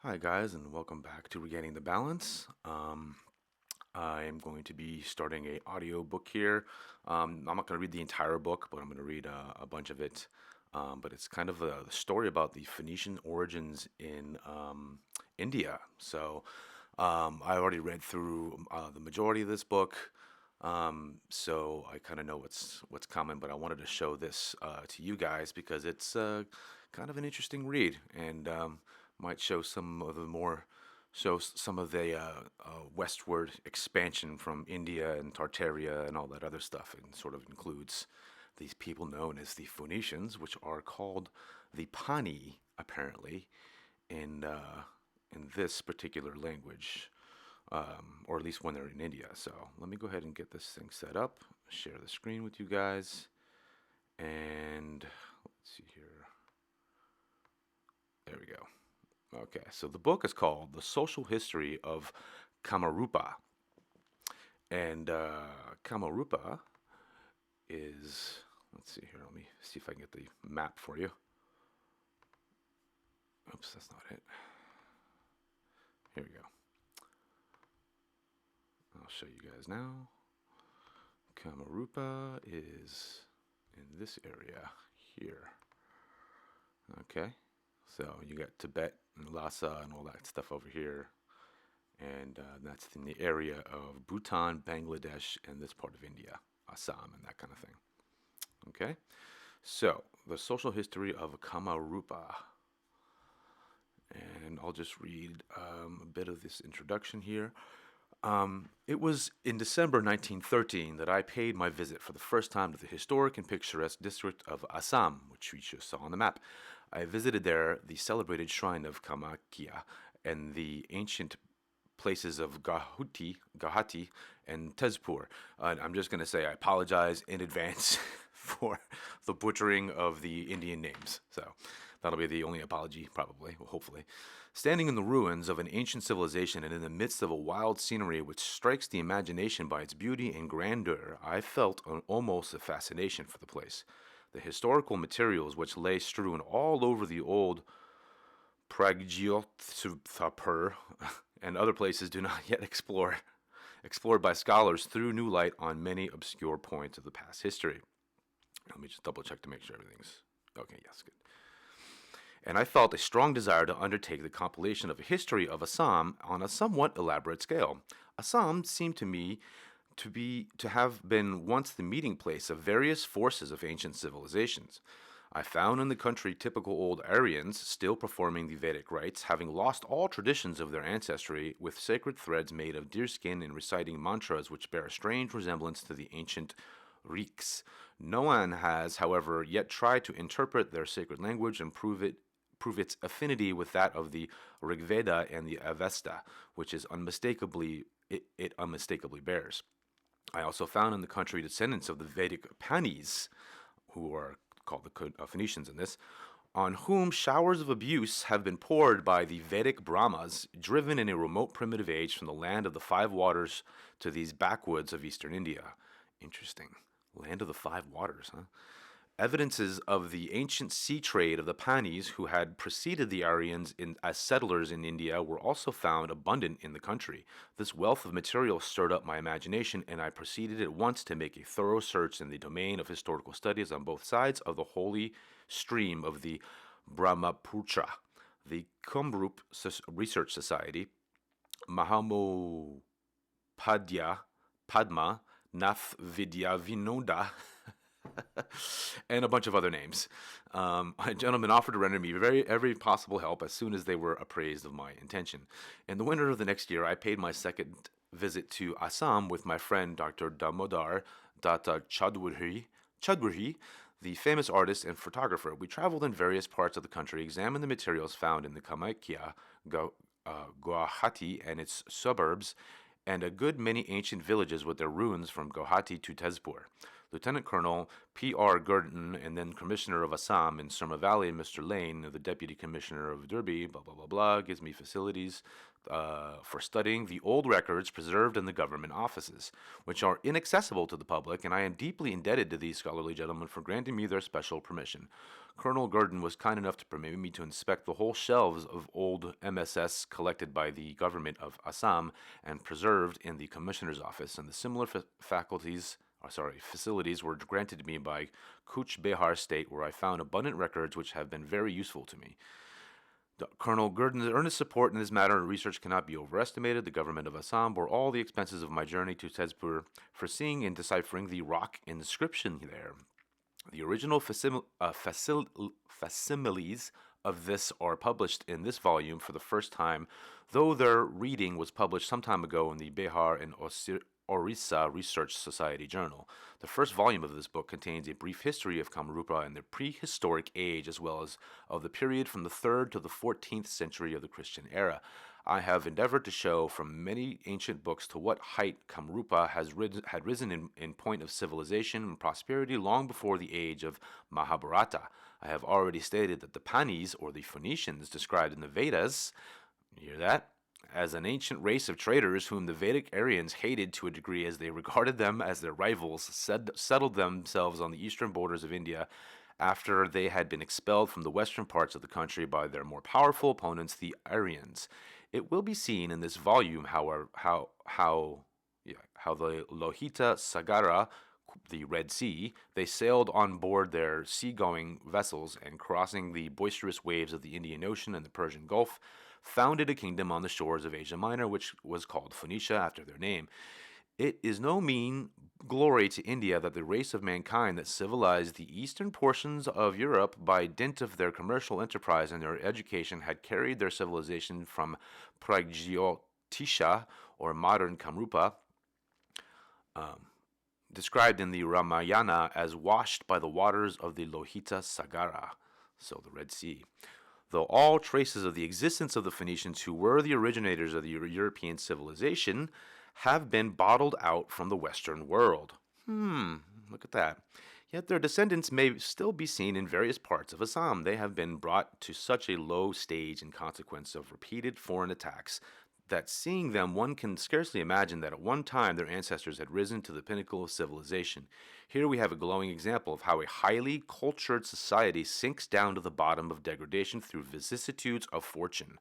Hi, guys, and welcome back to Regaining the Balance. I am going to be starting a audio book here. I'm not going to read the entire book, but I'm going to read a bunch of it. But it's kind of a story about the Phoenician origins in India. I already read through the majority of this book, so I kind of know what's coming. But I wanted to show this to you guys because it's kind of an interesting read and might show some of the westward expansion from India and Tartaria and all that other stuff, and sort of includes these people known as the Phoenicians, which are called the Pani, apparently, in this particular language, or at least when they're in India. So let me go ahead and get this thing set up, share the screen with you guys, and let's see here. There we go. Okay, so the book is called The Social History of Kamarupa. And Kamarupa is, let's see here, let me see if I can get the map for you. Oops, that's not it. Here we go. I'll show you guys now. Kamarupa is in this area here. Okay, so you got Tibet and Lhasa and all that stuff over here. And that's in the area of Bhutan, Bangladesh, and this part of India, Assam, and that kind of thing. Okay, so the social history of Kamarupa. And I'll just read a bit of this introduction here. It was in December 1913 that I paid my visit for the first time to the historic and picturesque district of Assam, which we just saw on the map. I visited there the celebrated shrine of Kamakhya and the ancient places of Gauhati, and Tezpur. I'm just going to say I apologize in advance for the butchering of the Indian names. So that'll be the only apology, probably, hopefully. Standing in the ruins of an ancient civilization and in the midst of a wild scenery which strikes the imagination by its beauty and grandeur, I felt almost a fascination for the place. The historical materials which lay strewn all over the old Pragyothapur and other places do not yet explored by scholars threw new light on many obscure points of the past history. Let me just double check to make sure everything's okay. Yes, good. And I felt a strong desire to undertake the compilation of a history of Assam on a somewhat elaborate scale. Assam seemed to me to have been once the meeting place of various forces of ancient civilizations. I found in the country typical old Aryans still performing the Vedic rites, having lost all traditions of their ancestry, with sacred threads made of deerskin and reciting mantras which bear a strange resemblance to the ancient Riks. No one has, however, yet tried to interpret their sacred language and prove its affinity with that of the Rigveda and the Avesta, which is it unmistakably bears. I also found in the country descendants of the Vedic Panis, who are called the Phoenicians in this, on whom showers of abuse have been poured by the Vedic Brahmas, driven in a remote primitive age from the land of the five waters to these backwoods of eastern India. Interesting. Land of the five waters, huh? Evidences of the ancient sea trade of the Panis, who had preceded the Aryans as settlers in India, were also found abundant in the country. This wealth of material stirred up my imagination, and I proceeded at once to make a thorough search in the domain of historical studies on both sides of the holy stream of the Brahmaputra. The Kamrupa Research Society, Mahamopadya Padma Nath Vidya Vinoda, and a bunch of other names. A gentleman offered to render me every possible help as soon as they were appraised of my intention. In the winter of the next year, I paid my second visit to Assam with my friend Dr. Damodar Datta Chudwurhi, the famous artist and photographer. We traveled in various parts of the country, examined the materials found in the Kamakhya, Guwahati and its suburbs, and a good many ancient villages with their ruins from Guwahati to Tezpur. Lieutenant Colonel P.R. Gurdon, and then Commissioner of Assam in Surma Valley, Mr. Lane, the Deputy Commissioner of Derby, blah, blah, blah, blah, gives me facilities for studying the old records preserved in the government offices, which are inaccessible to the public, and I am deeply indebted to these scholarly gentlemen for granting me their special permission. Colonel Gurdon was kind enough to permit me to inspect the whole shelves of old MSS collected by the government of Assam and preserved in the Commissioner's office, and the similar facilities were granted to me by Cooch Behar State, where I found abundant records which have been very useful to me. Colonel Gurdon's earnest support in this matter of research cannot be overestimated. The government of Assam bore all the expenses of my journey to Tezpur for seeing and deciphering the rock inscription there. The original facsimiles of this are published in this volume for the first time, though their reading was published some time ago in the Behar and Orissa Research Society Journal. The first volume of this book contains a brief history of Kamarupa in the prehistoric age, as well as of the period from the 3rd to the 14th century of the Christian era. I have endeavored to show from many ancient books to what height Kamrupa had risen in point of civilization and prosperity long before the age of Mahabharata. I have already stated that the Panis, or the Phoenicians, described in the Vedas, you hear that? As an ancient race of traders whom the Vedic Aryans hated to a degree as they regarded them as their rivals, settled themselves on the eastern borders of India after they had been expelled from the western parts of the country by their more powerful opponents, the Aryans. It will be seen in this volume how the Lohita Sagara, the Red Sea, they sailed on board their sea-going vessels and crossing the boisterous waves of the Indian Ocean and the Persian Gulf, founded a kingdom on the shores of Asia Minor, which was called Phoenicia after their name. It is no mean glory to India that the race of mankind that civilized the eastern portions of Europe by dint of their commercial enterprise and their education had carried their civilization from Pragjyotisha, or modern Kamrupa, described in the Ramayana as washed by the waters of the Lohita Sagara, so the Red Sea. Though all traces of the existence of the Phoenicians, who were the originators of the European civilization, have been bottled out from the Western world. Look at that. Yet their descendants may still be seen in various parts of Assam. They have been brought to such a low stage in consequence of repeated foreign attacks that seeing them one can scarcely imagine that at one time their ancestors had risen to the pinnacle of civilization. Here we have a glowing example of how a highly cultured society sinks down to the bottom of degradation through vicissitudes of fortune.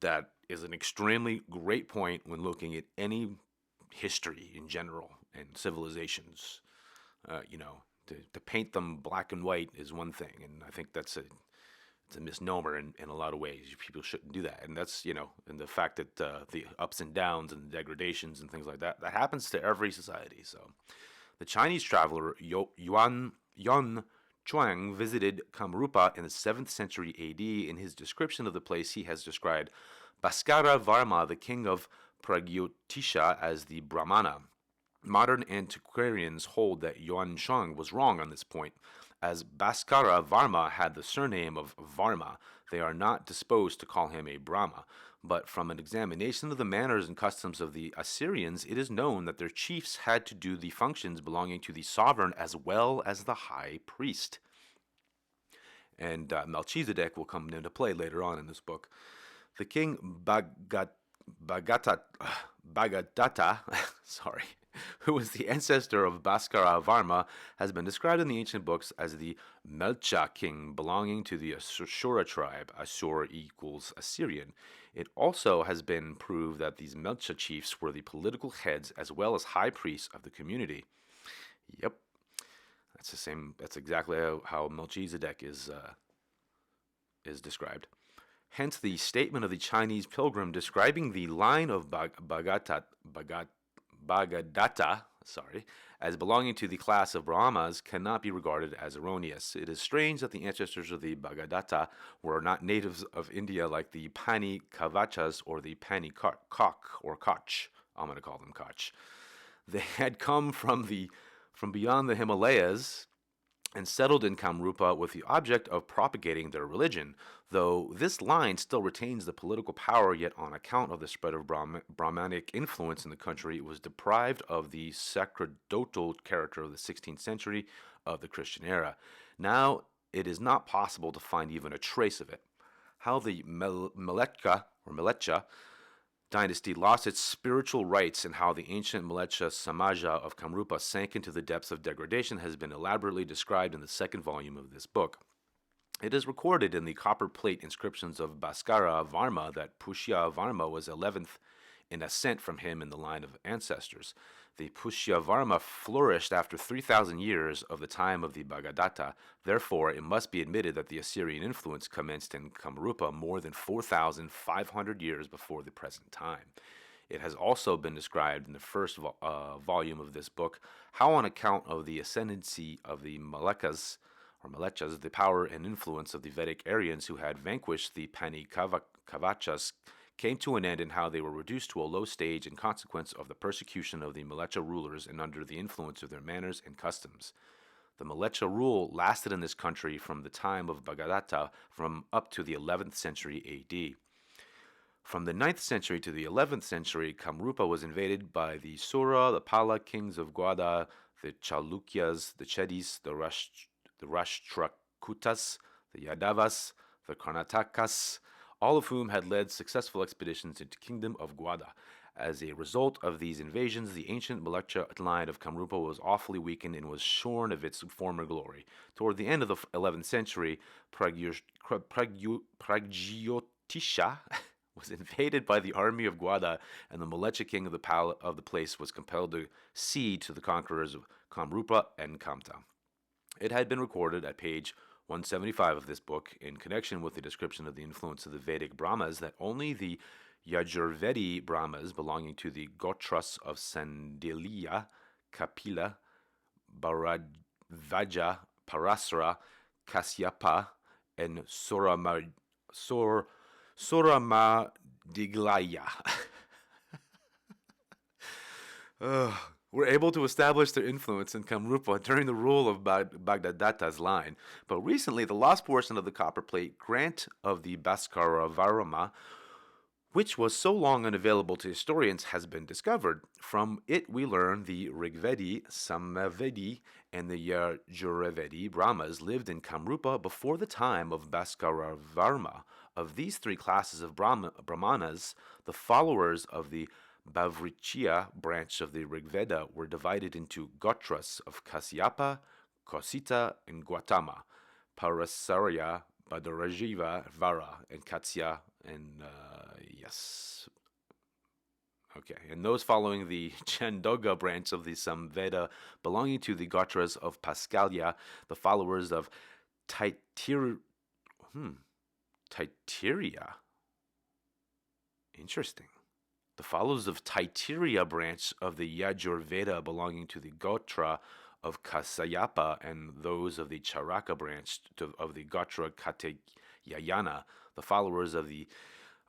That is an extremely great point when looking at any history in general and civilizations. To paint them black and white is one thing, and I think it's a misnomer in a lot of ways. People shouldn't do that, and that's and the fact that the ups and downs and degradations and things like that happens to every society. So, the Chinese traveler Yuan Chuang visited Kamrupa in the 7th century A.D. In his description of the place, he has described Bhaskara Varma, the king of Pragjyotisha, as the Brahmana. Modern antiquarians hold that Yuan Shang was wrong on this point. As Bhaskara Varma had the surname of Varma, they are not disposed to call him a Brahma. But from an examination of the manners and customs of the Assyrians, it is known that their chiefs had to do the functions belonging to the sovereign as well as the high priest. And Melchizedek will come into play later on in this book. The king Bhagadatta, who was the ancestor of Bhaskara Varma, has been described in the ancient books as the Melcha king belonging to the Ashura tribe. Ashur equals Assyrian. It also has been proved that these Melcha chiefs were the political heads as well as high priests of the community. Yep, that's the same. That's exactly how Melchizedek is described. Hence, the statement of the Chinese pilgrim describing the line of Bhagadatta, as belonging to the class of Brahmas cannot be regarded as erroneous. It is strange that the ancestors of the Bhagadatta were not natives of India like the Pani-Kochs or the Pani-Koch or Koch. I'm going to call them Koch. They had come from beyond the Himalayas and settled in Kamrupa with the object of propagating their religion, though this line still retains the political power, yet on account of the spread of Brahmanic influence in the country, it was deprived of the sacerdotal character of the 16th century of the Christian era. Now, it is not possible to find even a trace of it. How the Melecha dynasty lost its spiritual rights and how the ancient Melecha Samaja of Kamrupa sank into the depths of degradation has been elaborately described in the second volume of this book. It is recorded in the copper plate inscriptions of Bhaskara Varma that Pushya Varma was 11th in ascent from him in the line of ancestors. The Pushya Varma flourished after 3,000 years of the time of the Bhagadatta. Therefore, it must be admitted that the Assyrian influence commenced in Kamarupa more than 4,500 years before the present time. It has also been described in the first volume of this book how, on account of the ascendancy of the Malechas, the power and influence of the Vedic Aryans who had vanquished the Pani-Kochs came to an end, and how they were reduced to a low stage in consequence of the persecution of the Melecha rulers and under the influence of their manners and customs. The Melecha rule lasted in this country from the time of Bhagadatta from up to the 11th century AD. From the 9th century to the 11th century, Kamrupa was invaded by the Sura, the Pala kings of Gwada, the Chalukyas, the Chedis, the Rashtrakutas, the Yadavas, the Karnatakas, all of whom had led successful expeditions into the kingdom of Gwada. As a result of these invasions, the ancient Melecha line of Kamrupa was awfully weakened and was shorn of its former glory. Toward the end of the 11th century, Pragyotisha was invaded by the army of Gwada, and the Melecha king of the place was compelled to cede to the conquerors of Kamrupa and Kamta. It had been recorded at page 175 of this book, in connection with the description of the influence of the Vedic Brahmas, that only the Yajurvedi Brahmas belonging to the Gotras of Sandilya, Kapila, Bharadvaja, Parasara, Kasyapa, and Suramadiglaja were able to establish their influence in Kamrupa during the rule of Bhagadatta's line. But recently, the lost portion of the copper plate grant of the Bhaskara Varma, which was so long unavailable to historians, has been discovered. From it we learn the Rigvedi, Samavedi, and the Yajurvedi Brahmas lived in Kamrupa before the time of Bhaskara Varma. Of these three classes of Brahmanas, the followers of the Bhavrichya branch of the Rigveda were divided into Gotras of Kasyapa, Kosita, and Gautama, Parasarya, Badarajiva, Vara, and Katsya, and and those following the Chandoga branch of the Samveda belonging to the Gotras of Pascalia, the followers of Taittiriya. Interesting. The followers of Taittiriya branch of the Yajurveda belonging to the Gotra of Kasyapa, and those of the Charaka branch of the Gotra Katayayana, the followers of the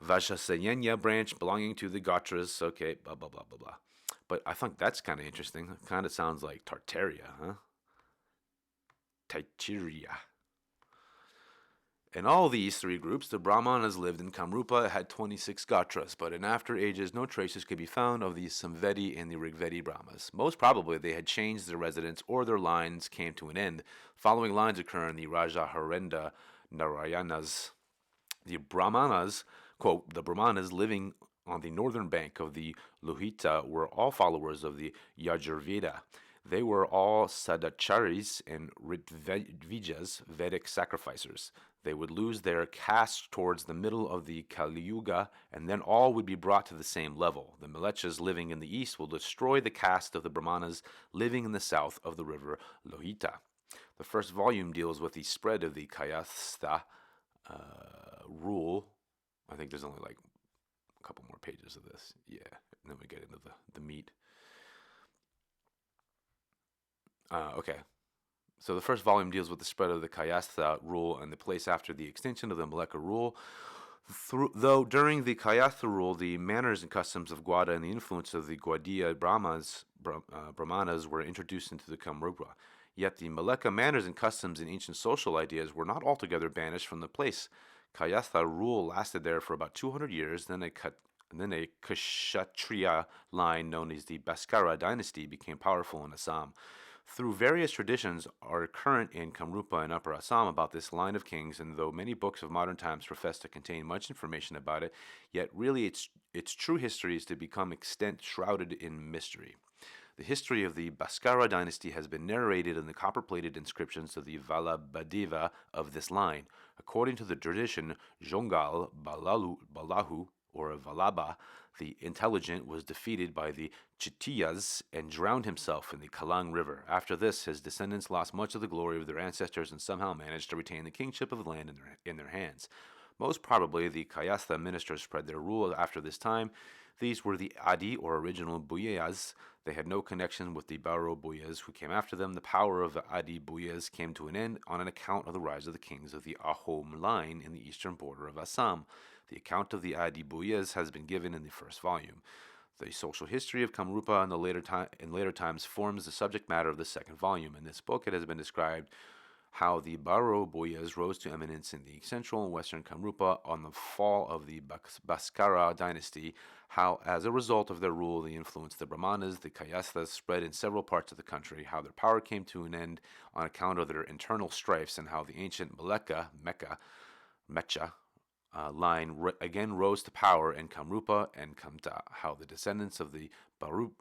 Vajrasayanya branch belonging to the Gotras, blah, blah, blah, blah, blah. But I think that's kind of interesting. It kind of sounds like Tartaria, huh? Taittiriya. In all these three groups, the Brahmanas lived in Kamrupa, had 26 Gotras, but in after ages no traces could be found of the Samvedi and the Rigvedi Brahmas. Most probably they had changed their residence or their lines came to an end. Following lines occur in the Raja Harenda Narayanas. The Brahmanas, quote, the Brahmanas living on the northern bank of the Lohita were all followers of the Yajurveda. They were all Sadacharis and Ritvijas, Vedic sacrificers. They would lose their caste towards the middle of the Kali Yuga, and then all would be brought to the same level. The Milechas living in the east will destroy the caste of the Brahmanas living in the south of the river Lohita. The first volume deals with the spread of the Kayastha rule. I think there's only like a couple more pages of this. Yeah, and then we get into the meat. Okay. So the first volume deals with the spread of the Kayastha rule and the place after the extinction of the Melecha rule. Though during the Kayastha rule, the manners and customs of Gwada and the influence of the Gwadiya Brahmanas were introduced into the Kamrupa. Yet the Malekka manners and customs and ancient social ideas were not altogether banished from the place. Kayatha rule lasted there for about 200 years, then a Kshatriya line known as the Baskara dynasty became powerful in Assam. Through various traditions are current in Kamrupa and Upper Assam about this line of kings, and though many books of modern times profess to contain much information about it, yet really its true history is to become extent shrouded in mystery. The history of the Baskara dynasty has been narrated in the copper-plated inscriptions of the Valabhadeva of this line. According to the tradition, Jongal Balahu, or Valaba, the intelligent, was defeated by the Chitiyas and drowned himself in the Kalang River. After this, his descendants lost much of the glory of their ancestors and somehow managed to retain the kingship of the land in their hands. Most probably, the Kayastha ministers spread their rule after this time. These were the Adi, or original Buyas. They had no connection with the Baro Buyas who came after them. The power of the Adi Buyas came to an end on an account of the rise of the kings of the Ahom line in the eastern border of Assam. The account of the Adi Buyas has been given in the first volume. The social history of Kamrupa in later times forms the subject matter of the second volume. In this book, it has been described how the Baro Buyas rose to eminence in the central and western Kamrupa on the fall of the Baskara dynasty, how, as a result of their rule, they influenced the Brahmanas, the Kayasthas spread in several parts of the country, how their power came to an end on account of their internal strifes, and how the ancient Mecha line again rose to power in Kamrupa and Kamta, how the descendants of the Baro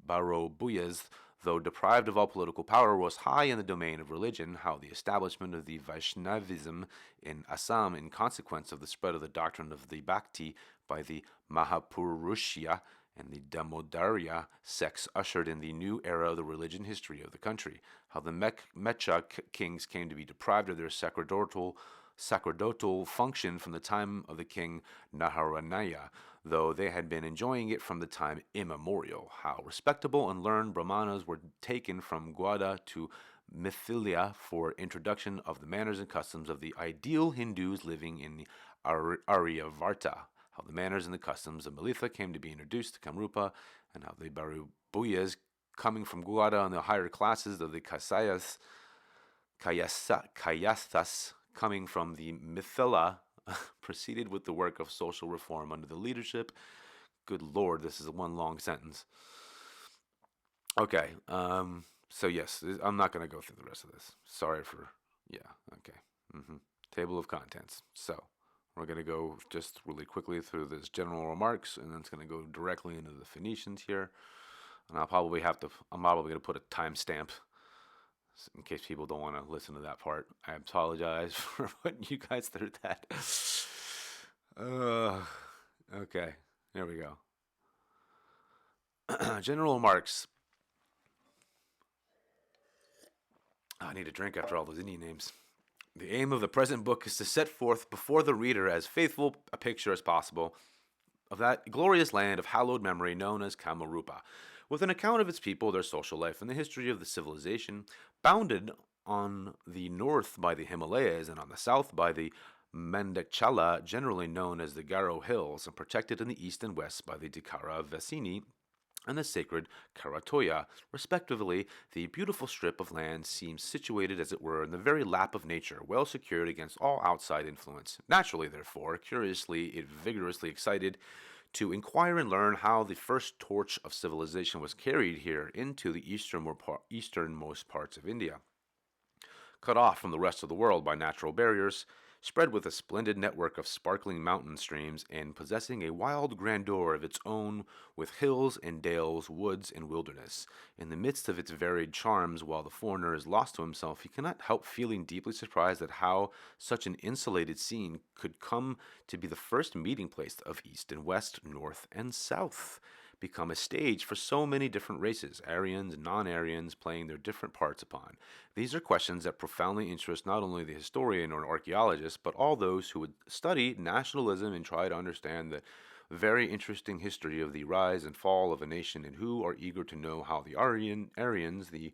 Buyas, though deprived of all political power, rose high in the domain of religion, how the establishment of the Vaishnavism in Assam in consequence of the spread of the doctrine of the Bhakti by the Mahapurushya and the Damodarya sects ushered in the new era of the religion history of the country, how the Mecha kings came to be deprived of their sacerdotal function from the time of the king Naharanaya, though they had been enjoying it from the time immemorial, how respectable and learned Brahmanas were taken from Gwada to Mithilia for introduction of the manners and customs of the ideal Hindus living in Aryavarta, how the manners and the customs of Malitha came to be introduced to Kamrupa, and how the Barubuyas, coming from Gwada and the higher classes of the Kayasthas, coming from the Mithila, proceeded with the work of social reform under the leadership. Good Lord, this is one long sentence. Okay, so yes, I'm not going to go through the rest of this. Sorry for, yeah, okay. Table of contents. So, we're going to go just really quickly through this general remarks, and then it's going to go directly into the Phoenicians here. And I'm probably going to put a timestamp in case people don't want to listen to that part. I apologize for putting you guys through that. Okay, there we go. General remarks. I need a drink after all those Indian names. The aim of the present book is to set forth before the reader as faithful a picture as possible of that glorious land of hallowed memory known as Kamarupa, with an account of its people, their social life, and the history of the civilization, bounded on the north by the Himalayas and on the south by the Mandachala, generally known as the Garo Hills, and protected in the east and west by the Dikara Vesini and the sacred Karatoya, respectively. The beautiful strip of land seems situated, as it were, in the very lap of nature, well secured against all outside influence. Naturally, therefore, curiously, it vigorously excited to inquire and learn how the first torch of civilization was carried here into the easternmost parts of India. Cut off from the rest of the world by natural barriers, spread with a splendid network of sparkling mountain streams, and possessing a wild grandeur of its own, with hills and dales, woods and wilderness. In the midst of its varied charms, while the foreigner is lost to himself, he cannot help feeling deeply surprised at how such an insulated scene could come to be the first meeting place of east and west, north and south, become a stage for so many different races, Aryans and non-Aryans, playing their different parts upon. These are questions that profoundly interest not only the historian or archaeologist, but all those who would study nationalism and try to understand the very interesting history of the rise and fall of a nation, and who are eager to know how the Aryans, the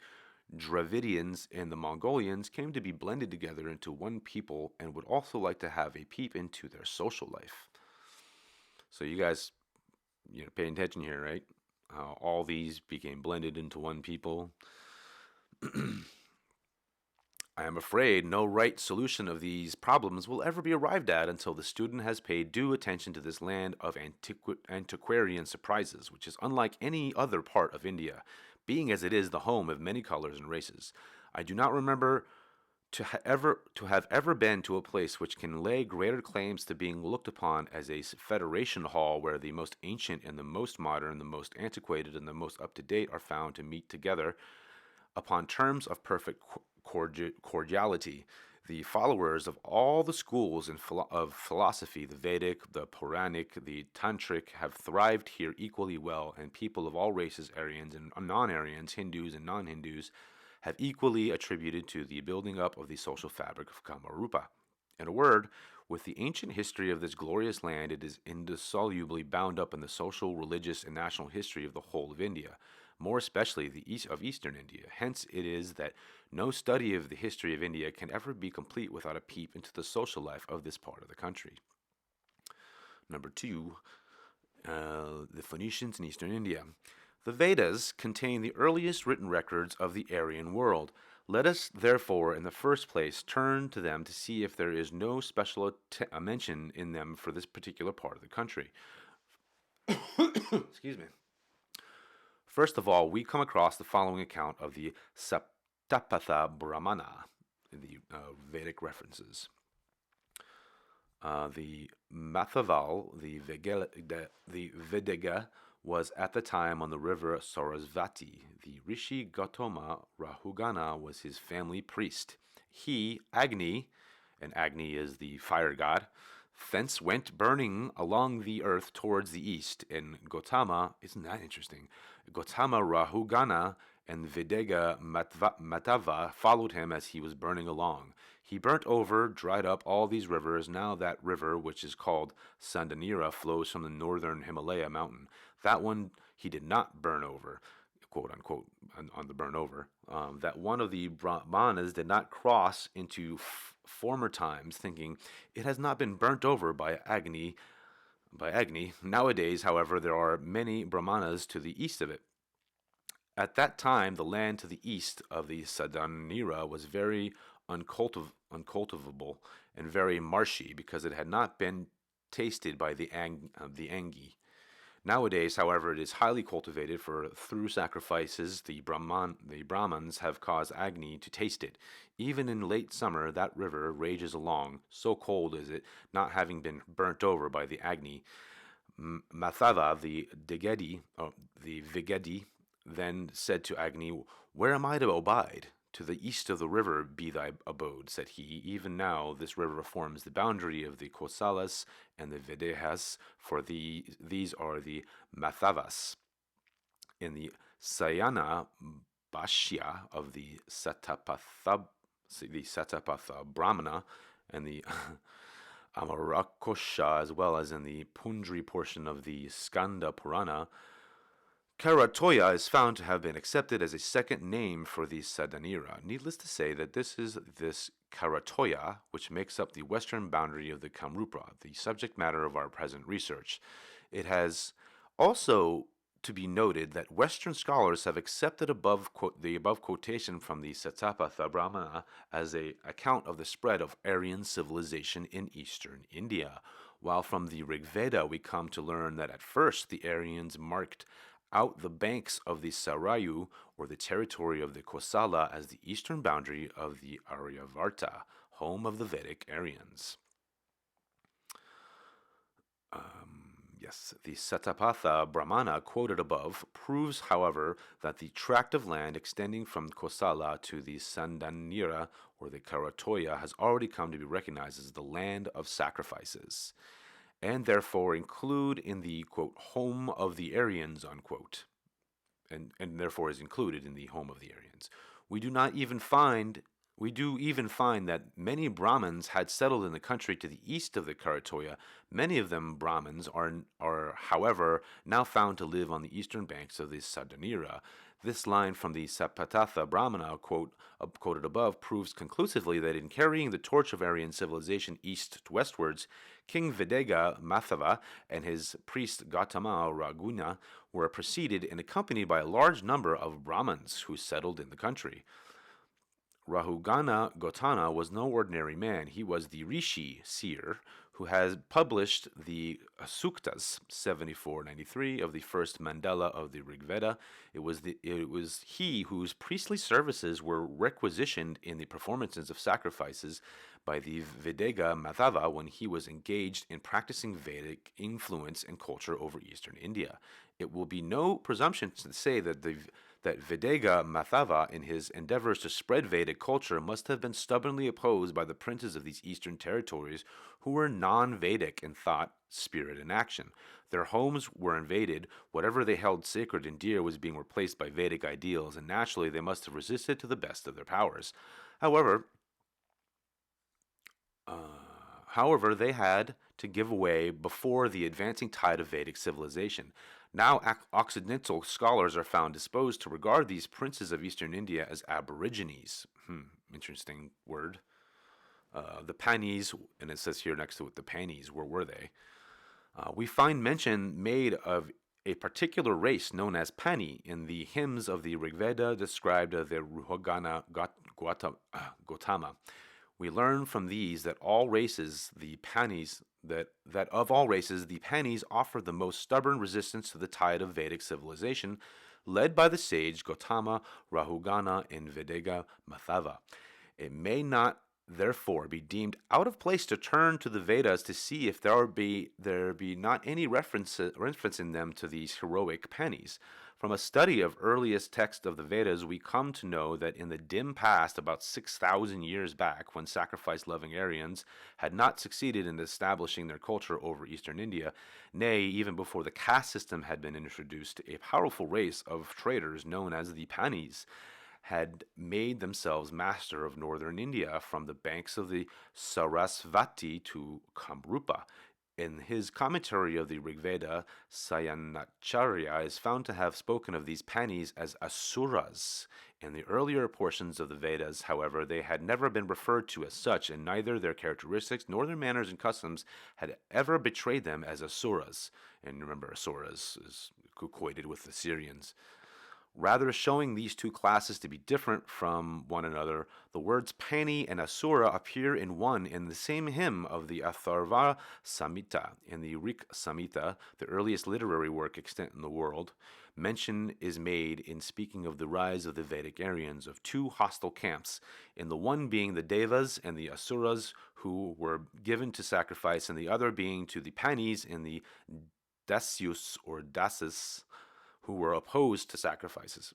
Dravidians, and the Mongolians came to be blended together into one people, and would also like to have a peep into their social life. So you guys, pay attention here, right? How all these became blended into one people. I am afraid no right solution of these problems will ever be arrived at until the student has paid due attention to this land of antiquarian surprises, which is unlike any other part of India, being as it is the home of many colors and races. I do not remember to have ever been to a place which can lay greater claims to being looked upon as a federation hall where the most ancient and the most modern, the most antiquated and the most up to date are found to meet together upon terms of perfect cordiality. The followers of all the schools of philosophy, the Vedic, the Puranic, the Tantric, have thrived here equally well, and people of all races, Aryans and non-Aryans, Hindus and non-Hindus, have equally attributed to the building up of the social fabric of Kamarupa. In a word, with the ancient history of this glorious land, it is indissolubly bound up in the social, religious, and national history of the whole of India, more especially the east of eastern India. Hence, it is that no study of the history of India can ever be complete without a peep into the social life of this part of the country. Number two, the Phoenicians in eastern India. The Vedas contain the earliest written records of the Aryan world. Let us, therefore, in the first place, turn to them to see if there is no special mention in them for this particular part of the country. Excuse me. First of all, we come across the following account of the Saptapatha Brahmana in the Vedic references. The Mathaval, the Vedega, was at the time on the river Sarasvati. The Rishi Gautama Rahugana was his family priest. He, Agni, and Agni is the fire god, thence went burning along the earth towards the east, and Gautama, isn't that interesting? Gautama Rahugana and Vedega Matava followed him as he was burning along. He burnt over, dried up all these rivers. Now that river, which is called Sandanira, flows from the northern Himalaya mountain. That one he did not burn over, quote unquote, on the burn over. That one of the Brahmanas did not cross into former times, thinking it has not been burnt over by Agni. Nowadays, however, there are many Brahmanas to the east of it. At that time, the land to the east of the Sadanira was very uncultivable and very marshy because it had not been tasted by the Angi. Nowadays, however, it is highly cultivated, for through sacrifices the Brahmans have caused Agni to taste it. Even in late summer, that river rages along, so cold is it, not having been burnt over by the Agni. Mathava, the Vigedi, then said to Agni, "Where am I to abide? To the east of the river be thy abode," said he. Even now this river forms the boundary of the Kosalas and the Vedehas, for these are the Mathavas. In the Sayana Bhashya of the Satapatha Brahmana and the Amarakosha, as well as in the Pundri portion of the Skanda Purana, Karatoya is found to have been accepted as a second name for the Sadanira. Needless to say that this Karatoya which makes up the western boundary of the Kamrupa, the subject matter of our present research. It has also to be noted that Western scholars have accepted the above quotation from the Satapatha Brahmana as an account of the spread of Aryan civilization in eastern India, while from the Rig Veda we come to learn that at first the Aryans marked out the banks of the Sarayu, or the territory of the Kosala, as the eastern boundary of the Aryavarta, home of the Vedic Aryans. The Satapatha Brahmana quoted above proves, however, that the tract of land extending from Kosala to the Sandanira, or the Karatoya, has already come to be recognized as the land of sacrifices, and therefore include in the, quote, home of the Aryans, unquote, and therefore is included in the home of the Aryans. We do even find that many Brahmins had settled in the country to the east of the Karatoya. Many of them Brahmins are, however, now found to live on the eastern banks of the Sadanira. This line from the Satapatha Brahmana quoted above proves conclusively that in carrying the torch of Aryan civilization east to westwards, King Vedega Mathava and his priest Gautama Raguna were preceded and accompanied by a large number of Brahmins who settled in the country. Rahugana Gotana was no ordinary man. He was the Rishi seer who has published the Suktas 7493 of the first mandala of the Rig Veda. It was he whose priestly services were requisitioned in the performances of sacrifices by the Vedega Madhava when he was engaged in practicing Vedic influence and culture over eastern India. It will be no presumption to say that Vedega Madhava, in his endeavors to spread Vedic culture, must have been stubbornly opposed by the princes of these eastern territories who were non-Vedic in thought, spirit, and action. Their homes were invaded, whatever they held sacred and dear was being replaced by Vedic ideals, and naturally they must have resisted to the best of their powers. However, they had to give way before the advancing tide of Vedic civilization. Now, Occidental scholars are found disposed to regard these princes of eastern India as aborigines. Interesting word. The Panis, and it says here next to it, the Panis, where were they? We find mention made of a particular race known as Pani in the hymns of the Rigveda described the Ruhagana Gotama. We learn from these that all races, the Panis, that of all races, the Panis offered the most stubborn resistance to the tide of Vedic civilization, led by the sage Gotama, Rahugana, and Vedega Madhava. It may not therefore be deemed out of place to turn to the Vedas to see if there be not any reference in them to these heroic Panis. From a study of earliest texts of the Vedas, we come to know that in the dim past, about 6,000 years back, when sacrifice-loving Aryans had not succeeded in establishing their culture over eastern India, nay, even before the caste system had been introduced, a powerful race of traders known as the Panis had made themselves master of northern India from the banks of the Sarasvati to Kamrupa. In his commentary of the Rigveda, Sayanacharya is found to have spoken of these Panis as asuras. In the earlier portions of the Vedas, however, they had never been referred to as such, and neither their characteristics nor their manners and customs had ever betrayed them as asuras. And remember, asuras is equated with the Syrians. Rather showing these two classes to be different from one another, the words Pani and Asura appear in the same hymn of the Atharva Samhita. In the Rik Samhita, the earliest literary work extant in the world, mention is made in speaking of the rise of the Vedic Aryans of two hostile camps, in the one being the Devas and the Asuras who were given to sacrifice, and the other being to the Panis and the Dasyus or Dasis, who were opposed to sacrifices.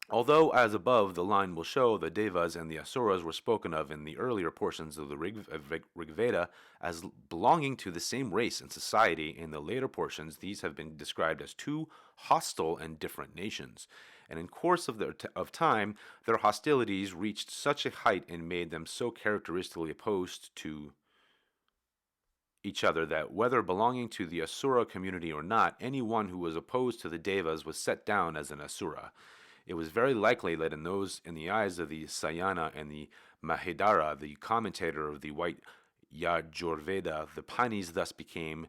Although, as above, the line will show the Devas and the Asuras were spoken of in the earlier portions of the Rigveda as belonging to the same race and society, in the later portions these have been described as two hostile and different nations. And in course of time, their hostilities reached such a height and made them so characteristically opposed to each other that whether belonging to the Asura community or not, anyone who was opposed to the Devas was set down as an Asura. It was very likely that in the eyes of the Sayana and the Mahedara, the commentator of the White Yajurveda, the Panis thus came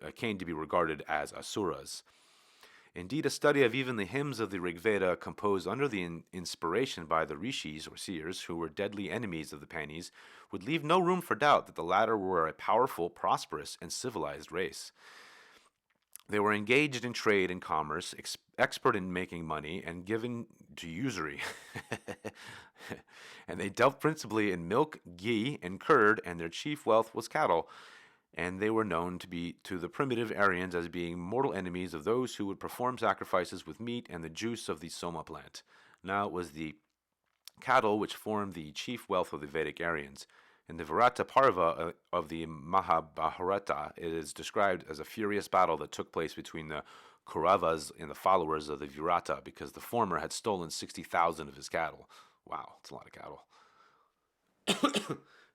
to be regarded as Asuras. Indeed, a study of even the hymns of the Rigveda composed under the inspiration by the rishis or seers, who were deadly enemies of the Panis, would leave no room for doubt that the latter were a powerful, prosperous, and civilized race. They were engaged in trade and commerce, expert in making money, and given to usury. And they dealt principally in milk, ghee, and curd, and their chief wealth was cattle. And they were known to the primitive Aryans as being mortal enemies of those who would perform sacrifices with meat and the juice of the soma plant. Now it was the cattle which formed the chief wealth of the Vedic Aryans. In the Virata Parva of the Mahabharata, it is described as a furious battle that took place between the Kauravas and the followers of the Virata, because the former had stolen 60,000 of his cattle. Wow, that's a lot of cattle.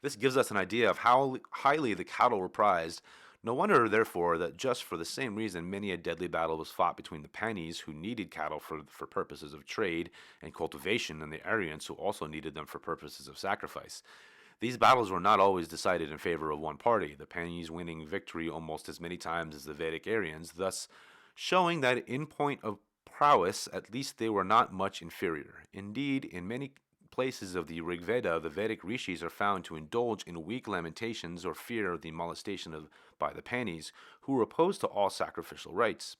This gives us an idea of how highly the cattle were prized. No wonder, therefore, that just for the same reason many a deadly battle was fought between the Panis, who needed cattle for purposes of trade and cultivation, and the Aryans, who also needed them for purposes of sacrifice. These battles were not always decided in favor of one party, the Panis winning victory almost as many times as the Vedic Aryans, thus showing that in point of prowess, at least they were not much inferior. Indeed, in many places of the Rig Veda, the Vedic rishis are found to indulge in weak lamentations or fear of the molestation by the Panis, who were opposed to all sacrificial rites.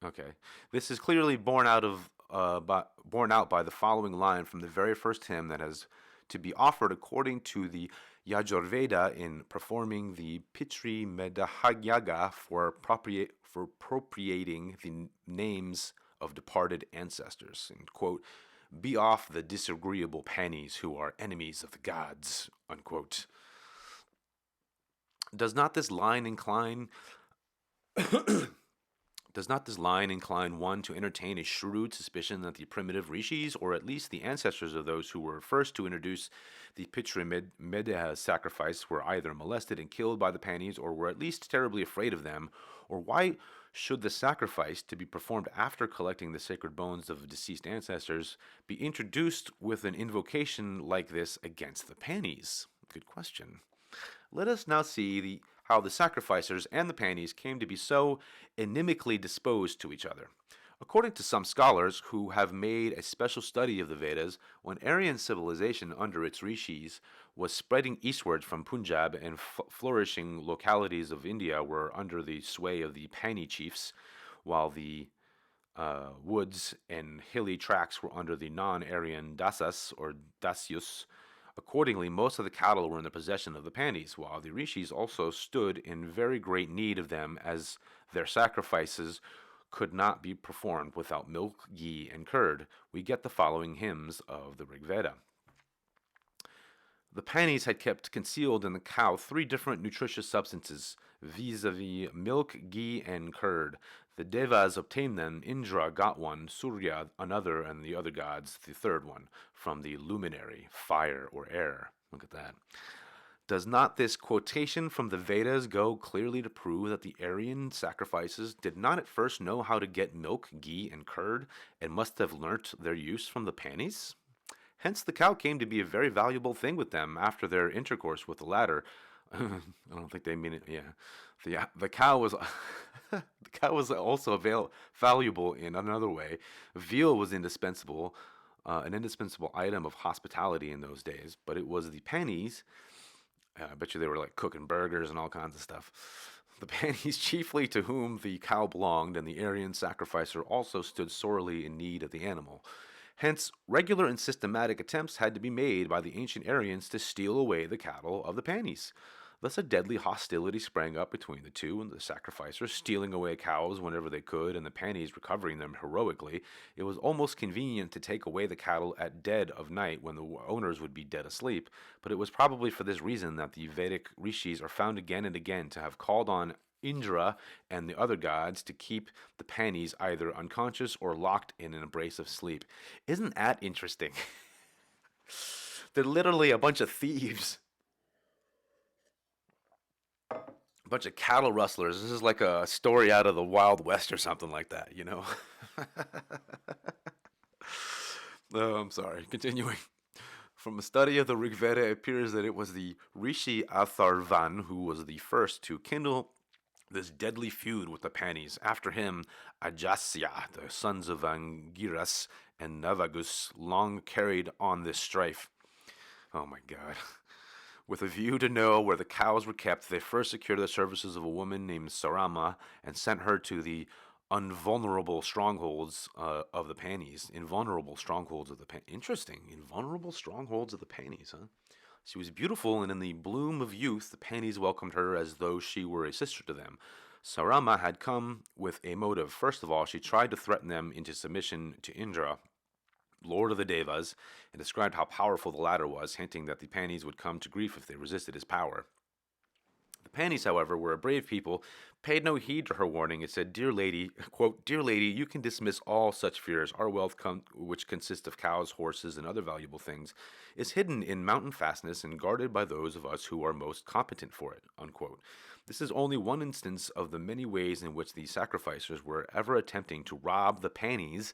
Okay, this is clearly borne out by the following line from the very first hymn that has to be offered according to the Yajurveda in performing the Pitri Medahagyaga for appropriating the names of departed ancestors. And quote, "Be off the disagreeable Panis who are enemies of the gods," unquote. Does not this line incline one to entertain a shrewd suspicion that the primitive rishis, or at least the ancestors of those who were first to introduce the Pitri Medeha sacrifice, were either molested and killed by the Panis, or were at least terribly afraid of them? Or why should the sacrifice, to be performed after collecting the sacred bones of deceased ancestors, be introduced with an invocation like this against the Panis? Good question. Let us now see how the sacrificers and the Panis came to be so inimically disposed to each other. According to some scholars who have made a special study of the Vedas, when Aryan civilization under its rishis was spreading eastward from Punjab and flourishing localities of India were under the sway of the Pani chiefs, while the woods and hilly tracts were under the non-Aryan Dasas or Dasyus. Accordingly, most of the cattle were in the possession of the Panis, while the rishis also stood in very great need of them, as their sacrifices could not be performed without milk, ghee, and curd. We get the following hymns of the Rig Veda. The Panis had kept concealed in the cow 3 different nutritious substances, vis-a-vis milk, ghee, and curd. The Devas obtained them. Indra got one, Surya another, and the other gods the third one, from the luminary, fire or air. Look at that. Does not this quotation from the Vedas go clearly to prove that the Aryan sacrifices did not at first know how to get milk, ghee, and curd, and must have learnt their use from the Panis? Hence the cow came to be a very valuable thing with them after their intercourse with the latter. I don't think they mean it. Yeah, the cow was the cow was also valuable in another way. Veal was indispensable, an indispensable item of hospitality in those days. But it was the Panis. I bet you they were like cooking burgers and all kinds of stuff. The Panis chiefly to whom the cow belonged, and the Aryan sacrificer also stood sorely in need of the animal. Hence, regular and systematic attempts had to be made by the ancient Aryans to steal away the cattle of the Panis. Thus a deadly hostility sprang up between the two, and the sacrificers stealing away cows whenever they could, and the Panis recovering them heroically. It was almost convenient to take away the cattle at dead of night when the owners would be dead asleep, but it was probably for this reason that the Vedic rishis are found again and again to have called on Indra and the other gods to keep the Panis either unconscious or locked in an embrace of sleep. Isn't that interesting? They're literally a bunch of thieves. A bunch of cattle rustlers. This is like a story out of the Wild West or something like that, you know? Oh, I'm sorry. Continuing. From a study of the Rig Veda, it appears that it was the Rishi Atharvan who was the first to kindle this deadly feud with the Panis. After him, Ajasya, the sons of Angiras and Navagus, long carried on this strife. Oh my God. With a view to know where the cows were kept, they first secured the services of a woman named Sarama and sent her to the invulnerable strongholds of the Panis. Invulnerable strongholds of the Panis. Interesting. Invulnerable strongholds of the Panis, huh? She was beautiful, and in the bloom of youth, the Panis welcomed her as though she were a sister to them. Sarama had come with a motive. First of all, she tried to threaten them into submission to Indra, lord of the Devas, and described how powerful the latter was, hinting that the Panis would come to grief if they resisted his power. The Panis, however, were a brave people, paid no heed to her warning, and said, "Dear lady, quote, dear lady, you can dismiss all such fears. Our wealth, which consists of cows, horses, and other valuable things, is hidden in mountain fastness and guarded by those of us who are most competent for it," unquote. This is only one instance of the many ways in which the sacrificers were ever attempting to rob the Panis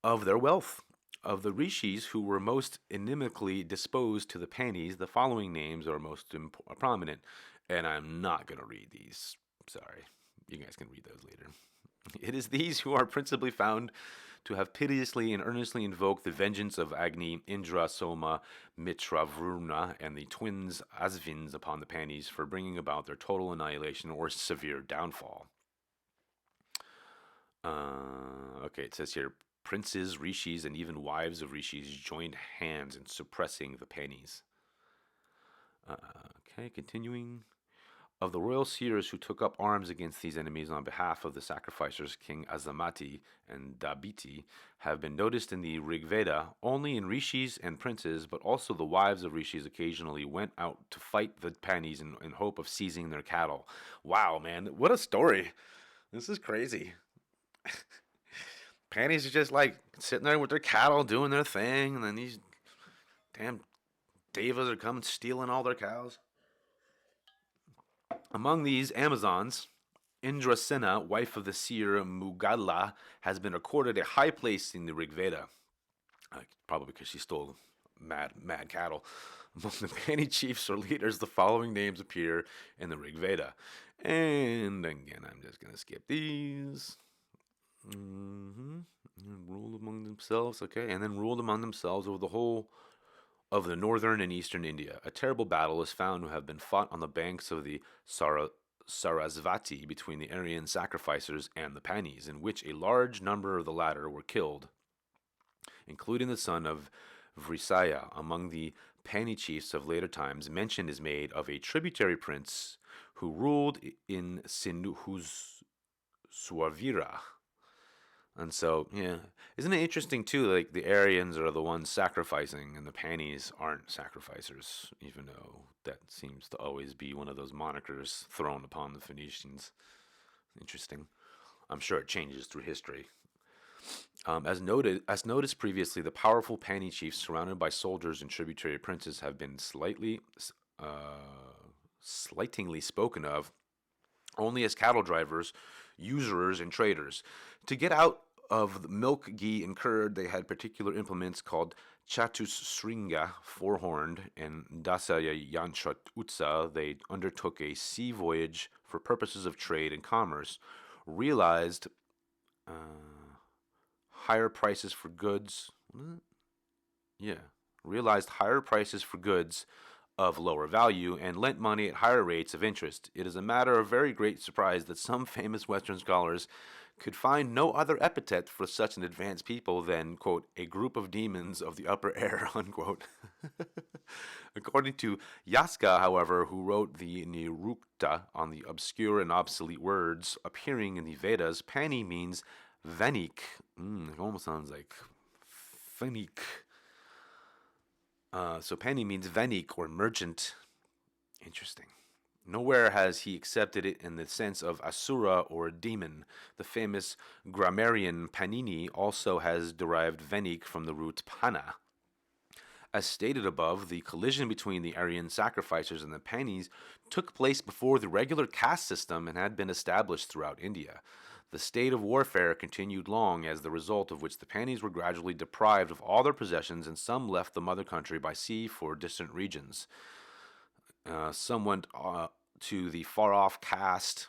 of their wealth. Of the rishis who were most inimically disposed to the Panis, the following names are most prominent, and I'm not going to read these. Sorry. You guys can read those later. It is these who are principally found to have piteously and earnestly invoked the vengeance of Agni, Indra, Soma, Mitra, Vruna, and the twins Asvins upon the Panis for bringing about their total annihilation or severe downfall. Okay, it says here, princes, rishis, and even wives of rishis joined hands in suppressing the Panis. Okay, continuing. Of the royal seers who took up arms against these enemies on behalf of the sacrificers, King Azamati and Dabiti, have been noticed in the Rig Veda only in rishis and princes, but also the wives of rishis occasionally went out to fight the Panis in hope of seizing their cattle. Wow, man, what a story! This is crazy. Panis are just like sitting there with their cattle doing their thing, and then these damn devas are coming stealing all their cows. Among these Amazons, Indrasena, wife of the seer Mugalla, has been accorded a high place in the Rig Veda, probably because she stole mad cattle. Among the Pani chiefs or leaders, the following names appear in the Rig Veda. And again, I'm just going to skip these. Ruled among themselves, okay, and then ruled among themselves over the whole of the northern and eastern India. A terrible battle is found to have been fought on the banks of the Sarasvati between the Aryan sacrificers and the Panis, in which a large number of the latter were killed, including the son of Vrisaya. Among the Pani chiefs of later times, mention is made of a tributary prince who ruled in Sinuhus Swavira. And so, yeah, isn't it interesting too? Like the Aryans are the ones sacrificing, and the Panis aren't sacrificers, even though that seems to always be one of those monikers thrown upon the Phoenicians. Interesting. I'm sure it changes through history. As noticed previously, the powerful Pani chiefs, surrounded by soldiers and tributary princes, have been slightingly spoken of only as cattle drivers, usurers, and traders. To get out of the milk, ghee, and curd, they had particular implements called chatusringa, four-horned, and dasaya yanchut utsa. They undertook a sea voyage for purposes of trade and commerce, realized higher prices for goods. Realized higher prices for goods of lower value and lent money at higher rates of interest. It is a matter of very great surprise that some famous Western scholars could find no other epithet for such an advanced people than, quote, a group of demons of the upper air, unquote. According to Yaska, however, who wrote the Nirukta on the obscure and obsolete words appearing in the Vedas, Pani means Venik. It almost sounds like Venik. So Pani means Venik or merchant. Interesting. Nowhere has he accepted it in the sense of asura or demon. The famous grammarian Panini also has derived Venik from the root pana. As stated above, the collision between the Aryan sacrificers and the Panis took place before the regular caste system and had been established throughout India. The state of warfare continued long, as the result of which the Panis were gradually deprived of all their possessions, and some left the mother country by sea for distant regions. Some went to the far-off caste,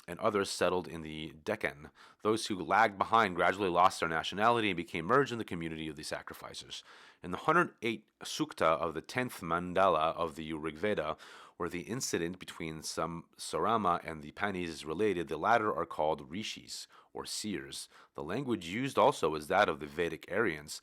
and others settled in the Deccan. Those who lagged behind gradually lost their nationality and became merged in the community of the sacrificers. In the 108th Sukta of the 10th Mandala of the Rig Veda, where the incident between Sarama and the Panis is related, the latter are called rishis, or seers. The language used also is that of the Vedic Aryans.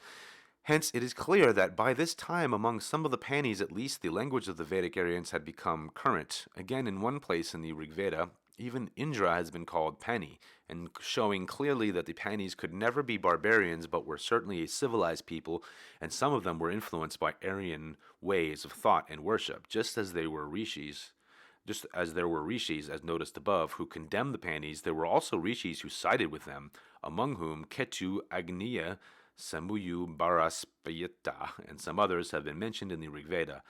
Hence, it is clear that by this time, among some of the Panis at least, the language of the Vedic Aryans had become current. Again, in one place in the Rig Veda, even Indra has been called Pani, and showing clearly that the Panis could never be barbarians, but were certainly a civilized people, and some of them were influenced by Aryan ways of thought and worship, just as there were rishis, as noticed above, who condemned the Panis. There were also rishis who sided with them, among whom Ketu, Agniya, Samuyu, Baraspayita, and some others have been mentioned in the Rig Veda.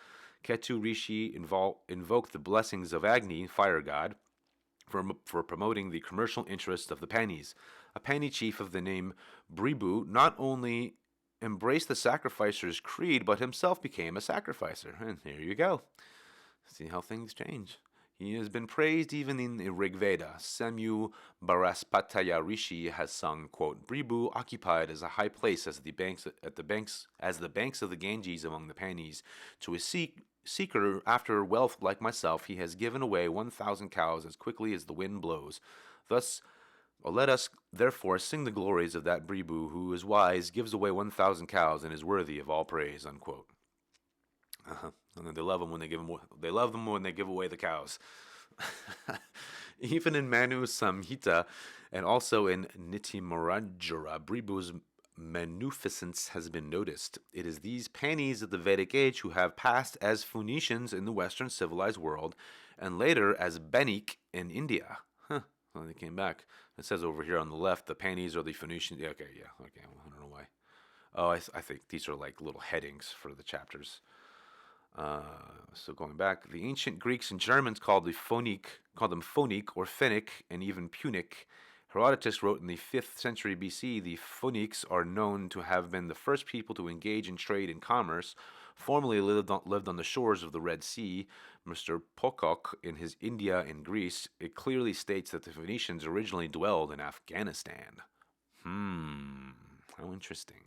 Ketu Rishi invoked the blessings of Agni, fire god, for promoting the commercial interests of the Panis. A Pani chief of the name Bribu not only embraced the sacrificer's creed, but himself became a sacrificer. And here you go. See how things change. He has been praised even in the Rig Veda. Samu Baraspataya Rishi has sung, quote, Bribu occupied as a high place as the banks of the Ganges among the Panis. To a seeker after wealth like myself, he has given away 1,000 cows as quickly as the wind blows. Thus, let us therefore sing the glories of that Bribu who is wise, gives away 1,000 cows, and is worthy of all praise. Unquote. And then they love them when they give them. They love them when they give away the cows. Even in Manu Samhita and also in Nitimarajara, Bribu's magnificence has been noticed. It is these Panis of the Vedic age who have passed as Phoenicians in the Western civilized world, and later as Benik in India. Well, they came back. It says over here on the left, the Panis are the Phoenicians. Yeah, okay, yeah, okay. Well, I don't know why. Oh, I think these are like little headings for the chapters. So going back, the ancient Greeks and Germans called them Phonic or Phoenic and even Punic. Herodotus wrote in the 5th century BC, the Phonics are known to have been the first people to engage in trade and commerce, formerly lived on the shores of the Red Sea. Mr. Pocock, in his India and Greece, it clearly states that the Phoenicians originally dwelled in Afghanistan. How interesting.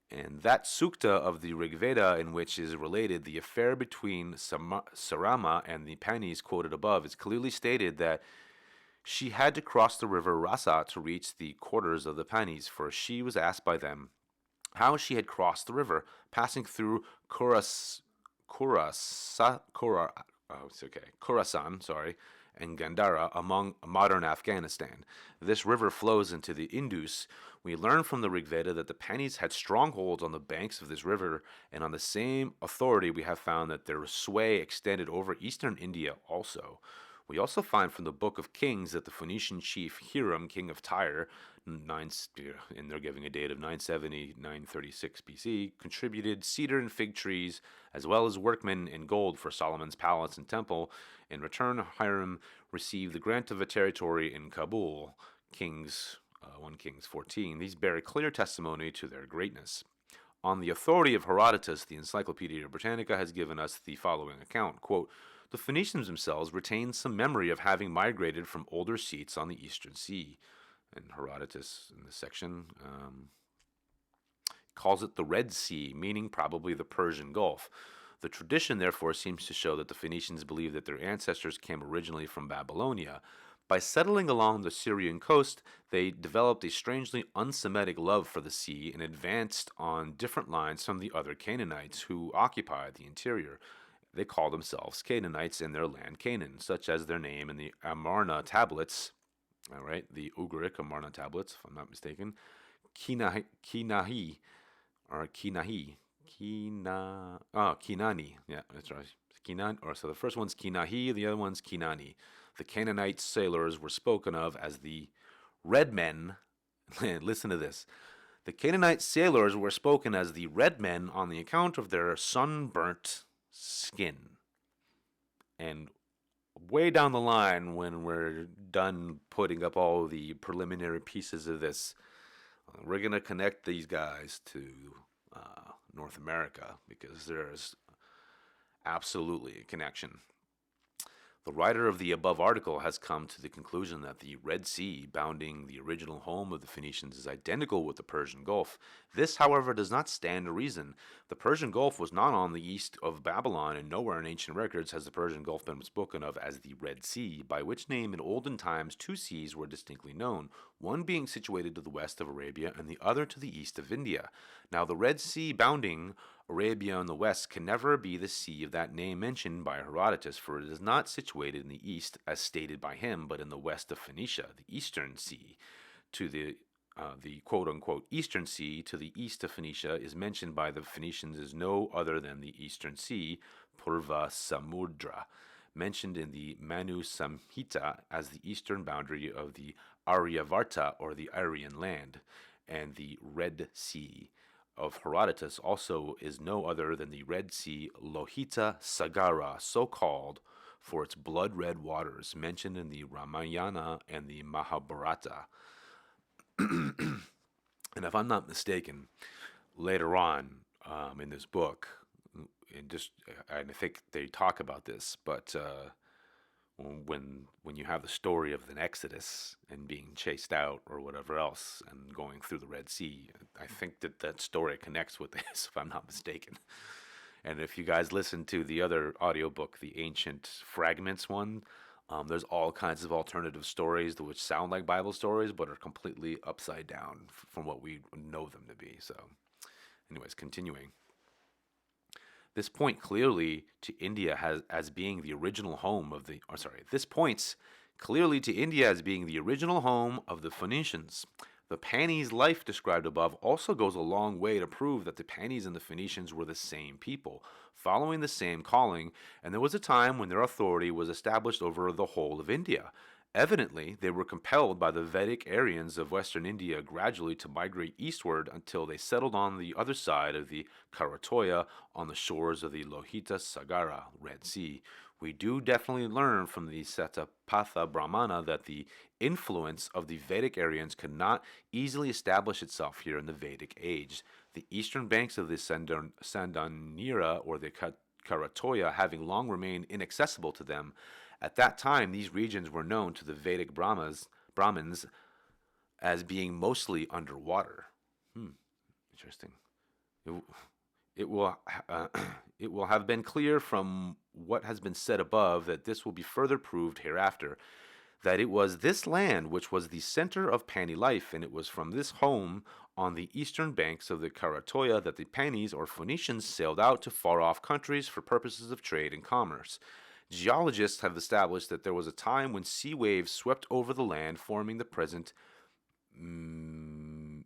And that sukta of the Rig Veda in which is related the affair between Sarama and the Panis quoted above is clearly stated that she had to cross the river Rasa to reach the quarters of the Panis, for she was asked by them how she had crossed the river, passing through Khorasan, and Gandhara among modern Afghanistan. This river flows into the Indus. We learn from the Rig Veda that the Panis had strongholds on the banks of this river, and on the same authority we have found that their sway extended over eastern India also. We also find from the Book of Kings that the Phoenician chief Hiram, king of Tyre, and they're giving a date of 970-936 BC, contributed cedar and fig trees, as well as workmen and gold for Solomon's palace and temple. In return, Hiram received the grant of a territory in Kabul, 1 Kings 14. These bear a clear testimony to their greatness. On the authority of Herodotus, the Encyclopedia Britannica has given us the following account, quote, the Phoenicians themselves retained some memory of having migrated from older seats on the eastern sea. And Herodotus, in this section, calls it the Red Sea, meaning probably the Persian Gulf. The tradition, therefore, seems to show that the Phoenicians believed that their ancestors came originally from Babylonia. By settling along the Syrian coast, they developed a strangely unsemitic love for the sea and advanced on different lines from the other Canaanites who occupied the interior. They call themselves Canaanites in their land Canaan, such as their name in the Amarna tablets, all right, the Ugaritic Amarna tablets, if I'm not mistaken, Kinani, yeah, that's right, so the first one's Kinahi, the other one's Kinani. The Canaanite sailors were spoken of as the red men. Listen to this. The Canaanite sailors were spoken as the red men on the account of their sunburnt skin. And way down the line, when we're done putting up all the preliminary pieces of this, we're going to connect these guys to North America, because there's absolutely a connection. The writer of the above article has come to the conclusion that the Red Sea, bounding the original home of the Phoenicians, is identical with the Persian Gulf. This, however, does not stand to reason. The Persian Gulf was not on the east of Babylon, and nowhere in ancient records has the Persian Gulf been spoken of as the Red Sea, by which name in olden times 2 seas were distinctly known, one being situated to the west of Arabia and the other to the east of India. Now the Red Sea bounding Arabia on the west can never be the sea of that name mentioned by Herodotus, for it is not situated in the east, as stated by him, but in the west of Phoenicia, the eastern sea. To the quote-unquote eastern sea to the east of Phoenicia is mentioned by the Phoenicians as no other than the eastern sea, Purva Samudra, mentioned in the Manu Samhita as the eastern boundary of the Aryavarta, or the Aryan land, and the Red Sea of Herodotus also is no other than the Red Sea Lohita Sagara, so called for its blood-red waters, mentioned in the Ramayana and the Mahabharata. And if I'm not mistaken, later on in this book, I think they talk about this, but when you have the story of the Exodus and being chased out or whatever else and going through the Red Sea. I think that story connects with this, if I'm not mistaken. And if you guys listen to the other audiobook, the Ancient Fragments one, there's all kinds of alternative stories which sound like Bible stories but are completely upside down from what we know them to be. So, anyways, continuing. This point clearly to India as being the original home of the, or sorry, this points clearly to India as being the original home of the Phoenicians. The Pani's life described above also goes a long way to prove that the Panis and the Phoenicians were the same people, following the same calling, and there was a time when their authority was established over the whole of India. Evidently, they were compelled by the Vedic Aryans of western India gradually to migrate eastward until they settled on the other side of the Karatoya on the shores of the Lohita Sagara, Red Sea. We do definitely learn from the Satapatha Brahmana that the influence of the Vedic Aryans could not easily establish itself here in the Vedic age. The eastern banks of the Sandanira or the Karatoya having long remained inaccessible to them. At that time, these regions were known to the Vedic Brahmins as being mostly underwater. Interesting. It will it will have been clear from what has been said above that this will be further proved hereafter, that it was this land which was the center of Pani life, and it was from this home on the eastern banks of the Karatoya that the Panis or Phoenicians sailed out to far-off countries for purposes of trade and commerce. Geologists have established that there was a time when sea waves swept over the land, forming the present Mymensingh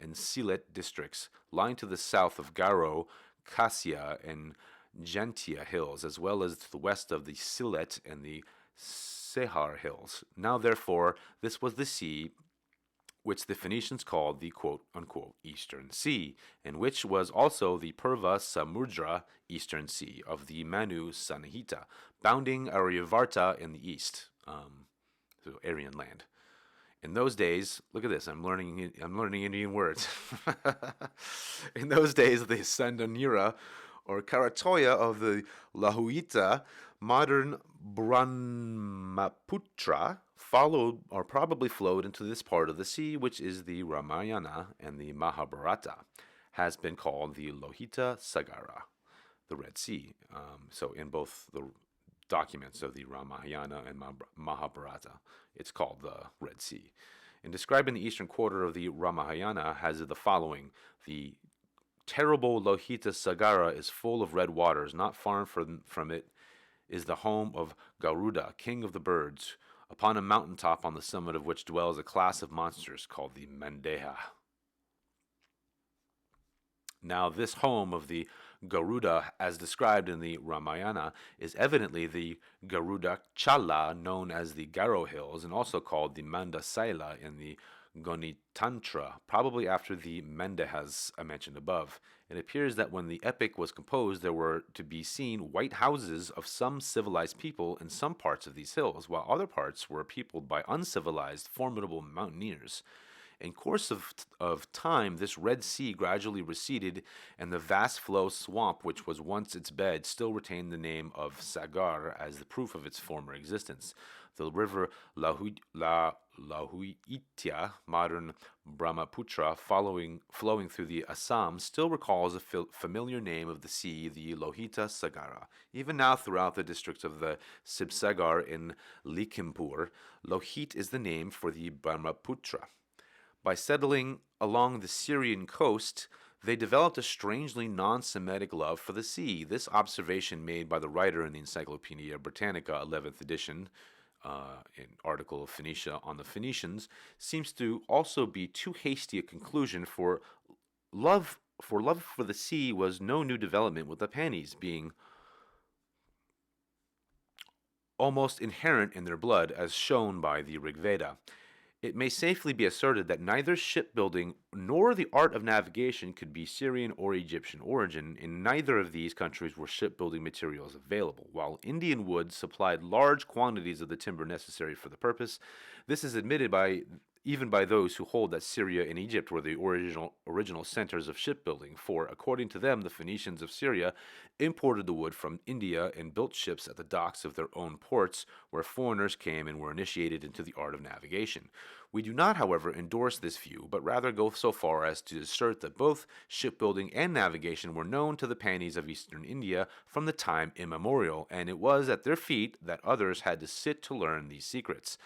and Sylhet districts, lying to the south of Garo, Kassia, and Jantia hills, as well as to the west of the Sylhet and the Sehar hills. Now, therefore, this was the sea which the Phoenicians called the quote-unquote Eastern Sea, and which was also the Purva Samudra Eastern Sea of the Manu Sanhita, bounding Aryavarta in the east, so Aryan land. In those days, look at this, I'm learning Indian words. In those days, the Sandanira, or Karatoya of the Lahuita, modern Brahmaputra, followed or probably flowed into this part of the sea, which is the Ramayana and the Mahabharata, has been called the Lohita Sagara, the Red Sea. So in both the documents of the Ramayana and Mahabharata, it's called the Red Sea. In describing the eastern quarter of the Ramayana has the following: the terrible Lohita Sagara is full of red waters. Not far from it is the home of Garuda, king of the birds, upon a mountaintop on the summit of which dwells a class of monsters called the Mandeha. Now, this home of the Garuda, as described in the Ramayana, is evidently the Garuda Chala, known as the Garo Hills, and also called the Mandasaila in the Gonitantra, probably after the Mandehas I mentioned above. It appears that when the epic was composed, there were to be seen white houses of some civilized people in some parts of these hills, while other parts were peopled by uncivilized, formidable mountaineers. In course of time, this Red Sea gradually receded, and the vast flow swamp, which was once its bed, still retained the name of Sagar as the proof of its former existence. The river Lahuitya, modern Brahmaputra, flowing through the Assam, still recalls a familiar name of the sea, the Lohita Sagara. Even now, throughout the districts of the Sibsagar in Likhimpur, Lohit is the name for the Brahmaputra. By settling along the Syrian coast, they developed a strangely non-Semitic love for the sea. This observation made by the writer in the Encyclopedia Britannica, 11th edition, an article of Phoenicia on the Phoenicians, seems to also be too hasty a conclusion, for love for the sea was no new development, with the Panis being almost inherent in their blood, as shown by the Rig Veda. It may safely be asserted that neither shipbuilding nor the art of navigation could be Syrian or Egyptian origin. In neither of these countries were shipbuilding materials available. While Indian wood supplied large quantities of the timber necessary for the purpose, this is admitted by even by those who hold that Syria and Egypt were the original centers of shipbuilding, for according to them, the Phoenicians of Syria imported the wood from India and built ships at the docks of their own ports, where foreigners came and were initiated into the art of navigation. We do not, however, endorse this view, but rather go so far as to assert that both shipbuilding and navigation were known to the Panis of eastern India from the time immemorial, and it was at their feet that others had to sit to learn these secrets.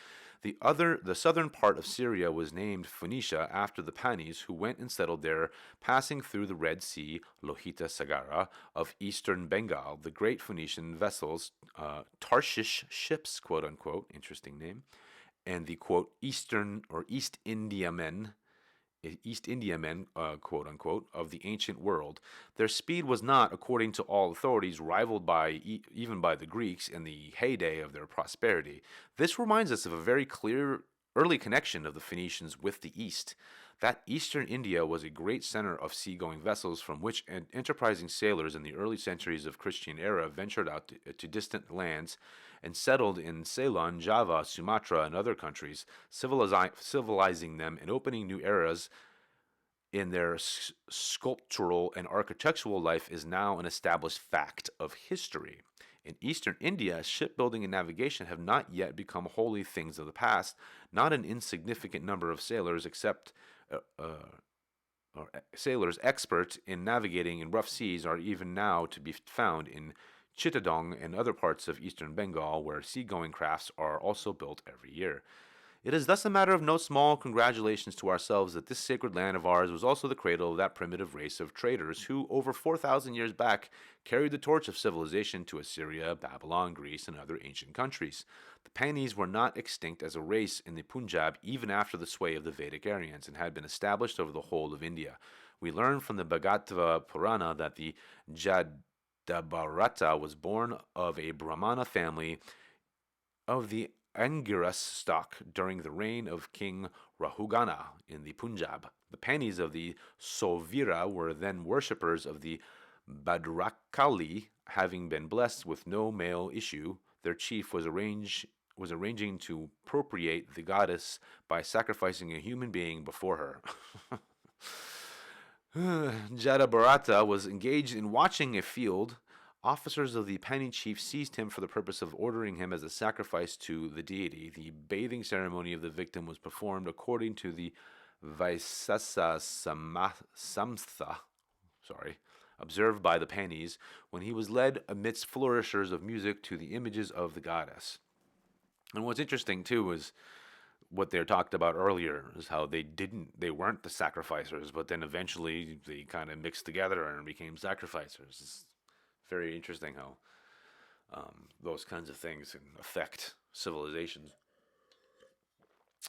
The southern part of Syria was named Phoenicia after the Panis, who went and settled there, passing through the Red Sea, Lohita Sagara, of eastern Bengal. The great Phoenician vessels, Tarshish ships, quote unquote, interesting name, and the quote Eastern or East Indiamen, quote unquote, of the ancient world. Their speed was not, according to all authorities, rivaled by even by the Greeks in the heyday of their prosperity. This reminds us of a very clear early connection of the Phoenicians with the East. That eastern India was a great center of seagoing vessels from which enterprising sailors in the early centuries of Christian era ventured out to distant lands and settled in Ceylon, Java, Sumatra, and other countries, civilizing them and opening new eras in their sculptural and architectural life is now an established fact of history. In eastern India, shipbuilding and navigation have not yet become wholly things of the past. Not an insignificant number of sailors, sailors expert in navigating in rough seas, are even now to be found in Chittagong and other parts of eastern Bengal, where seagoing crafts are also built every year. It is thus a matter of no small congratulations to ourselves that this sacred land of ours was also the cradle of that primitive race of traders who, over 4,000 years back, carried the torch of civilization to Assyria, Babylon, Greece, and other ancient countries. The Panis were not extinct as a race in the Punjab even after the sway of the Vedic Aryans, and had been established over the whole of India. We learn from the Bhagavad Purana that the Jadabharata was born of a Brahmana family of the Angiras stock during the reign of King Rahugana in the Punjab. The Panis of the Sovira were then worshippers of the Badrakali, having been blessed with no male issue. Their chief was arranging to propitiate the goddess by sacrificing a human being before her. Jadabharata was engaged in watching a field. Officers of the Pani chief seized him for the purpose of ordering him as a sacrifice to the deity. The bathing ceremony of the victim was performed according to the Vaisasa Samstha, observed by the Panis, when he was led amidst flourishes of music to the images of the goddess. And what's interesting too is what they talked about earlier, is how they weren't the sacrificers, but then eventually they kind of mixed together and became sacrificers. It's very interesting how those kinds of things can affect civilizations.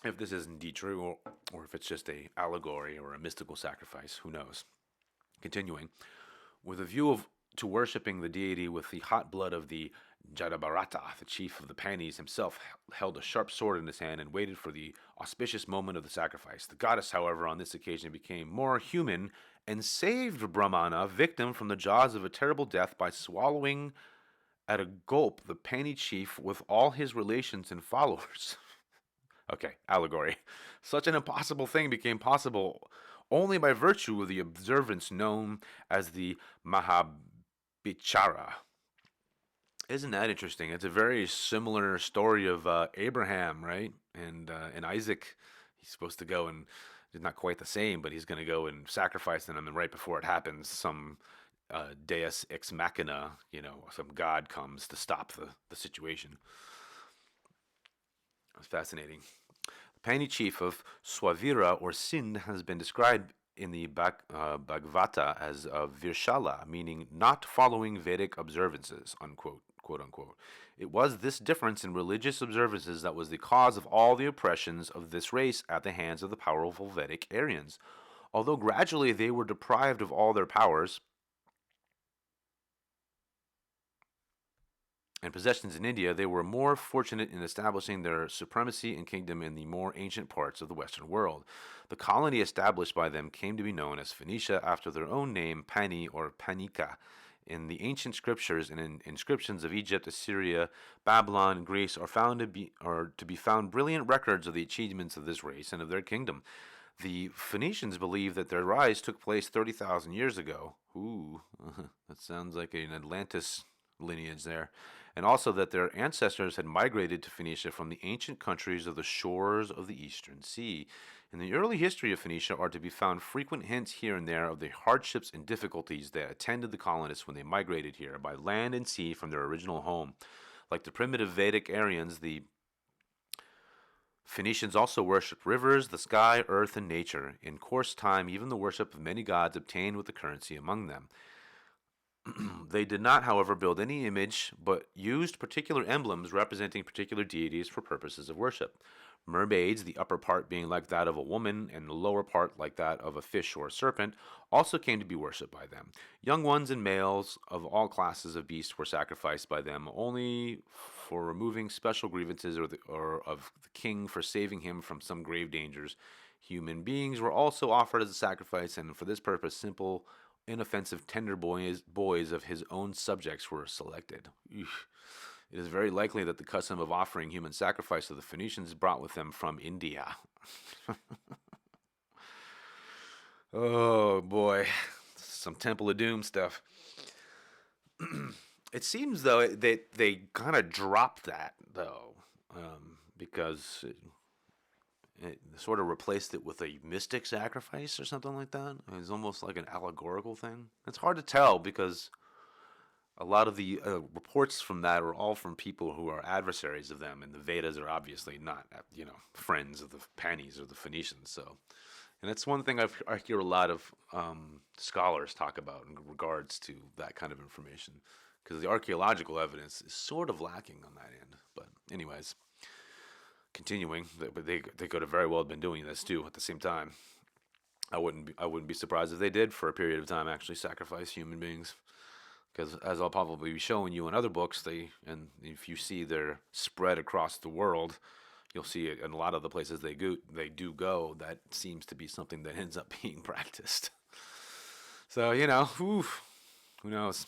If this is indeed true, or if it's just a allegory or a mystical sacrifice, who knows? Continuing, with a view to worshipping the deity with the hot blood of the Jadabharata, the chief of the Panis himself held a sharp sword in his hand and waited for the auspicious moment of the sacrifice. The goddess, however, on this occasion became more human and saved Brahmana, victim from the jaws of a terrible death, by swallowing at a gulp the Pani chief with all his relations and followers. Okay, allegory. Such an impossible thing became possible only by virtue of the observance known as the Mahabichara. Isn't that interesting? It's a very similar story of Abraham, right? And Isaac. He's supposed to go and, it's not quite the same, but he's going to go and sacrifice them, and right before it happens, some deus ex machina, some god comes to stop the situation. It's fascinating. The Pani chief of Swavira or Sind has been described in the Bhagavata as Virshala, meaning not following Vedic observances, unquote, quote unquote. It was this difference in religious observances that was the cause of all the oppressions of this race at the hands of the powerful Vedic Aryans. Although gradually they were deprived of all their powers and possessions in India, they were more fortunate in establishing their supremacy and kingdom in the more ancient parts of the Western world. The colony established by them came to be known as Phoenicia, after their own name, Pani or Pani-Koch. In the ancient scriptures and in inscriptions of Egypt, Assyria, Babylon, and Greece are to be found brilliant records of the achievements of this race and of their kingdom. The Phoenicians believe that their rise took place 30,000 years ago. Ooh, that sounds like an Atlantis lineage there. And also that their ancestors had migrated to Phoenicia from the ancient countries of the shores of the Eastern Sea. In the early history of Phoenicia are to be found frequent hints here and there of the hardships and difficulties that attended the colonists when they migrated here by land and sea from their original home. Like the primitive Vedic Aryans, the Phoenicians also worshipped rivers, the sky, earth, and nature. In course time, even the worship of many gods obtained with the currency among them. They did not, however, build any image, but used particular emblems representing particular deities for purposes of worship. Mermaids, the upper part being like that of a woman and the lower part like that of a fish or a serpent, also came to be worshipped by them. Young ones and males of all classes of beasts were sacrificed by them only for removing special grievances or of the king for saving him from some grave dangers. Human beings were also offered as a sacrifice, and for this purpose, simple, inoffensive, tender boys of his own subjects were selected. Eesh. It is very likely that the custom of offering human sacrifice to the Phoenicians brought with them from India. Oh boy, some Temple of Doom stuff. It seems though they kind of dropped that though, because it sort of replaced it with a mystic sacrifice or something like that. It's almost like an allegorical thing. It's hard to tell because a lot of the reports from that are all from people who are adversaries of them, and the Vedas are obviously not, friends of the Panis or the Phoenicians. So, and that's one thing I hear a lot of scholars talk about in regards to that kind of information, because the archaeological evidence is sort of lacking on that end. But anyways, continuing, they could have very well been doing this too at the same time. I wouldn't be surprised if they did for a period of time actually sacrifice human beings. Because as I'll probably be showing you in other books, and if you see their spread across the world, you'll see it in a lot of the places they do go. That seems to be something that ends up being practiced. So who knows?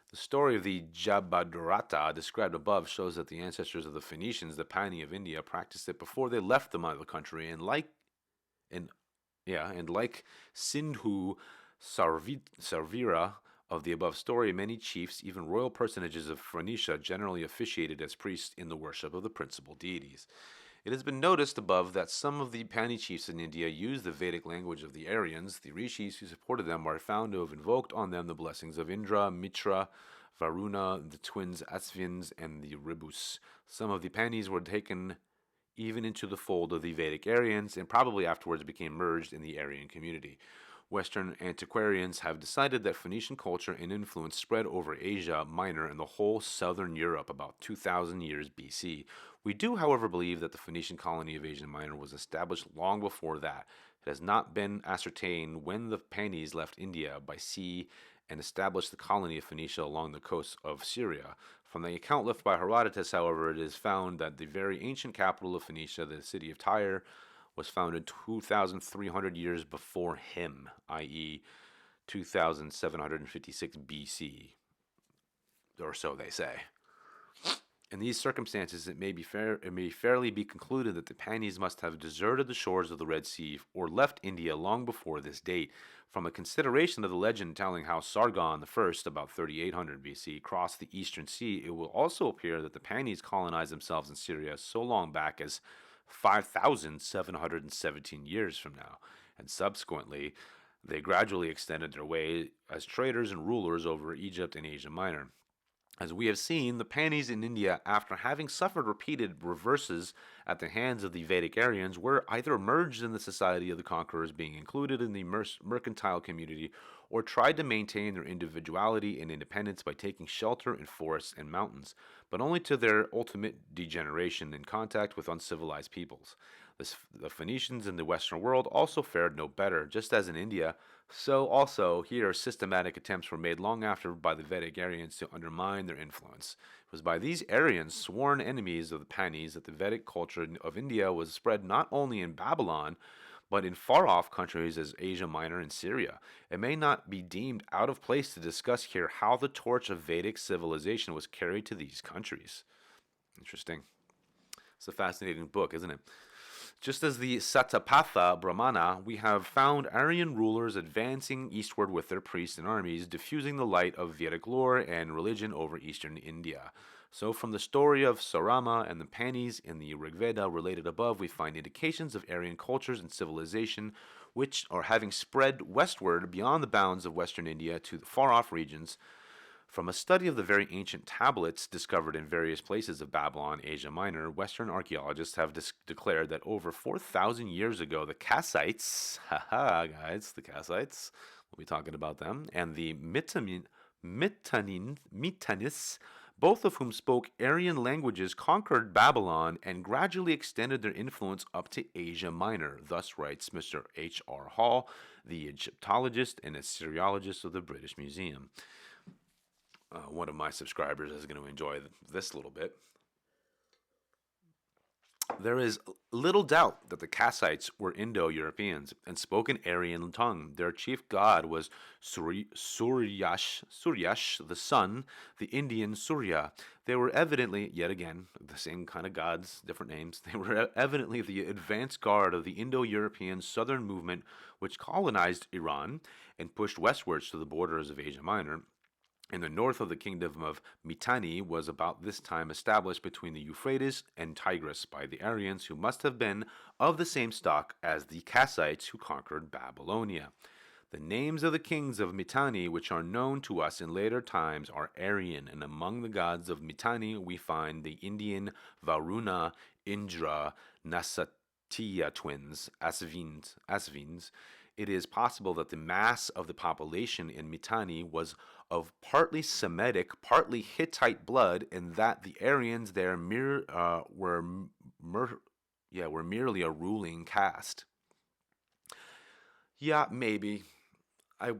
The story of the Jabadrata described above shows that the ancestors of the Phoenicians, the Pani of India, practiced it before they left the mother country, and like Sindhu Sarvira of the above story, many chiefs, even royal personages of Phoenicia, generally officiated as priests in the worship of the principal deities. It has been noticed above that some of the Pani chiefs in India used the Vedic language of the Aryans. The rishis who supported them are found to have invoked on them the blessings of Indra, Mitra, Varuna, the twins Asvins, and the Ribus. Some of the Panis were taken even into the fold of the Vedic Aryans, and probably afterwards became merged in the Aryan community. Western antiquarians have decided that Phoenician culture and influence spread over Asia Minor and the whole southern Europe about 2,000 years BC. We do, however, believe that the Phoenician colony of Asia Minor was established long before that. It has not been ascertained when the Panis left India by sea and established the colony of Phoenicia along the coast of Syria. From the account left by Herodotus, however, it is found that the very ancient capital of Phoenicia, the city of Tyre, was founded 2,300 years before him, i.e., 2,756 BC, or so they say. In these circumstances, it may fairly be concluded that the Panis must have deserted the shores of the Red Sea or left India long before this date. From a consideration of the legend telling how Sargon I, about 3,800 BC, crossed the Eastern Sea, it will also appear that the Panis colonized themselves in Syria so long back as 5,717 years from now, and subsequently, they gradually extended their way as traders and rulers over Egypt and Asia Minor. As we have seen, the Panis in India, after having suffered repeated reverses at the hands of the Vedic Aryans, were either merged in the society of the conquerors, being included in the mercantile community, or tried to maintain their individuality and independence by taking shelter in forests and mountains, but only to their ultimate degeneration in contact with uncivilized peoples. The Phoenicians in the Western world also fared no better, just as in India. So also here systematic attempts were made long after by the Vedic Aryans to undermine their influence. It was by these Aryans, sworn enemies of the Panis, that the Vedic culture of India was spread not only in Babylon, but in far-off countries as Asia Minor and Syria, it may not be deemed out of place to discuss here how the torch of Vedic civilization was carried to these countries. Interesting. It's a fascinating book, isn't it? Just as the Satapatha Brahmana, we have found Aryan rulers advancing eastward with their priests and armies, diffusing the light of Vedic lore and religion over eastern India. So, from the story of Sarama and the Panis in the Rigveda related above, we find indications of Aryan cultures and civilization which are having spread westward beyond the bounds of western India to the far off regions. From a study of the very ancient tablets discovered in various places of Babylon, Asia Minor, Western archaeologists have declared that over 4,000 years ago, the Kassites, haha, guys, the Kassites, we'll be talking about them, and the Mitannis, both of whom spoke Aryan languages, conquered Babylon and gradually extended their influence up to Asia Minor. Thus writes Mr. H.R. Hall, the Egyptologist and Assyriologist of the British Museum. One of my subscribers is going to enjoy this little bit. There is little doubt that the Kassites were Indo-Europeans and spoke an Aryan tongue. Their chief god was Suryash, the sun, the Indian Surya. They were evidently, yet again, the same kind of gods, different names. They were evidently the advance guard of the Indo-European southern movement which colonized Iran and pushed westwards to the borders of Asia Minor. In the north of the kingdom of Mitanni was about this time established between the Euphrates and Tigris by the Aryans, who must have been of the same stock as the Kassites who conquered Babylonia. The names of the kings of Mitanni, which are known to us in later times, are Aryan, and among the gods of Mitanni we find the Indian Varuna, Indra, Nasatiya twins, Asvins. It is possible that the mass of the population in Mitanni was of partly Semitic, partly Hittite blood, and that the Aryans there were merely a ruling caste. Yeah, maybe. I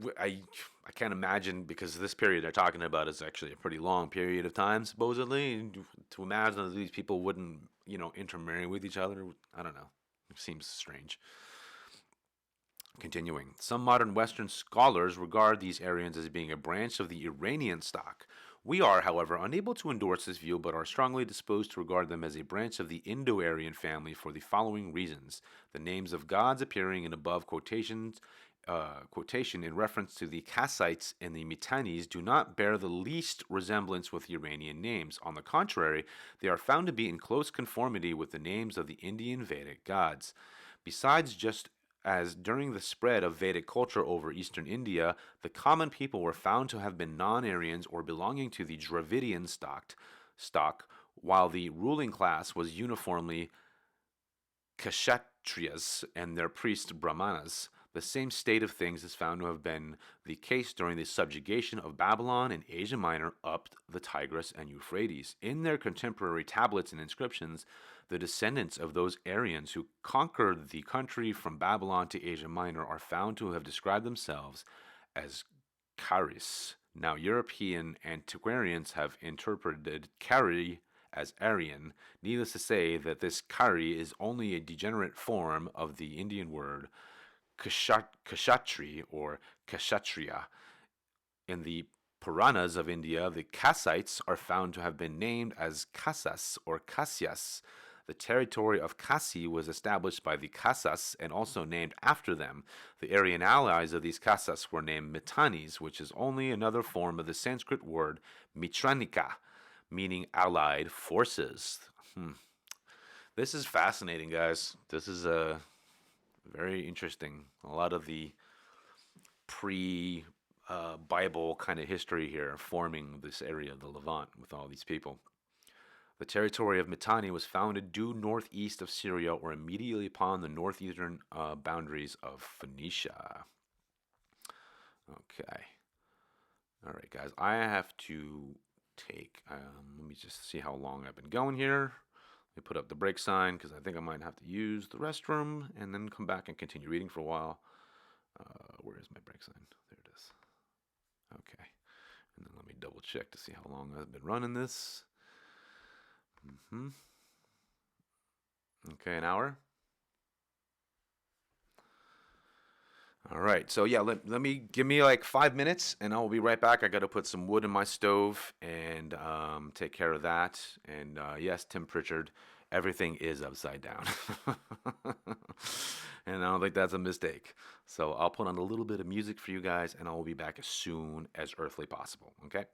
can't imagine, because this period they're talking about is actually a pretty long period of time, supposedly. And to imagine that these people wouldn't, intermarry with each other, I don't know. It seems strange. Continuing, some modern Western scholars regard these Aryans as being a branch of the Iranian stock. We are, however, unable to endorse this view, but are strongly disposed to regard them as a branch of the Indo-Aryan family for the following reasons. The names of gods appearing in above quotation in reference to the Kassites and the Mitannis do not bear the least resemblance with Iranian names. On the contrary, they are found to be in close conformity with the names of the Indian Vedic gods. Besides, just as during the spread of Vedic culture over eastern India, the common people were found to have been non-Aryans or belonging to the Dravidian stock, while the ruling class was uniformly Kshatriyas and their priests Brahmanas. The same state of things is found to have been the case during the subjugation of Babylon and Asia Minor up the Tigris and Euphrates. In their contemporary tablets and inscriptions, the descendants of those Aryans who conquered the country from Babylon to Asia Minor are found to have described themselves as Karis. Now, European antiquarians have interpreted Kari as Aryan. Needless to say that this Kari is only a degenerate form of the Indian word Kshatri or Kshatriya. In the Puranas of India, the Kassites are found to have been named as Kassas or Kasyas. The territory of Kasi was established by the Kassas and also named after them. The Aryan allies of these Kassas were named Mitannis, which is only another form of the Sanskrit word Mitranika, meaning allied forces. This is fascinating, guys. This is very interesting. A lot of the pre-Bible kind of history here forming this area of the Levant with all these people. The territory of Mitanni was founded due northeast of Syria or immediately upon the northeastern boundaries of Phoenicia. Okay. All right, guys. I have to take, let me just see how long I've been going here. Let me put up the break sign because I think I might have to use the restroom and then come back and continue reading for a while. Where is my break sign? There it is. Okay. And then let me double check to see how long I've been running this. Okay, an hour. All right. So yeah, let me give me like 5 minutes, and I'll be right back. I got to put some wood in my stove and take care of that. And yes, Tim Pritchard, everything is upside down, and I don't think that's a mistake. So I'll put on a little bit of music for you guys, and I will be back as soon as earthly possible. Okay.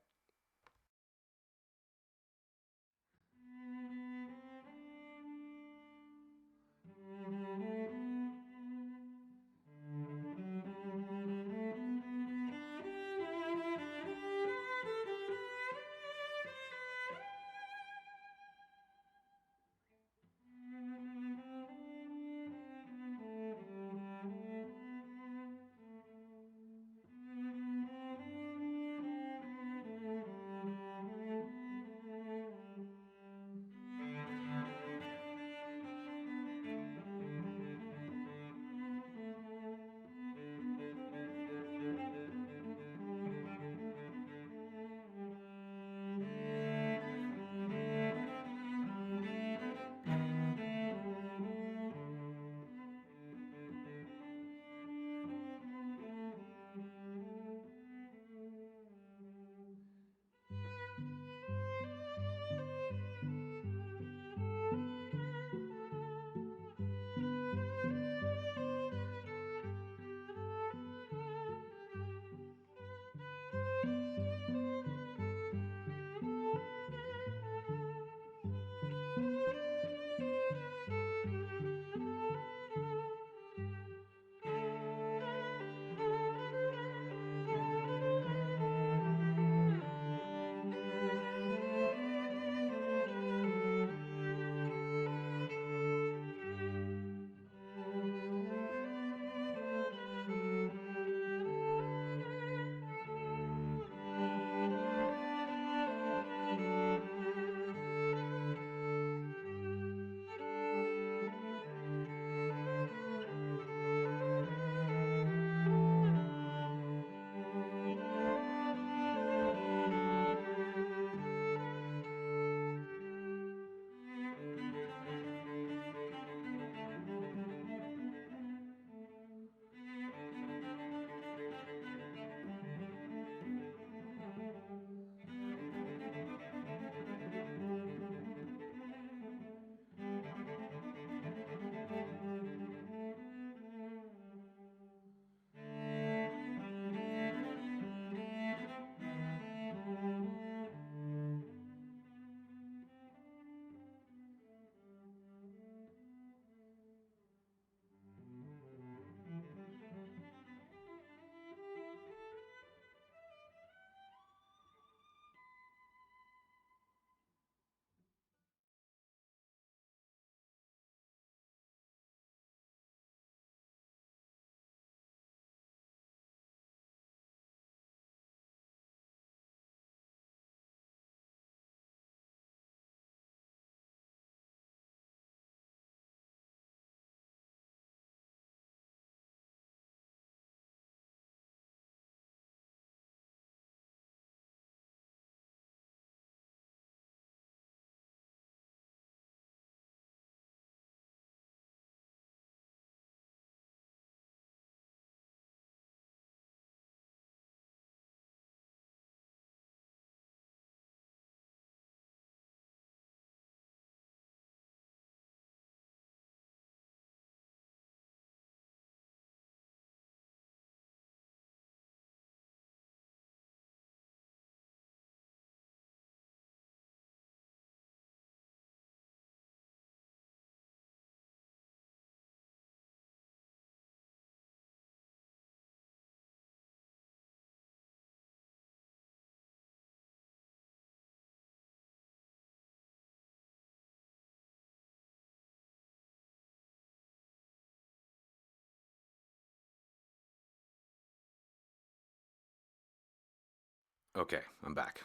Okay, I'm back.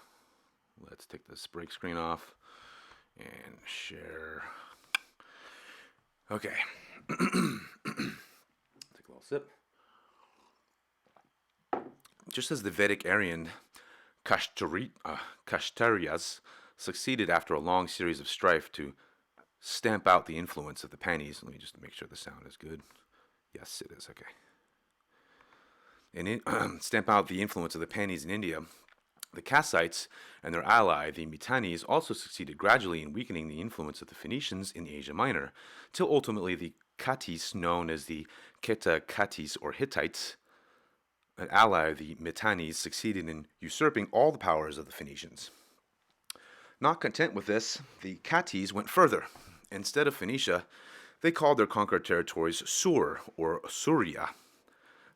Let's take this break screen off and share. Okay. Take a little sip. Just as the Vedic Aryan Kashtaryas succeeded after a long series of strife to stamp out the influence of the Panis. Let me just make sure the sound is good. Yes, it is. Okay. stamp out the influence of the Panis in India. The Kassites and their ally, the Mitannis, also succeeded gradually in weakening the influence of the Phoenicians in Asia Minor, till ultimately the Khattis, known as the Kheta Khattis or Hittites, an ally of the Mitannis, succeeded in usurping all the powers of the Phoenicians. Not content with this, the Khattis went further. Instead of Phoenicia, they called their conquered territories Sur or Surya,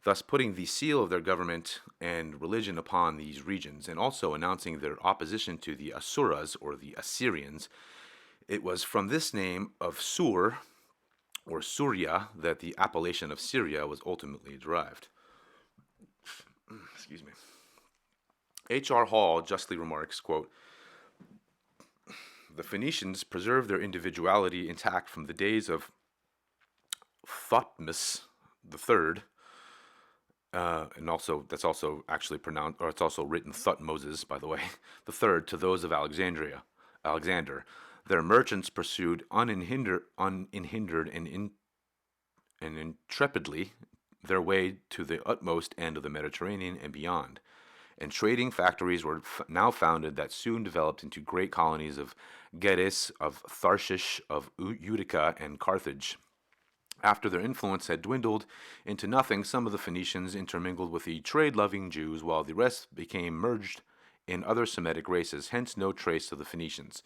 thus putting the seal of their government and religion upon these regions, and also announcing their opposition to the Asuras or the Assyrians. It was from this name of Sur or Surya that the appellation of Syria was ultimately derived. Excuse me. H.R. Hall justly remarks, quote, "The Phoenicians preserved their individuality intact from the days of Thutmose III, and also that's also actually pronounced, or it's also written Thutmoses, by the way, the third, to those of Alexander. Their merchants pursued unhindered and intrepidly their way to the utmost end of the Mediterranean and beyond. And trading factories were now founded that soon developed into great colonies of Geddes, of Tharshish, of Utica, and Carthage. After their influence had dwindled into nothing, some of the Phoenicians intermingled with the trade-loving Jews, while the rest became merged in other Semitic races, hence no trace of the Phoenicians.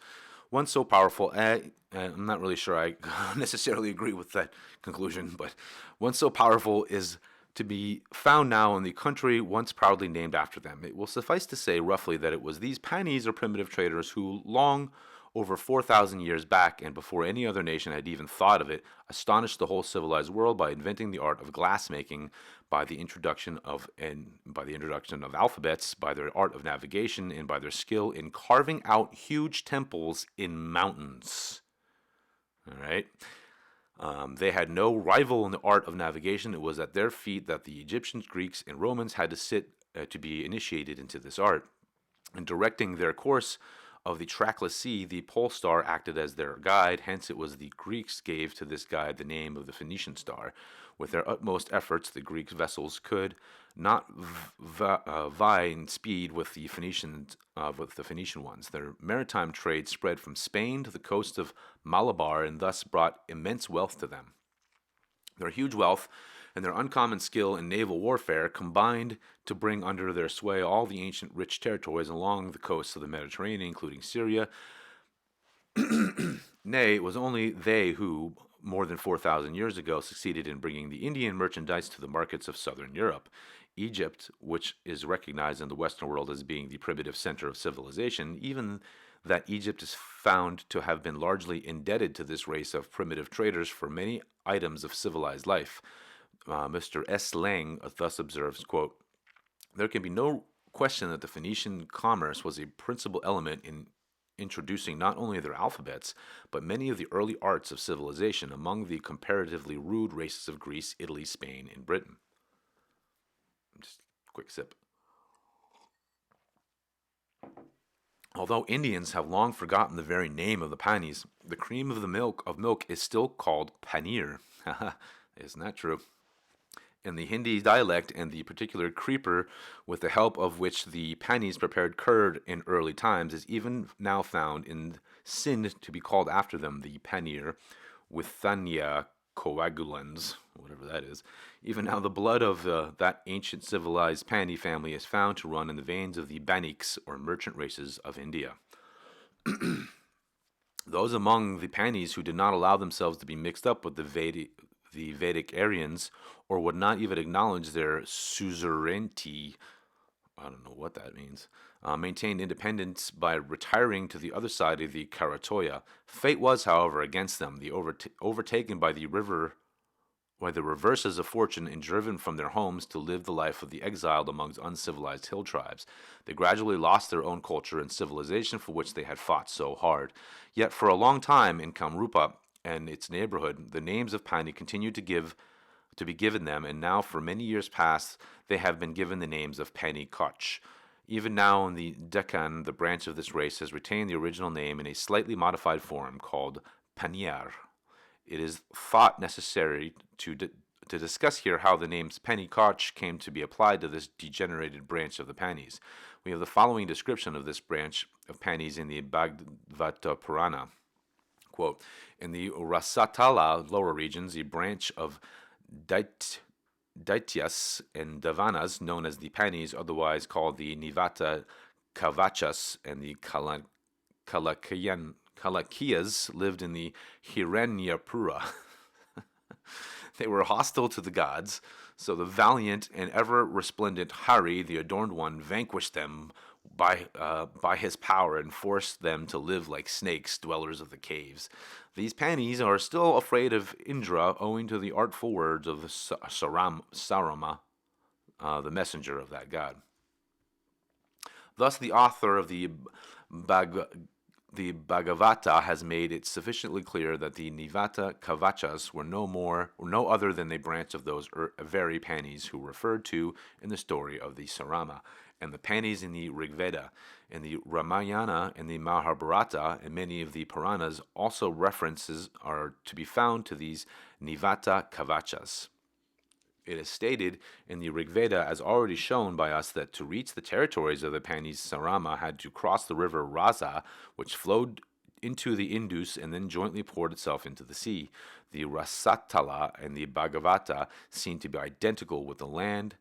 Once so powerful, I'm not really sure I necessarily agree with that conclusion, but once so powerful is to be found now in the country once proudly named after them. It will suffice to say roughly that it was these Panis or primitive traders who, long over 4,000 years back and before any other nation had even thought of it, astonished the whole civilized world by inventing the art of glassmaking, by the introduction of alphabets, by their art of navigation, and by their skill in carving out huge temples in mountains. All right. They had no rival in the art of navigation. It was at their feet that the Egyptians, Greeks, and Romans had to sit to be initiated into this art. In directing their course of the trackless sea, the pole star acted as their guide. Hence, it was the Greeks gave to this guide the name of the Phoenician star. With their utmost efforts, the Greek vessels could not vie in speed with the Phoenician ones. Their maritime trade spread from Spain to the coast of Malabar and thus brought immense wealth to them. Their huge wealth and their uncommon skill in naval warfare combined to bring under their sway all the ancient rich territories along the coasts of the Mediterranean, including Syria. Nay, it was only they who, more than 4,000 years ago, succeeded in bringing the Indian merchandise to the markets of southern Europe. Egypt, which is recognized in the Western world as being the primitive center of civilization, even that Egypt is found to have been largely indebted to this race of primitive traders for many items of civilized life. Mr. S. Lang thus observes, quote, "There can be no question that the Phoenician commerce was a principal element in introducing not only their alphabets, but many of the early arts of civilization among the comparatively rude races of Greece, Italy, Spain, and Britain." Just a quick sip. Although Indians have long forgotten the very name of the Panis, the cream of the milk is still called paneer. Isn't that true? In the Hindi dialect and the particular creeper with the help of which the Panis prepared curd in early times is even now found in Sind to be called after them, the paneer, Withania coagulans, whatever that is. Even now the blood of that ancient civilized Pani family is found to run in the veins of the Baniks, or merchant races of India. Those among the Panis who did not allow themselves to be mixed up with the Vedic Aryans, or would not even acknowledge their suzerainty, I don't know what that means, maintained independence by retiring to the other side of the Karatoya. Fate was, however, against them. Overtaken by the reverses of fortune and driven from their homes to live the life of the exiled amongst uncivilized hill tribes, they gradually lost their own culture and civilization for which they had fought so hard. Yet for a long time in Kamrupa and its neighborhood, the names of Pani continued to be given them, and now for many years past they have been given the names of Pani-Koch. Even now in the Deccan, the branch of this race has retained the original name in a slightly modified form called Paniar. It is thought necessary to to discuss here how the names Pani-Koch came to be applied to this degenerated branch of the Panis. We have the following description of this branch of Panis in the Bhagavata Purana. Quote, in the Rasatala lower regions, a branch of Daityas and Davanas, known as the Panis, otherwise called the Nivata Kavachas, and the Kalakiyas, lived in the Hiranyapura. They were hostile to the gods, so the valiant and ever-resplendent Hari, the Adorned One, vanquished them by his power and forced them to live like snakes, dwellers of the caves. These Panis are still afraid of Indra, owing to the artful words of Sarama, the messenger of that god. Thus, the author of the Bhagavata has made it sufficiently clear that the Nivata Kavachas were no other than a branch of those very Panis who referred to in the story of the Sarama, and the Panis in the Rigveda, in the Ramayana, and the Mahabharata, and many of the Puranas. Also, references are to be found to these Nivata Kavachas. It is stated in the Rigveda, as already shown by us, that to reach the territories of the Panis, Sarama had to cross the river Rasa, which flowed into the Indus and then jointly poured itself into the sea. The Rasatala and the Bhagavata seem to be identical with the land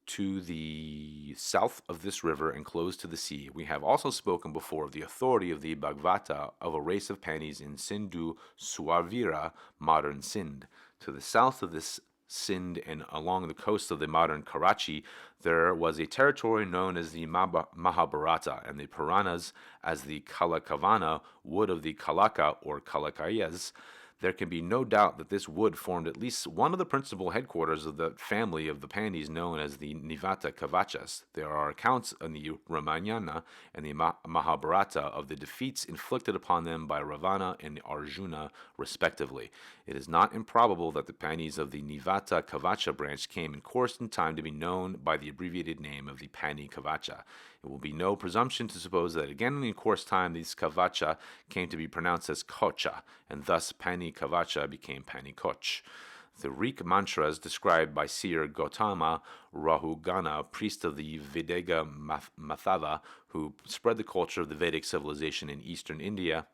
to the south of this river and close to the sea. We have also spoken before of the authority of the Bhagavata of a race of Panis in Sindhu Suavira, modern Sindh. To the south of this Sindh and along the coast of the modern Karachi, there was a territory known as the Mahabharata, and the Puranas as the Kalakavana, wood of the Kalaka or Kalakayas. There can be no doubt that this wood formed at least one of the principal headquarters of the family of the Panis known as the Nivata Kavachas. There are accounts in the Ramayana and the Mahabharata of the defeats inflicted upon them by Ravana and Arjuna, respectively. It is not improbable that the Panis of the Nivata Kavacha branch came in course in time to be known by the abbreviated name of the Pani-Kovacha. It will be no presumption to suppose that again in course time these Kavacha came to be pronounced as Kocha, and thus Pani-Kovacha became Pani-Koch. The Rik mantras described by seer Gautama Rahugana, priest of the Vedega Mathava, who spread the culture of the Vedic civilization in eastern India,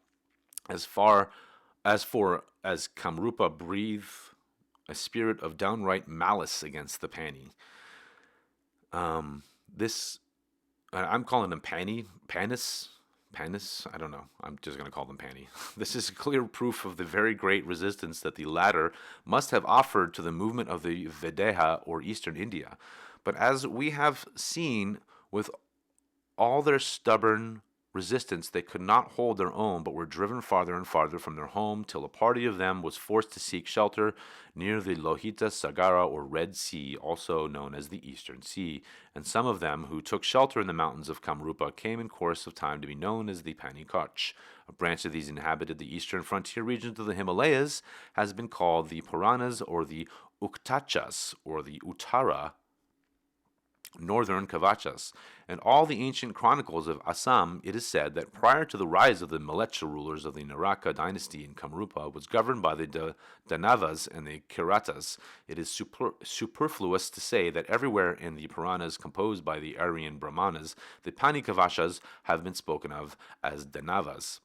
as Kamrupa breathe a spirit of downright malice against the Pani. I'm calling them Panis, I don't know. I'm just going to call them Pani. This is clear proof of the very great resistance that the latter must have offered to the movement of the Videha or Eastern India. But as we have seen, with all their stubborn resistance, they could not hold their own, but were driven farther and farther from their home, till a party of them was forced to seek shelter near the Lohita Sagara or Red Sea, also known as the Eastern Sea. And some of them who took shelter in the mountains of Kamrupa came in course of time to be known as the Pani-Koch. A branch of these inhabited the eastern frontier regions of the Himalayas, has been called the Puranas or the Uktachas or the Uttara Northern Kavachas. And all the ancient chronicles of Assam, it is said that prior to the rise of the Mleccha rulers of the Naraka dynasty in Kamrupa was governed by the Danavas and the Kiratas. It is superfluous to say that everywhere in the Puranas composed by the Aryan Brahmanas, the Pani-Kavachas have been spoken of as Danavas.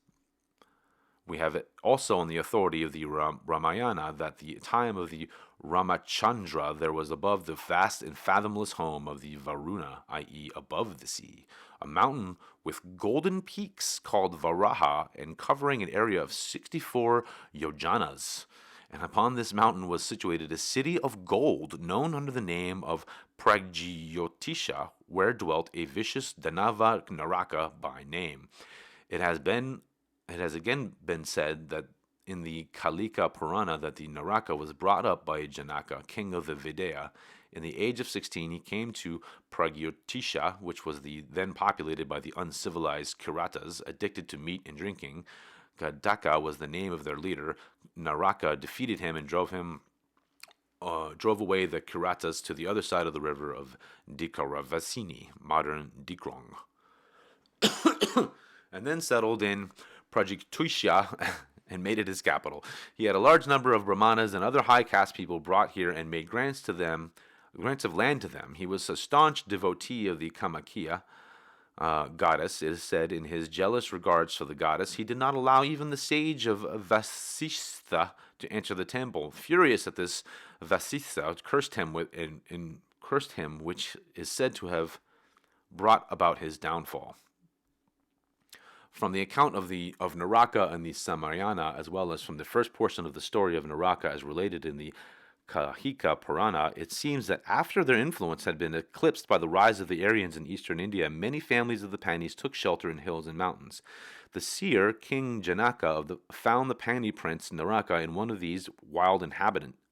We have it also on the authority of the Ramayana that the time of the Ramachandra there was above the vast and fathomless home of the Varuna, i.e. above the sea, a mountain with golden peaks called Varaha and covering an area of 64 yojanas. And upon this mountain was situated a city of gold known under the name of Pragyotisha, where dwelt a vicious Danava Naraka by name. It has again been said that in the Kalika Purana that the Naraka was brought up by Janaka, king of the Videha. In the age of 16, he came to Pragyotisha, which was then populated by the uncivilized Kiratas, addicted to meat and drinking. Gadaka was the name of their leader. Naraka defeated him and drove away the Kiratas to the other side of the river of Dikaravasini, modern Dikrong, and then settled in Pragyotisha and made it his capital. He had a large number of Brahmanas and other high caste people brought here and made grants of land to them. He was a staunch devotee of the Kamakya goddess. It is said in his jealous regards for the goddess, he did not allow even the sage of Vasistha to enter the temple. Furious at this, Vasistha cursed him, which is said to have brought about his downfall. From the account of Naraka and the Samayana, as well as from the first portion of the story of Naraka as related in the Kahika Purana, it seems that after their influence had been eclipsed by the rise of the Aryans in eastern India, many families of the Panis took shelter in hills and mountains. The seer, King Janaka, found the Pani prince Naraka in one of these wild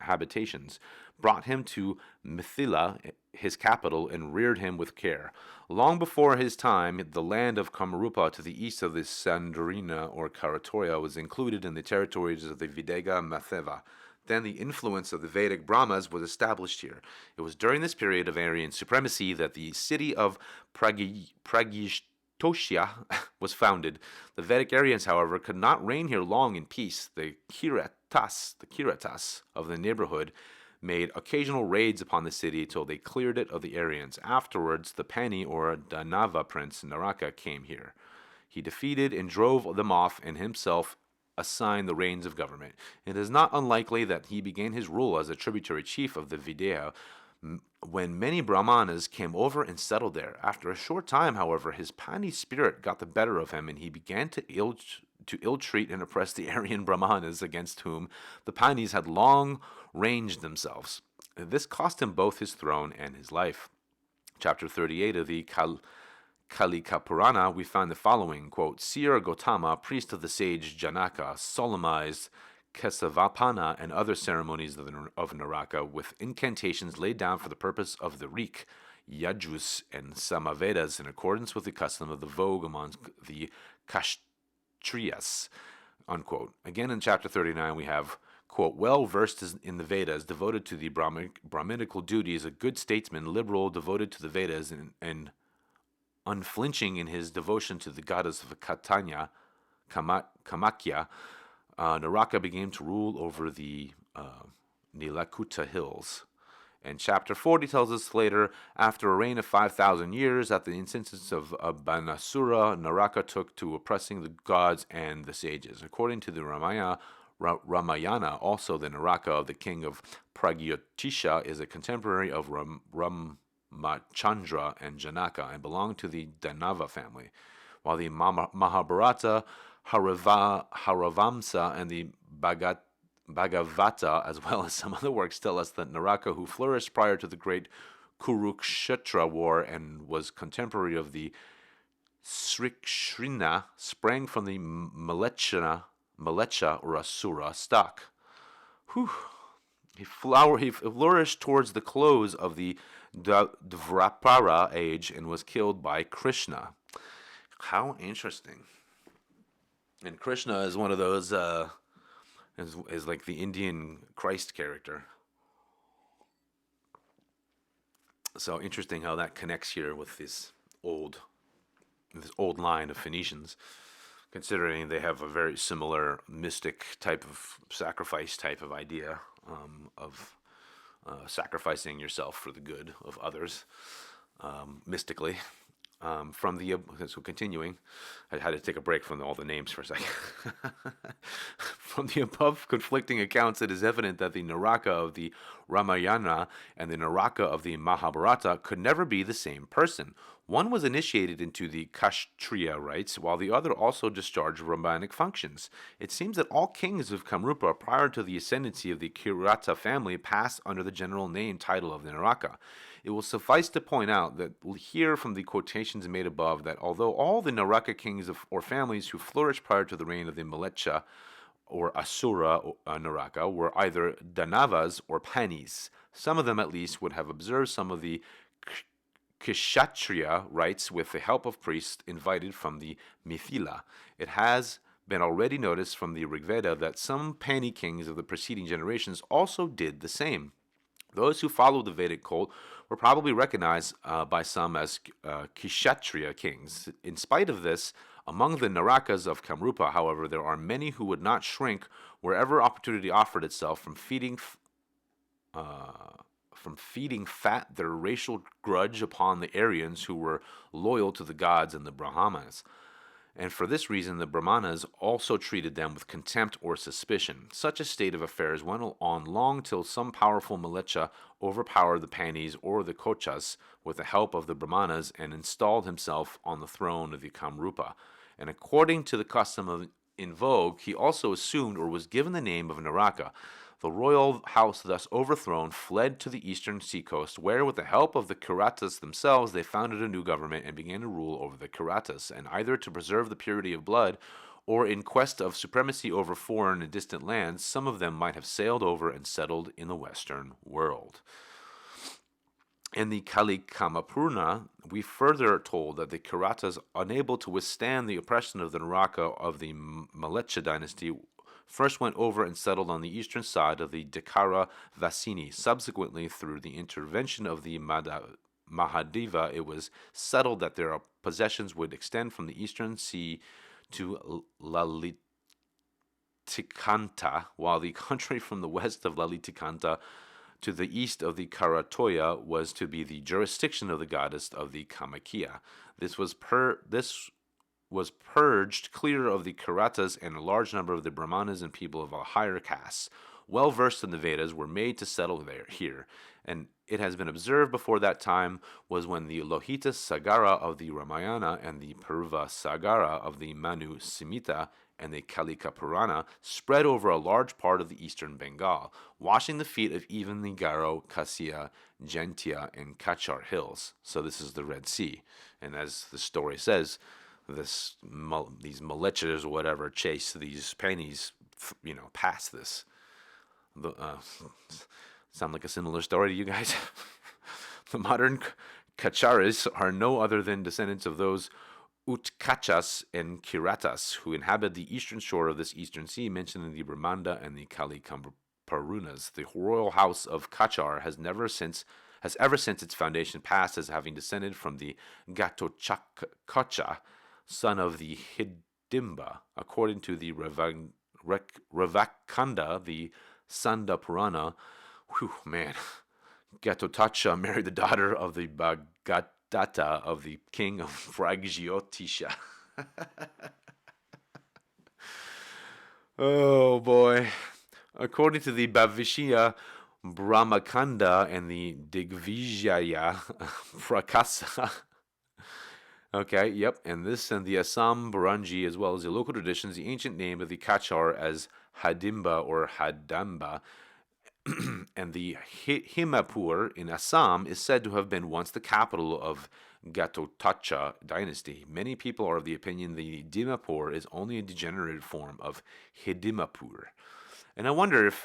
habitations, brought him to Mithila, his capital, and reared him with care. Long before his time, the land of Kamarupa to the east of the Sandurina or Karatoya was included in the territories of the Videga Matheva. Then the influence of the Vedic Brahmas was established here. It was during this period of Aryan supremacy that the city of Pragishtoshia was founded. The Vedic Aryans, however, could not reign here long in peace. The Kiratas of the neighborhood made occasional raids upon the city till they cleared it of the Aryans. Afterwards, the Pani or Danava prince Naraka came here. He defeated and drove them off and himself assigned the reins of government. It is not unlikely that he began his rule as a tributary chief of the Videha when many Brahmanas came over and settled there. After a short time, however, his Pani spirit got the better of him and he began to ill-treat and oppress the Aryan Brahmanas against whom the Panis had long ranged themselves. This cost him both his throne and his life. Chapter 38 of the Kalika Purana, we find the following, quote, Seer Gautama, priest of the sage Janaka, solemnized Kesavapana and other ceremonies of Naraka with incantations laid down for the purpose of the Rik, Yajus, and Samavedas in accordance with the custom of the vogue among the Kashtriyas, unquote. Again in chapter 39 we have, quote, well versed in the Vedas, devoted to the Brahminical duties, a good statesman, liberal, devoted to the Vedas, and unflinching in his devotion to the goddess of Katanya, Kamakya, Naraka began to rule over the Nilakuta hills. And chapter 40 tells us later, after a reign of 5,000 years, at the instance of Banasura, Naraka took to oppressing the gods and the sages. According to the Ramayana, also the Naraka of the king of Pragyotisha is a contemporary of Ramachandra and Janaka and belonged to the Danava family, while the Mahabharata, Haravamsa, and the Bhagavata, as well as some other works, tell us that Naraka, who flourished prior to the great Kurukshetra war and was contemporary of the Srikshrina, sprang from the Malecha or Asura stock. He flourished towards the close of the Dvrapara age and was killed by Krishna. How interesting. And Krishna is one of those, is like the Indian Christ character. So interesting how that connects here with this old line of Phoenicians, considering they have a very similar mystic type of sacrifice type of idea of sacrificing yourself for the good of others, mystically. So continuing, I had to take a break from all the names for a second. From the above conflicting accounts, it is evident that the Naraka of the Ramayana and the Naraka of the Mahabharata could never be the same person. One was initiated into the Kashtriya rites, while the other also discharged Brahmanic functions. It seems that all kings of Kamrupa prior to the ascendancy of the Kirata family passed under the general name title of the Naraka. It will suffice to point out that here from the quotations made above that although all the Naraka kings or families who flourished prior to the reign of the Malecha or Asura Naraka were either Danavas or Panis, some of them at least would have observed some of the Kshatriya rites with the help of priests invited from the Mithila. It has been already noticed from the Rigveda that some Pani kings of the preceding generations also did the same. Those who followed the Vedic cult were probably recognized by some as Kshatriya kings. In spite of this, Among the Narakas of Kamrupa, however, there are many who would not shrink wherever opportunity offered itself from feeding fat their racial grudge upon the Aryans who were loyal to the gods and the Brahmanas. And for this reason, the Brahmanas also treated them with contempt or suspicion. Such a state of affairs went on long till some powerful militia overpowered the Panis or the Kochas with the help of the Brahmanas and installed himself on the throne of the Kamrupa. And according to the custom in vogue, he also assumed or was given the name of Naraka. The royal house, thus overthrown, fled to the eastern seacoast, where, with the help of the Kiratas themselves, they founded a new government and began to rule over the Kiratas. And either to preserve the purity of blood, or in quest of supremacy over foreign and distant lands, some of them might have sailed over and settled in the western world. In the Kalikamapurna, we further told that the Kiratas, unable to withstand the oppression of the Naraka of the Malecha dynasty, first went over and settled on the eastern side of the Dakara Vasini. Subsequently, through the intervention of the Mahadeva, it was settled that their possessions would extend from the eastern sea to Lalitikanta, while the country from the west of Lalitikanta to the east of the Karatoya was to be the jurisdiction of the goddess of the Kamakia. This was purged clear of the Kiratas, and a large number of the Brahmanas and people of a higher caste, well versed in the Vedas, were made to settle here. And it has been observed before that time was when the Lohita Sagara of the Ramayana and the Purva Sagara of the Manu Samhita and the Kalika Purana spread over a large part of the eastern Bengal, washing the feet of even the Garo, Kasia, Gentia, and Kachar hills. So this is the Red Sea. And as the story says, these militias or whatever chase these pennies, past this. Sound like a similar story to you guys? The modern Kacharis are no other than descendants of those Utkachas and Kiratas who inhabit the eastern shore of this eastern sea mentioned in the Brahmanda and the Kalikamrunas. The royal house of Kachar has ever since its foundation passed as having descended from the Gatochakocha, son of the Hidimba. According to the Ravakanda, the Sanda Purana, Gatotacha married the daughter of the Bhagadata of the king of Pragyotisha. Oh boy. According to the Bhavishya Brahmakanda and the Digvijaya Prakasa. Okay, yep, and this and the Assam Burangi, as well as the local traditions, the ancient name of the Kachar as Hadimba or Hadamba, and the Himapur in Assam is said to have been once the capital of Gatotacha dynasty. Many people are of the opinion the Dimapur is only a degenerated form of Hidimapur. And I wonder if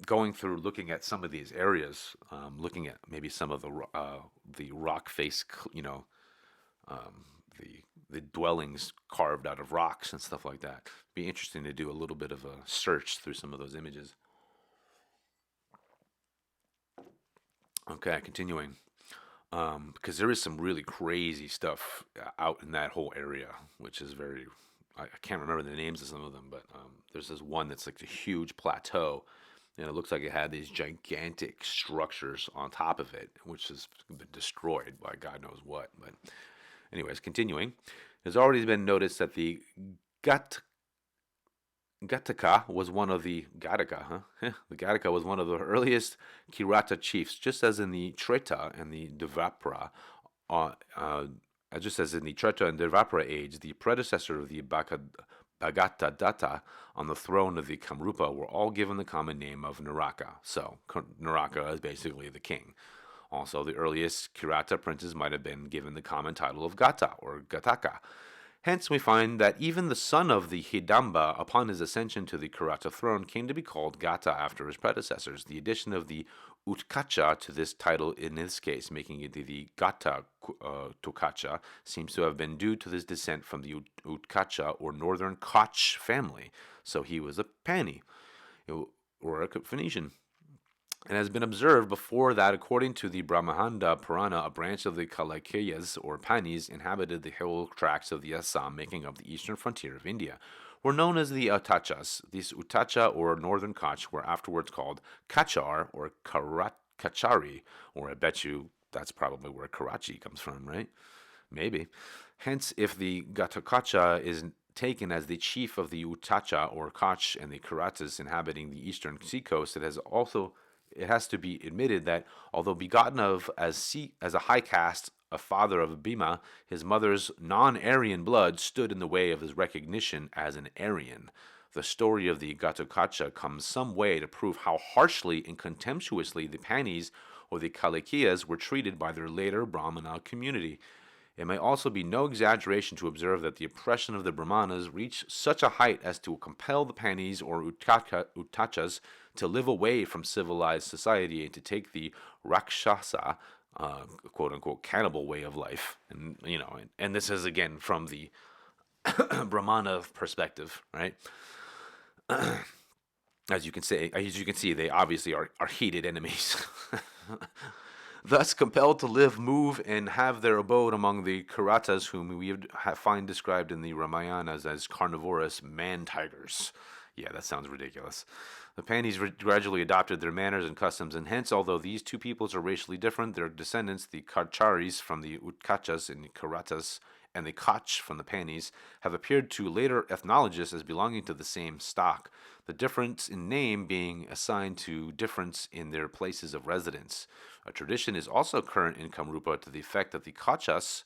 going through looking at some of these areas, looking at maybe some of the rock face, the dwellings carved out of rocks and stuff like that. Be interesting to do a little bit of a search through some of those images. Okay, continuing. Because there is some really crazy stuff out in that whole area, which is very, I can't remember the names of some of them, but there's this one that's like a huge plateau, and it looks like it had these gigantic structures on top of it, which has been destroyed by God knows what. But anyways, continuing, there's already been noticed that the Gataka was one of the Gataka, the Gataka was one of the earliest Kirata chiefs, just as in the Treta and the Devapra, just as in the Treta and Devapra age, the predecessor of the Bhagata Datta on the throne of the Kamrupa were all given the common name of Naraka. So Naraka is basically the king. Also, the earliest Kirata princes might have been given the common title of Gata or Gataka. Hence, we find that even the son of the Hidamba, upon his ascension to the Kirata throne, came to be called Gata after his predecessors. The addition of the Utkacha to this title, in this case, making it the Gata Tokacha, seems to have been due to this descent from the Utkacha or northern Koch family. So he was a Pani or a Phoenician. It has been observed before that, according to the Brahmanda Purana, a branch of the Kalakeyas or Panis inhabited the hill tracts of the Assam, making up the eastern frontier of India, were known as the Utachas. These Utacha or northern Koch were afterwards called Kachar or Kachari, or I bet you that's probably where Karachi comes from, right? Maybe. Hence, if the Gatotkacha is taken as the chief of the Utacha or Koch and the Karatas inhabiting the eastern seacoast, it has to be admitted that although begotten of as a high caste, a father of Bhima, his mother's non-Aryan blood stood in the way of his recognition as an Aryan. The story of the Gatotkacha comes some way to prove how harshly and contemptuously the Panis or the Kalakias were treated by their later Brahmana community. It may also be no exaggeration to observe that the oppression of the Brahmanas reached such a height as to compel the Panis or Utachas to live away from civilized society and to take the Rakshasa, quote unquote, cannibal way of life. And this is again from the Brahmana perspective, right? As you can see, they obviously are heated enemies. Thus compelled to live, move, and have their abode among the Karatas, whom we find described in the Ramayanas as carnivorous man-tigers. Yeah, that sounds ridiculous. The Panis gradually adopted their manners and customs, and hence, although these two peoples are racially different, their descendants, the Kacharis from the Utkachas and the Karatas, and the Koch from the Panis, have appeared to later ethnologists as belonging to the same stock, the difference in name being assigned to difference in their places of residence. A tradition is also current in Kamrupa to the effect that the Kochas,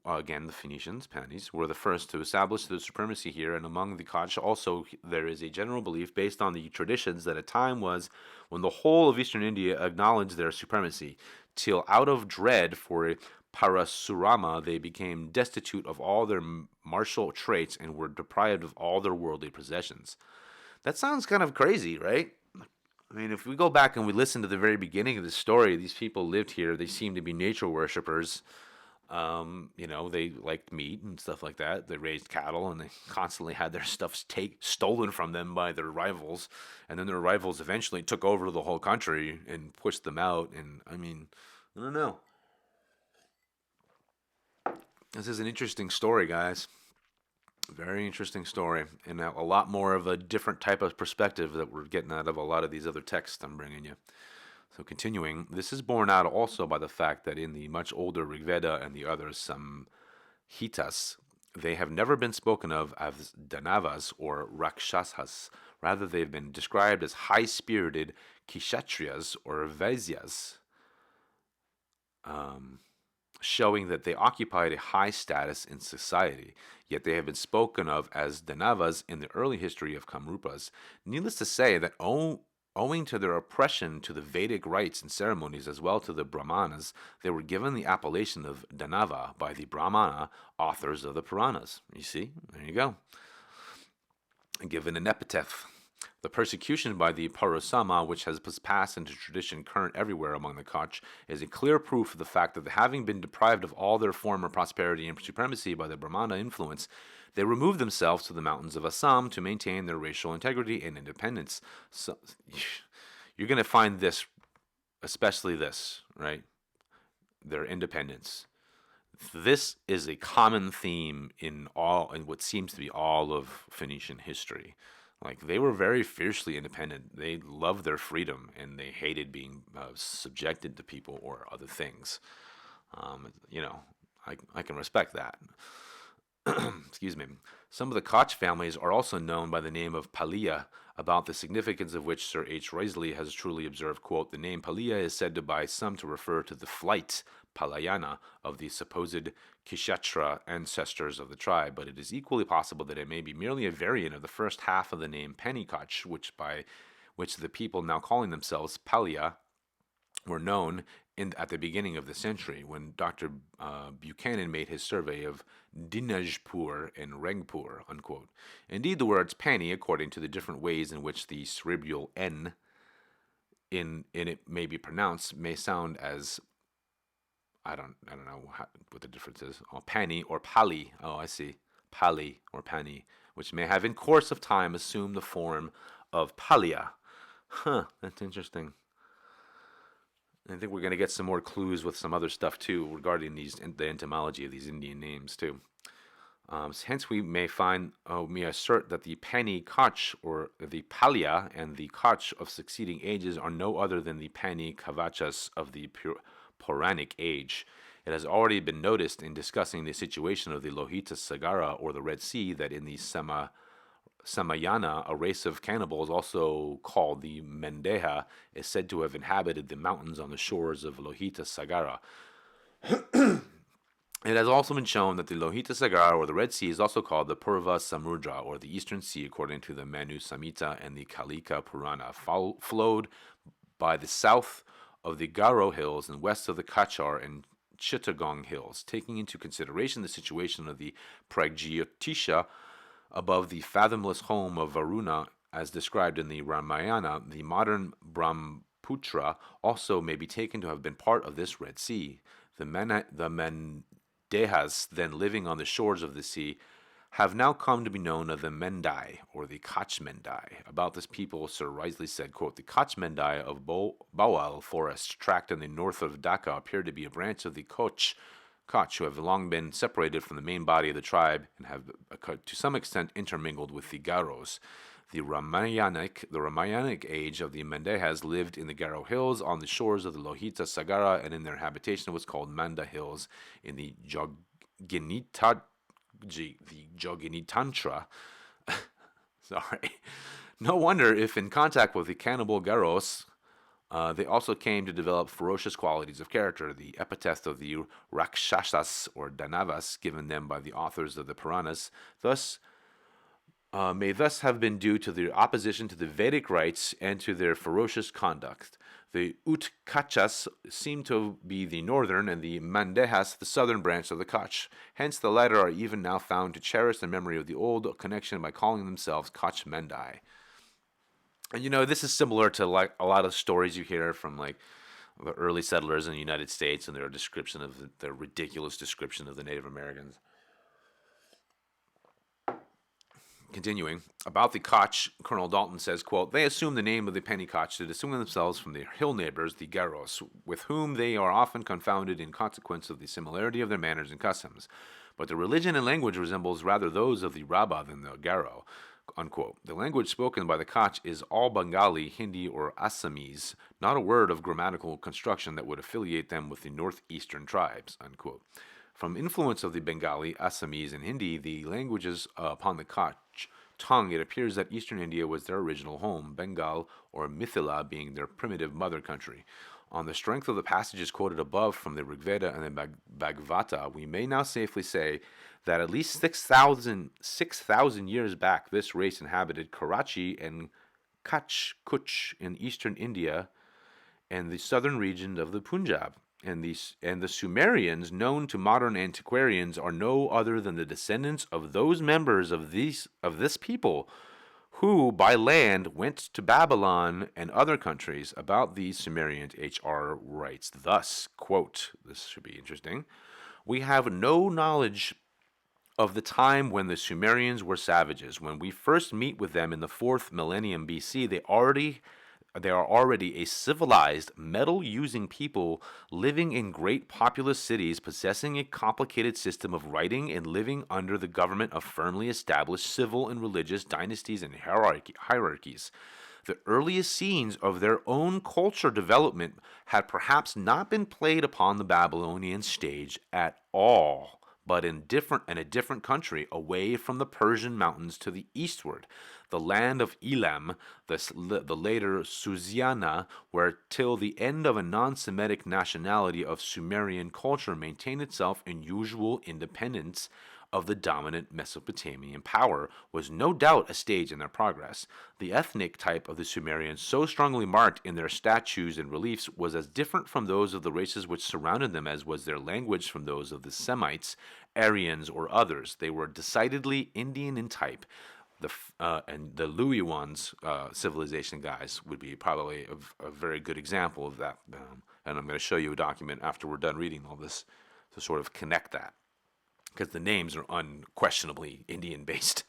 again the Phoenicians, Panis, were the first to establish their supremacy here, and among the Koch also there is a general belief based on the traditions that a time was when the whole of eastern India acknowledged their supremacy, till out of dread for Parasurama they became destitute of all their martial traits and were deprived of all their worldly possessions. That sounds kind of crazy, right? I mean, if we go back and we listen to the very beginning of the story, these people lived here. They seemed to be nature worshippers. They liked meat and stuff like that. They raised cattle, and they constantly had their stuff stolen from them by their rivals. And then their rivals eventually took over the whole country and pushed them out. And I mean, I don't know. This is an interesting story, guys. Very interesting story, and a lot more of a different type of perspective that we're getting out of a lot of these other texts I'm bringing you. So continuing, this is borne out also by the fact that in the much older Rig Veda and the other Samhitas, they have never been spoken of as Danavas or Rakshasas. Rather, they've been described as high-spirited Kshatriyas or Vaisyas. Showing that they occupied a high status in society, yet they have been spoken of as Danavas in the early history of Kamrupas. Needless to say that owing to their oppression to the Vedic rites and ceremonies as well to the Brahmanas, they were given the appellation of Danava by the Brahmana authors of the Puranas. You see, there you go. Given an epithet. The persecution by the Parasama, which has passed into tradition current everywhere among the Koch, is a clear proof of the fact that having been deprived of all their former prosperity and supremacy by the Brahmana influence, they removed themselves to the mountains of Assam to maintain their racial integrity and independence. So, you're going to find this, especially this, right? Their independence. This is a common theme in what seems to be all of Phoenician history. Like, they were very fiercely independent. They loved their freedom, and they hated being subjected to people or other things. I can respect that. Excuse me. Some of the Koch families are also known by the name of Palia, about the significance of which Sir H. Risley has truly observed, quote, the name Palia is said to by some to refer to the flight, Palayana, of the supposed Kshatra ancestors of the tribe, but it is equally possible that it may be merely a variant of the first half of the name Pani-Koch, which the people now calling themselves Palia were known at the beginning of the century, when Dr. Buchanan made his survey of Dinajpur and Rangpur, unquote. Indeed, the words Pani, according to the different ways in which the cerebral N in it may be pronounced, may sound as I don't know what the difference is. Oh, Pani or Pali. Oh, I see. Pali or Pani, which may have in course of time assumed the form of Palia. Huh, that's interesting. I think we're going to get some more clues with some other stuff too regarding the etymology of these Indian names too. Hence, we may assert that the Pani-Koch or the Palya and the Koch of succeeding ages are no other than the Pani-Kavachas of the Puranic age. It has already been noticed in discussing the situation of the Lohita Sagara or the Red Sea that in the Samayana, a race of cannibals, also called the Mendeha, is said to have inhabited the mountains on the shores of Lohita Sagara. It has also been shown that the Lohita Sagara, or the Red Sea, is also called the Purva Samudra, or the Eastern Sea, according to the Manu Samhita and the Kalika Purana, flowed by the south of the Garo Hills and west of the Kachar and Chittagong Hills, taking into consideration the situation of the Pragjyotisha above the fathomless home of Varuna, as described in the Ramayana. The modern Brahmaputra also may be taken to have been part of this Red Sea. The Mendehas, then living on the shores of the sea, have now come to be known as the Mendai, or the Koch-Mendai. About this people, Sir Risley said, quote, "The Koch-Mendai of Bawal Forest tract in the north of Dhaka appear to be a branch of the Koch, who have long been separated from the main body of the tribe and have to some extent intermingled with the Garos. The Ramayanic age of the Mendehas lived in the Garo Hills on the shores of the Lohita Sagara, and in their habitation was called Manda Hills in the Joginitantra. Sorry. No wonder if in contact with the cannibal Garos, they also came to develop ferocious qualities of character. The epithet of the Rakshasas or Danavas given them by the authors of the Puranas may thus have been due to their opposition to the Vedic rites and to their ferocious conduct. The Utkachas seem to be the northern and the Mandehas the southern branch of the Koch. Hence the latter are even now found to cherish the memory of the old connection by calling themselves Koch Mendai. And this is similar to like a lot of stories you hear from like the early settlers in the United States and their description of their ridiculous description of the Native Americans. Continuing, about the Koch, Colonel Dalton says, quote, "They assume the name of the Pani-Koch to distinguish themselves from their hill neighbors, the Garos, with whom they are often confounded in consequence of the similarity of their manners and customs. But the religion and language resembles rather those of the Rabba than the Garo." Unquote. The language spoken by the Koch is all Bengali, Hindi, or Assamese, not a word of grammatical construction that would affiliate them with the northeastern tribes. Unquote. From influence of the Bengali, Assamese, and Hindi, the languages upon the Koch tongue, it appears that eastern India was their original home, Bengal or Mithila being their primitive mother country. On the strength of the passages quoted above from the Rigveda and the Bhagavata, we may now safely say that at least 6,000 years back, this race inhabited Karachi and Kuch in eastern India and the southern region of the Punjab. And the Sumerians, known to modern antiquarians, are no other than the descendants of those members of this people who, by land, went to Babylon and other countries. About these Sumerians, H.R. writes thus, quote, this should be interesting, "We have no knowledge of the time when the Sumerians were savages. When we first meet with them in the 4th millennium BC, they are already a civilized, metal-using people living in great populous cities, possessing a complicated system of writing and living under the government of firmly established civil and religious dynasties and hierarchies. The earliest scenes of their own culture development had perhaps not been played upon the Babylonian stage at all, but in a different country, away from the Persian mountains to the eastward, the land of Elam, the later Susiana, where till the end of a non-Semitic nationality of Sumerian culture maintained itself in usual independence of the dominant Mesopotamian power, was no doubt a stage in their progress. The ethnic type of the Sumerians, so strongly marked in their statues and reliefs, was as different from those of the races which surrounded them as was their language from those of the Semites, Aryans, or others. They were decidedly Indian in type. And the Luoyuans civilization guys would be probably a very good example of that. And I'm going to show you a document after we're done reading all this to sort of connect that, because the names are unquestionably Indian-based.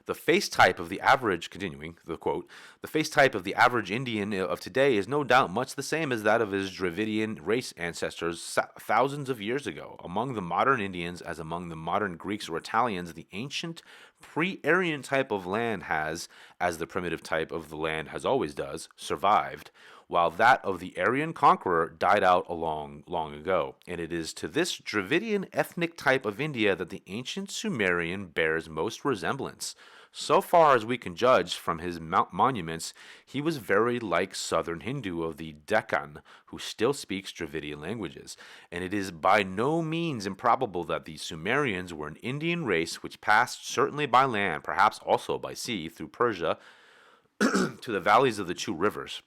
The face type of the average, continuing the quote, the face type of the average Indian of today is no doubt much the same as that of his Dravidian race ancestors thousands of years ago. Among the modern Indians, as among the modern Greeks or Italians, the ancient pre-Aryan type of land has, as the primitive type of the land has always does, survived, while that of the Aryan conqueror died out long ago. And it is to this Dravidian ethnic type of India that the ancient Sumerian bears most resemblance. So far as we can judge from his monuments, he was very like southern Hindu of the Deccan, who still speaks Dravidian languages, and it is by no means improbable that the Sumerians were an Indian race which passed certainly by land, perhaps also by sea, through Persia to the valleys of the two rivers.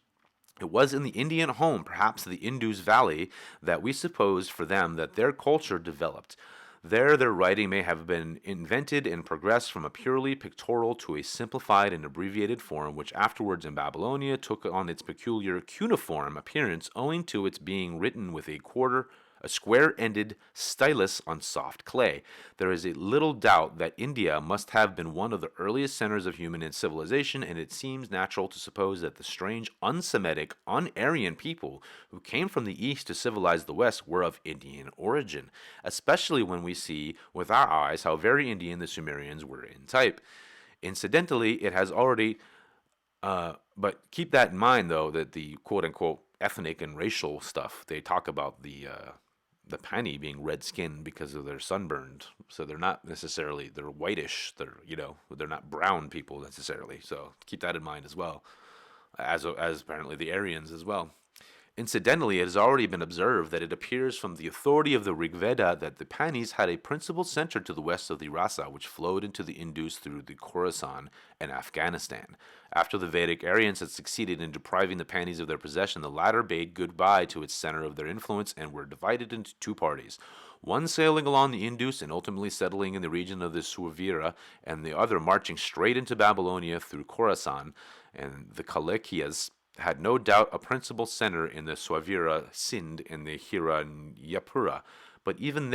It was in the Indian home, perhaps the Indus Valley, that we suppose for them that their culture developed. There their writing may have been invented and progressed from a purely pictorial to a simplified and abbreviated form, which afterwards in Babylonia took on its peculiar cuneiform appearance owing to its being written with a square-ended stylus on soft clay. There is a little doubt that India must have been one of the earliest centers of human civilization, and it seems natural to suppose that the strange, unsemitic, un-Aryan people who came from the east to civilize the west were of Indian origin, especially when we see with our eyes how very Indian the Sumerians were in type. Incidentally, it has already but keep that in mind, though, that the quote-unquote ethnic and racial stuff, they talk about the Pani being red-skinned because of their sunburned. So they're not necessarily, they're whitish. They're not brown people necessarily. So keep that in mind as well, as apparently the Aryans as well. Incidentally, it has already been observed that it appears from the authority of the Rig Veda that the Panis had a principal center to the west of the Rasa, which flowed into the Indus through the Khorasan and Afghanistan. After the Vedic Aryans had succeeded in depriving the Panis of their possession, the latter bade goodbye to its center of their influence and were divided into two parties, one sailing along the Indus and ultimately settling in the region of the Suavira, and the other marching straight into Babylonia through Khorasan, and the Kalakias had no doubt a principal center in the Swavira Sind and the Hiranyapura, but even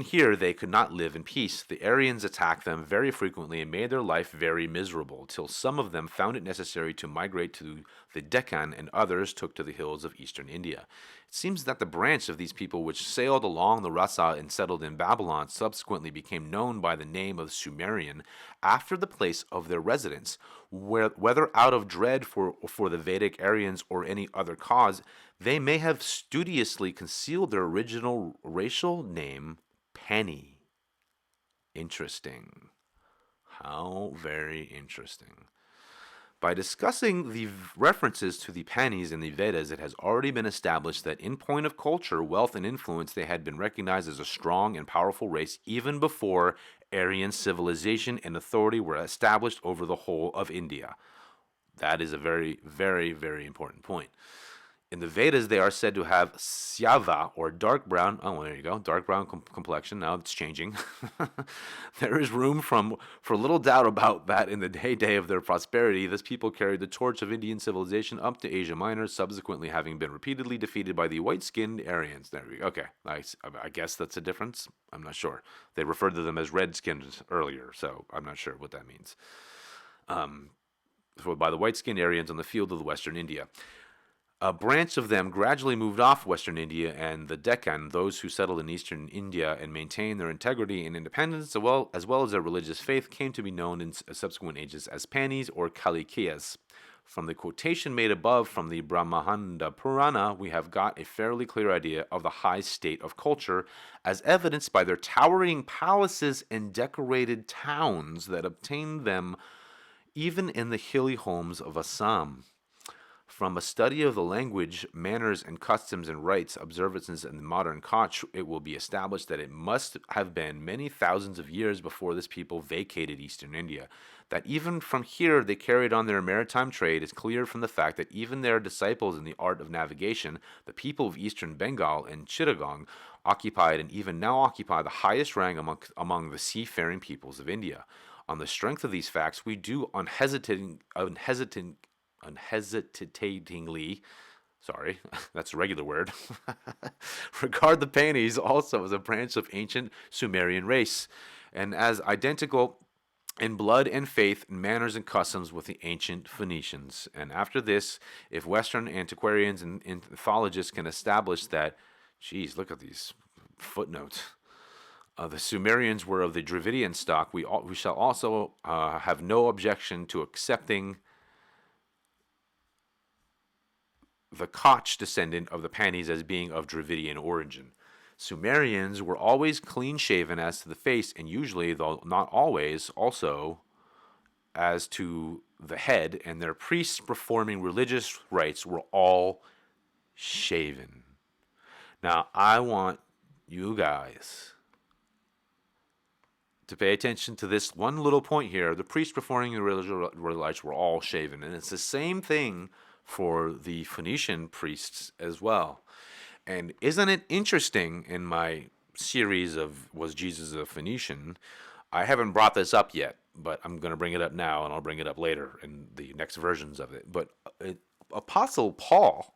here they could not live in peace. The Aryans attacked them very frequently and made their life very miserable, till some of them found it necessary to migrate to the Deccan and others took to the hills of eastern India. It seems that the branch of these people which sailed along the Rasa and settled in Babylon subsequently became known by the name of Sumerian after the place of their residence, whether out of dread for the Vedic Aryans or any other cause. They may have studiously concealed their original racial name, Pani. Interesting. How very interesting. By discussing the references to the Panis in the Vedas, it has already been established that in point of culture, wealth, and influence, they had been recognized as a strong and powerful race even before Aryan civilization and authority were established over the whole of India. That is a very, very, very important point. In the Vedas, they are said to have syava, or dark brown. Oh, there you go, dark brown complexion. Now it's changing. There is room for little doubt about that. In the heyday of their prosperity, this people carried the torch of Indian civilization up to Asia Minor, subsequently having been repeatedly defeated by the white-skinned Aryans. There we go. Okay, nice. I guess that's a difference. I'm not sure. They referred to them as red-skinned earlier, so I'm not sure what that means. By the white-skinned Aryans on the field of the Western India. A branch of them gradually moved off Western India and the Deccan, those who settled in Eastern India and maintained their integrity and independence, as well as their religious faith, came to be known in subsequent ages as Panis or Kalikiyas. From the quotation made above from the Brahmanda Purana, we have got a fairly clear idea of the high state of culture, as evidenced by their towering palaces and decorated towns that obtained them even in the hilly homes of Assam. From a study of the language, manners, and customs and rites, observances in the modern Koch, it will be established that it must have been many thousands of years before this people vacated eastern India. That even from here they carried on their maritime trade is clear from the fact that even their disciples in the art of navigation, the people of eastern Bengal and Chittagong, occupied and even now occupy the highest rank among the seafaring peoples of India. On the strength of these facts, we do unhesitatingly, sorry, that's a regular word, regard the Panis also as a branch of ancient Sumerian race. and as identical in blood and faith, and manners and customs with the ancient Phoenicians. And after this, if Western antiquarians and anthropologists can establish that, geez, look at these footnotes. The Sumerians were of the Dravidian stock. We shall also have no objection to accepting the Koch descendant of the Panis as being of Dravidian origin. Sumerians were always clean shaven as to the face, and usually, though not always, also as to the head, and their priests performing religious rites were all shaven. Now, I want you guys to pay attention to this one little point here. The priests performing the religious rites were all shaven, and it's the same thing for the Phoenician priests as well. And isn't it interesting, in my series of Was Jesus a Phoenician? I haven't brought this up yet, but I'm going to bring it up now, and I'll bring it up later in the next versions of it. But Apostle Paul,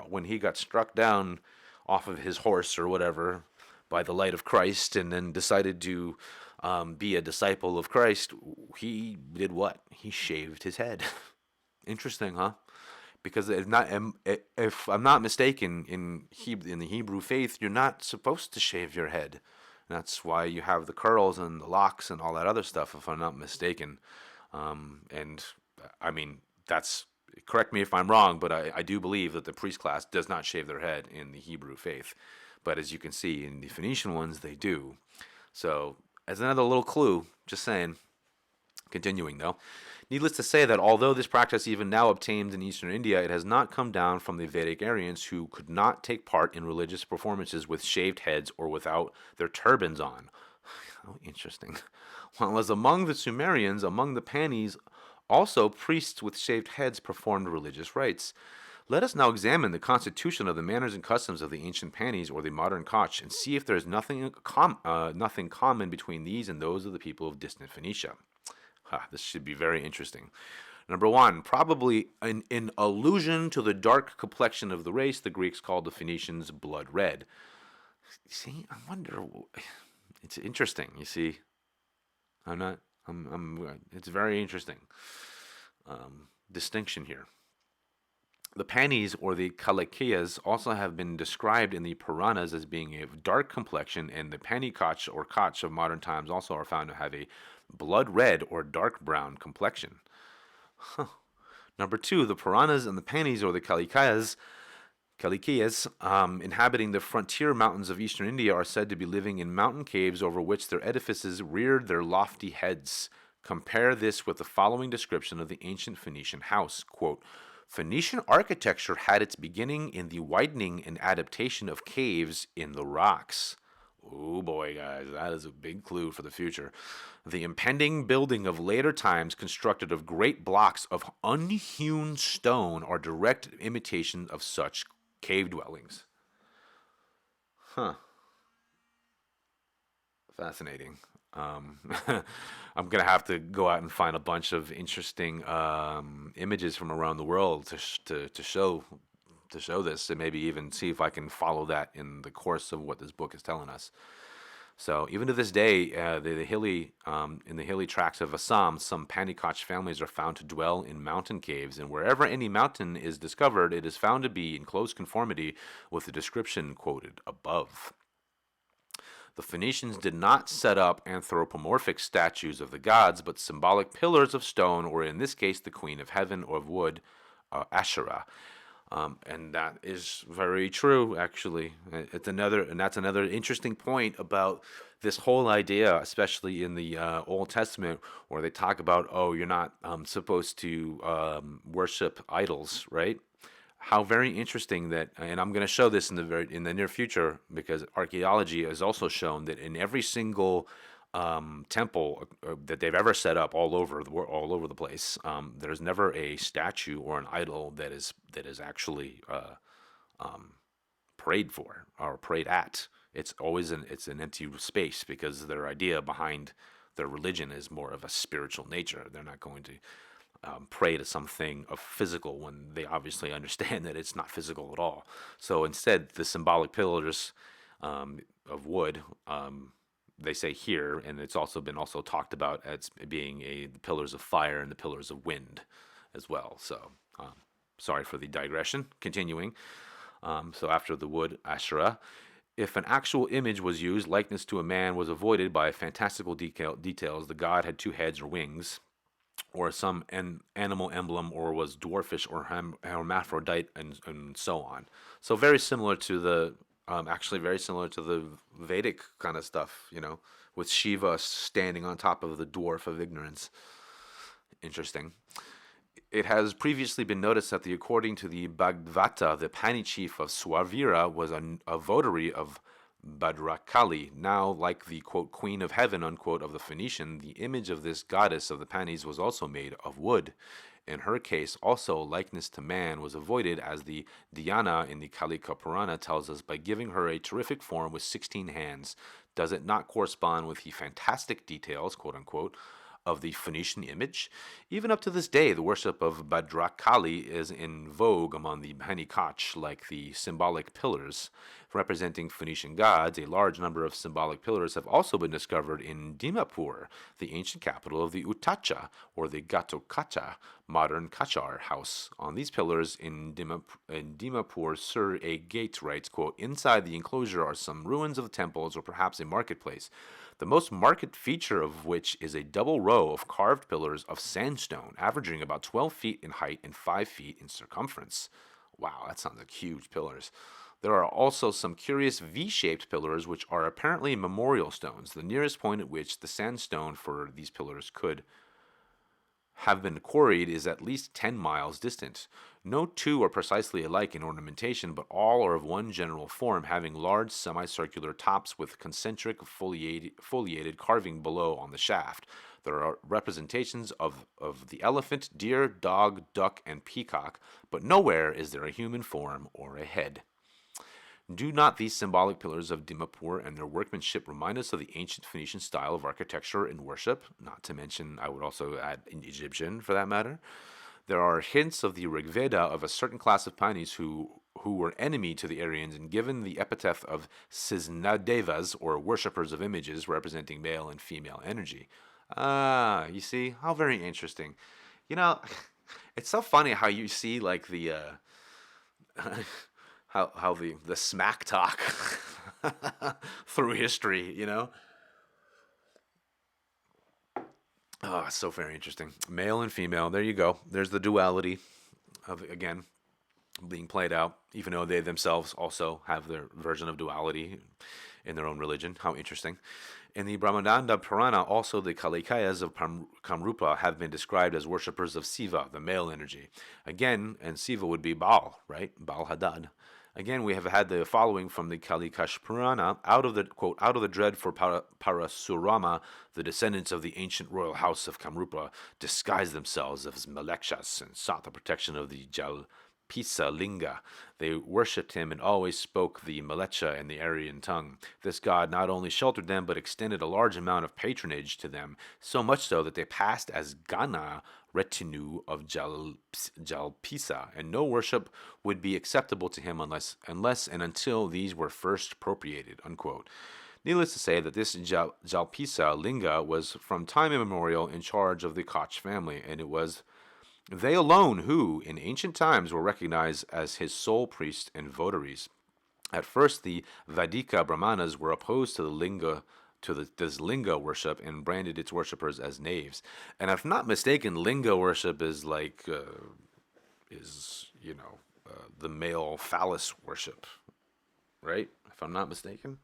when he got struck down off of his horse or whatever by the light of Christ, and then decided to be a disciple of Christ, he did what? He shaved his head. Interesting, huh? Because if I'm not mistaken, in the Hebrew faith, you're not supposed to shave your head. That's why you have the curls and the locks and all that other stuff, if I'm not mistaken. And I mean, correct me if I'm wrong, but I do believe that the priest class does not shave their head in the Hebrew faith. But as you can see in the Phoenician ones, they do. So as another little clue, just saying. Continuing though. Needless to say that although this practice even now obtains in eastern India, it has not come down from the Vedic Aryans, who could not take part in religious performances with shaved heads or without their turbans on. How interesting. While as among the Sumerians, among the Panis, also priests with shaved heads performed religious rites. Let us now examine the constitution of the manners and customs of the ancient Panis or the modern Koch, and see if there is nothing common between these and those of the people of distant Phoenicia. This should be very interesting. Number one, probably in allusion to the dark complexion of the race, the Greeks called the Phoenicians blood red. See, I wonder. It's interesting. You see, it's very interesting distinction here. The Panis or the Kalikias also have been described in the Puranas as being a dark complexion, and the Pani-Koch or Koch of modern times also are found to have a blood red or dark brown complexion. Number two, the Puranas and the Panis or the Kalikias, inhabiting the frontier mountains of eastern India, are said to be living in mountain caves over which their edifices reared their lofty heads. Compare this with the following description of the ancient Phoenician house. Quote, Phoenician architecture had its beginning in the widening and adaptation of caves in the rocks. Oh boy, guys, that is a big clue for the future. The impending building of later times, constructed of great blocks of unhewn stone, are direct imitation of such cave dwellings. Fascinating. I'm gonna have to go out and find a bunch of interesting images from around the world to show this, and maybe even see if I can follow that in the course of what this book is telling us. So even to this day, in the hilly tracts of Assam, some Pani-Koch families are found to dwell in mountain caves, and wherever any mountain is discovered, it is found to be in close conformity with the description quoted above. The Phoenicians did not set up anthropomorphic statues of the gods, but symbolic pillars of stone, or in this case, the Queen of Heaven, or of wood, Asherah. And that is very true, actually. That's another interesting point about this whole idea, especially in the Old Testament, where they talk about, you're not supposed to worship idols, right? How very interesting that, and I'm going to show this in the near future, because archaeology has also shown that in every single temple that they've ever set up all over the place, there's never a statue or an idol that is actually prayed for or prayed at. It's always an empty space, because their idea behind their religion is more of a spiritual nature. They're not going to pray to something of physical when they obviously understand that it's not physical at all. So instead, the symbolic pillars of wood they say here, and it's also been talked about as being the pillars of fire and the pillars of wind as well. So sorry for the digression. Continuing. So after the wood Asherah, if an actual image was used, likeness to a man was avoided by fantastical details. The god had two heads or wings, or some animal emblem, or was dwarfish or hermaphrodite, and so on. So very similar to the, actually very similar to the Vedic kind of stuff, with Shiva standing on top of the dwarf of ignorance. Interesting. It has previously been noticed that according to the Bhagavata, the Pani chief of Swavira was a votary of Bhadrakali. Now, like the, quote, queen of heaven, unquote, of the Phoenician, the image of this goddess of the Panis was also made of wood. In her case, also, likeness to man was avoided, as the Dhyana in the Kalika Purana tells us, by giving her a terrific form with 16 hands. Does it not correspond with the fantastic details, quote unquote, of the Phoenician image? Even up to this day, the worship of Bhadrakali is in vogue among the Pani-Koch, like the symbolic pillars representing Phoenician gods. A large number of symbolic pillars have also been discovered in Dimapur, the ancient capital of the Utacha, or the Gatokacha, modern Kachar house. On these pillars in Dimapur, Sir A. Gate writes, quote, inside the enclosure are some ruins of temples or perhaps a marketplace, the most marked feature of which is a double row of carved pillars of sandstone, averaging about 12 feet in height and 5 feet in circumference. Wow, that sounds like huge pillars. There are also some curious V-shaped pillars which are apparently memorial stones, the nearest point at which the sandstone for these pillars could have been quarried is at least 10 miles distant. No two are precisely alike in ornamentation, but all are of one general form, having large semicircular tops with concentric foliated carving below on the shaft. There are representations of the elephant, deer, dog, duck, and peacock, but nowhere is there a human form or a head. Do not these symbolic pillars of Dimapur and their workmanship remind us of the ancient Phoenician style of architecture and worship? Not to mention, I would also add, in Egyptian for that matter. There are hints of the Rig Veda of a certain class of Panis who were enemy to the Aryans and given the epithet of Sisnadevas, or worshippers of images representing male and female energy. Ah, you see? How very interesting. It's so funny how you see, like, the how the smack talk through history. Oh, it's so very interesting. Male and female. There you go. There's the duality of, again, being played out, even though they themselves also have their version of duality in their own religion. How interesting. In the Brahmananda Purana, also the Kalikayas of Kamrupa have been described as worshippers of Siva, the male energy. Again, and Siva would be Baal, right? Baal Hadad. Again, we have had the following from the Kalika Purana: out of the, quote, out of the dread for Parasurama, the descendants of the ancient royal house of Kamrupa disguised themselves as Malekshas and sought the protection of the Jalpisa Linga. They worshipped him and always spoke the Malecha and the Aryan tongue. This god not only sheltered them, but extended a large amount of patronage to them, so much so that they passed as Gana, retinue of Jalpisa, and no worship would be acceptable to him unless and until these were first appropriated, unquote. Needless to say that this Jalpisa Linga was from time immemorial in charge of the Koch family, and it was they alone who, in ancient times, were recognized as his sole priests and votaries. At first, the Vadika Brahmanas were opposed to the Linga this Linga worship and branded its worshippers as knaves. And if not mistaken, Linga worship is like the male phallus worship, right? If I'm not mistaken,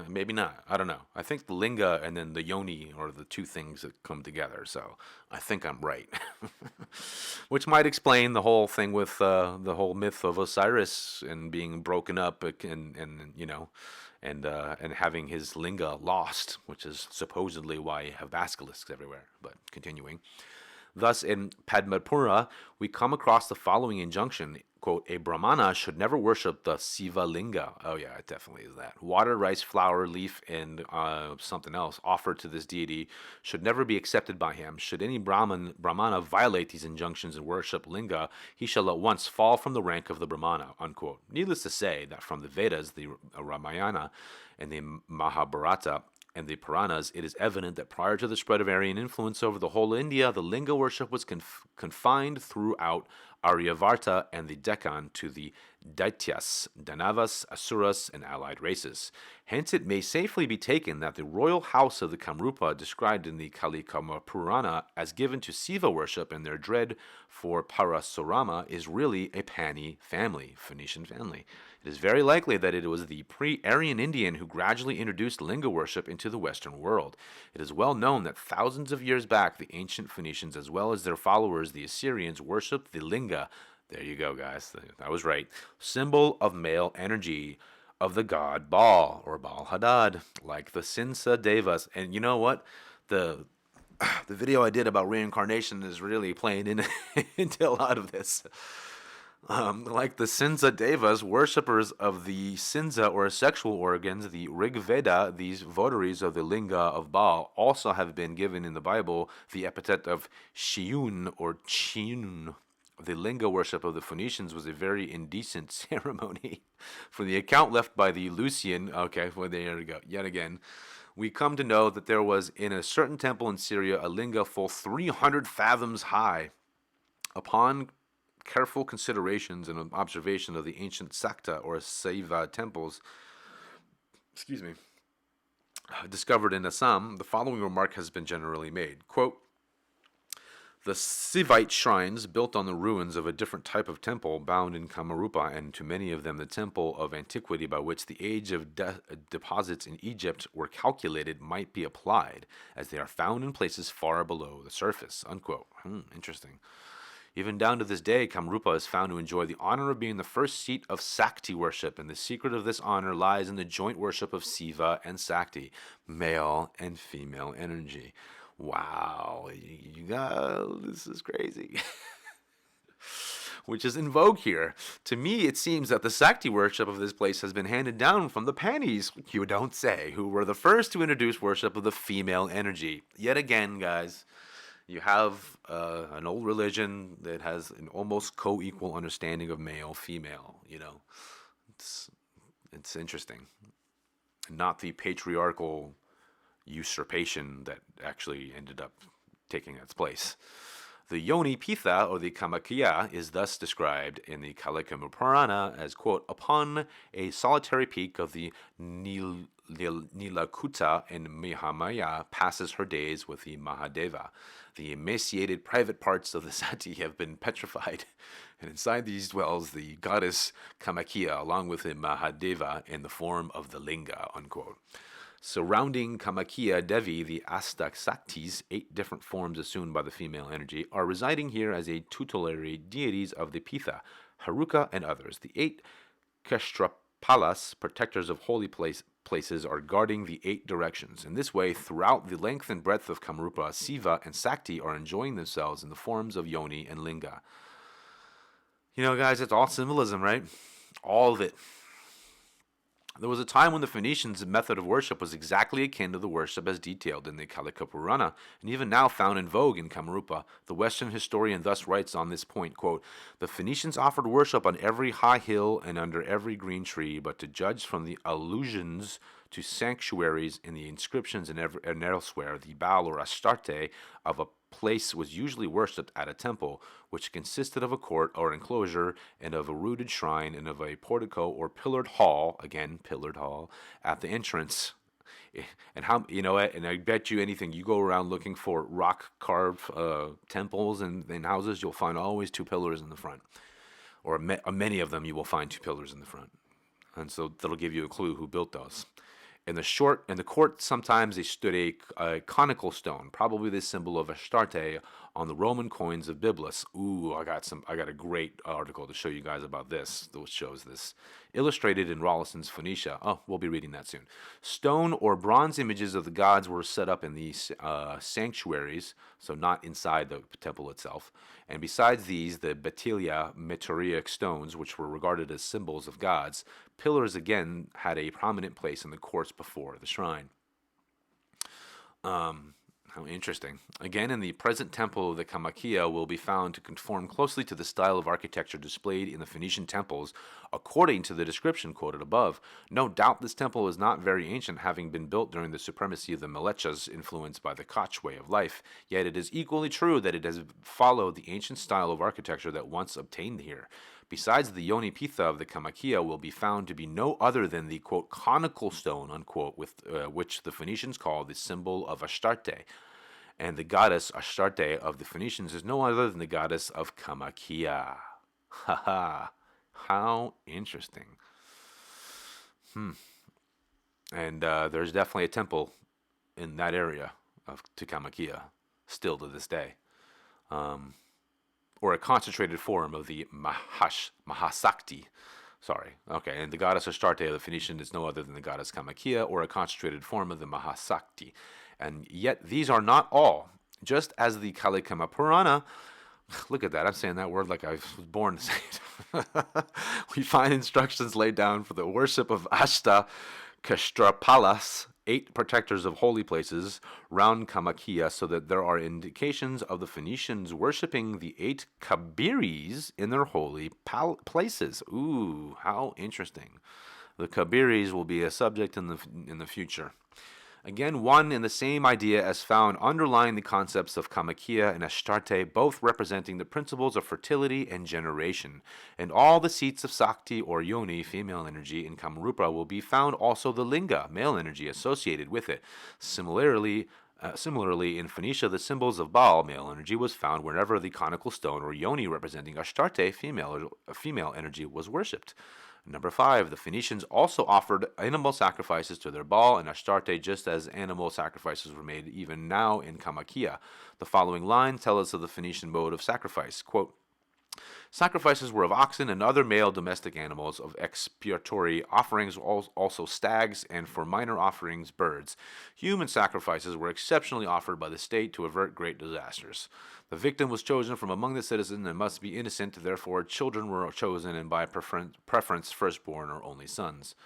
maybe not. I don't know. I think the Linga and then the Yoni are the two things that come together. So I think I'm right, which might explain the whole thing with the whole myth of Osiris and being broken up and having his linga lost, which is supposedly why you have basilisks everywhere. But continuing. Thus, in Padmapura, we come across the following injunction. Quote, a Brahmana should never worship the Siva Linga. Oh, yeah, it definitely is that. Water, rice, flour, leaf, and something else offered to this deity should never be accepted by him. Should any Brahmana violate these injunctions and worship Linga, he shall at once fall from the rank of the Brahmana. Unquote. Needless to say that from the Vedas, the Ramayana, and the Mahabharata, and the Puranas, it is evident that prior to the spread of Aryan influence over the whole India, the Linga worship was confined throughout Aryavarta and the Deccan to the Daityas, Danavas, Asuras, and allied races. Hence, it may safely be taken that the royal house of the Kamrupa, described in the Kalikama Purana as given to Siva worship and their dread for Parasurama, is really a Pani family, Phoenician family. It is very likely that it was the pre-Aryan Indian who gradually introduced Linga worship into the Western world. It is well known that thousands of years back, the ancient Phoenicians, as well as their followers, the Assyrians, worshipped the Linga. There you go, guys. I was right. Symbol of male energy of the god Baal, or Baal Hadad, like the Sinsa Devas. And you know what? The video I did about reincarnation is really playing into a lot of this. Like the Sinsa Devas, worshippers of the Sinsa or sexual organs, the Rig Veda, these votaries of the Linga of Baal, also have been given in the Bible the epithet of Shiun or Chiun. The Linga worship of the Phoenicians was a very indecent ceremony. From the account left by the Lucian, okay, well, there we go, yet again, we come to know that there was in a certain temple in Syria a Linga full 300 fathoms high. Upon careful considerations and observation of the ancient Sakta or Saiva temples, discovered in Assam, the following remark has been generally made. Quote, the Sivite shrines, built on the ruins of a different type of temple, bound in Kamarupa, and to many of them the temple of antiquity by which the age of deposits in Egypt were calculated, might be applied, as they are found in places far below the surface. Unquote. Interesting. Even down to this day, Kamrupa is found to enjoy the honor of being the first seat of Sakti worship, and the secret of this honor lies in the joint worship of Siva and Sakti, male and female energy. Wow, this is crazy. Which is in vogue here. To me, it seems that the Sakti worship of this place has been handed down from the Panis, you don't say, who were the first to introduce worship of the female energy. Yet again, guys, you have an old religion that has an almost co-equal understanding of male, female. You know, it's interesting. Not the patriarchal usurpation that actually ended up taking its place. The Yoni Pitha, or the Kamakia, is thus described in the Kalikama Purana as, quote, upon a solitary peak of the Nilakuta in Mahamaya passes her days with the Mahadeva. The emaciated private parts of the Sati have been petrified, and inside these dwells the goddess Kamakia, along with the Mahadeva in the form of the Linga, unquote. Surrounding Kamakia Devi, the Astak Saktis, 8 different forms assumed by the female energy, are residing here as a tutelary deities of the Pitha, Haruka, and others. The 8 Keshtrapalas, protectors of holy places, are guarding the 8 directions. In this way, throughout the length and breadth of Kamrupa, Siva and Sakti are enjoying themselves in the forms of Yoni and Linga. You know, guys, it's all symbolism, right? All of it. There was a time when the Phoenicians' method of worship was exactly akin to the worship as detailed in the Kalika Purana, and even now found in vogue in Kamarupa. The Western historian thus writes on this point, quote, the Phoenicians offered worship on every high hill and under every green tree, but to judge from the allusions to sanctuaries in the inscriptions and elsewhere, the Baal or Astarte of a place was usually worshipped at a temple, which consisted of a court or enclosure, and of a rooted shrine, and of a portico or pillared hall, again, pillared hall, at the entrance. And how, you know what, and I bet you anything, you go around looking for rock-carved temples and houses, you'll find always 2 pillars in the front. Or many of them you will find 2 pillars in the front. And so that'll give you a clue who built those. In the court, sometimes they stood a conical stone, probably the symbol of Astarte, on the Roman coins of Byblos. Ooh, I got a great article to show you guys about this, which shows this. Illustrated in Rawlinson's Phoenicia. Oh, we'll be reading that soon. Stone or bronze images of the gods were set up in these sanctuaries, so not inside the temple itself. And besides these, the Betilia meteoric stones, which were regarded as symbols of gods, pillars again had a prominent place in the courts before the shrine. How interesting. Again, in the present temple of the Kamakia will be found to conform closely to the style of architecture displayed in the Phoenician temples, according to the description quoted above. No doubt this temple is not very ancient, having been built during the supremacy of the Mlechas, influenced by the Koch way of life. Yet it is equally true that it has followed the ancient style of architecture that once obtained here. Besides, the Yoni Pitha of the Kamakia will be found to be no other than the, quote, conical stone, unquote, which the Phoenicians call the symbol of Astarte. And the goddess Astarte of the Phoenicians is no other than the goddess of Kamakia. Ha ha. How interesting. And there's definitely a temple in that area to Kamakia, still to this day. Or a concentrated form of the Mahasakti. Sorry. Okay, and the goddess Astarte of the Phoenician is no other than the goddess Kamakia, or a concentrated form of the Mahasakti. And yet these are not all. Just as the Kalikama Purana, look at that, I'm saying that word like I was born to say it. We find instructions laid down for the worship of Ashta Kshtrapalas, 8 protectors of holy places round Kamakia, so that there are indications of the Phoenicians worshiping the 8 Kabiris in their holy places. Ooh, how interesting. The Kabiris will be a subject in the future. Again, one and the same idea as found underlying the concepts of Kamakia and Astarte, both representing the principles of fertility and generation. And all the seats of Sakti or Yoni, female energy, in Kamrupa will be found also the Linga, male energy, associated with it. Similarly, in Phoenicia, the symbols of Baal, male energy, was found wherever the conical stone or Yoni representing Astarte, female energy, was worshipped. Number 5, the Phoenicians also offered animal sacrifices to their Baal and Astarte, just as animal sacrifices were made even now in Kamakia. The following lines tell us of the Phoenician mode of sacrifice. Quote, sacrifices were of oxen and other male domestic animals, of expiatory offerings also stags, and for minor offerings birds. Human sacrifices were exceptionally offered by the state to avert great disasters. The victim was chosen from among the citizens and must be innocent, therefore children were chosen, and by preference firstborn or only sons.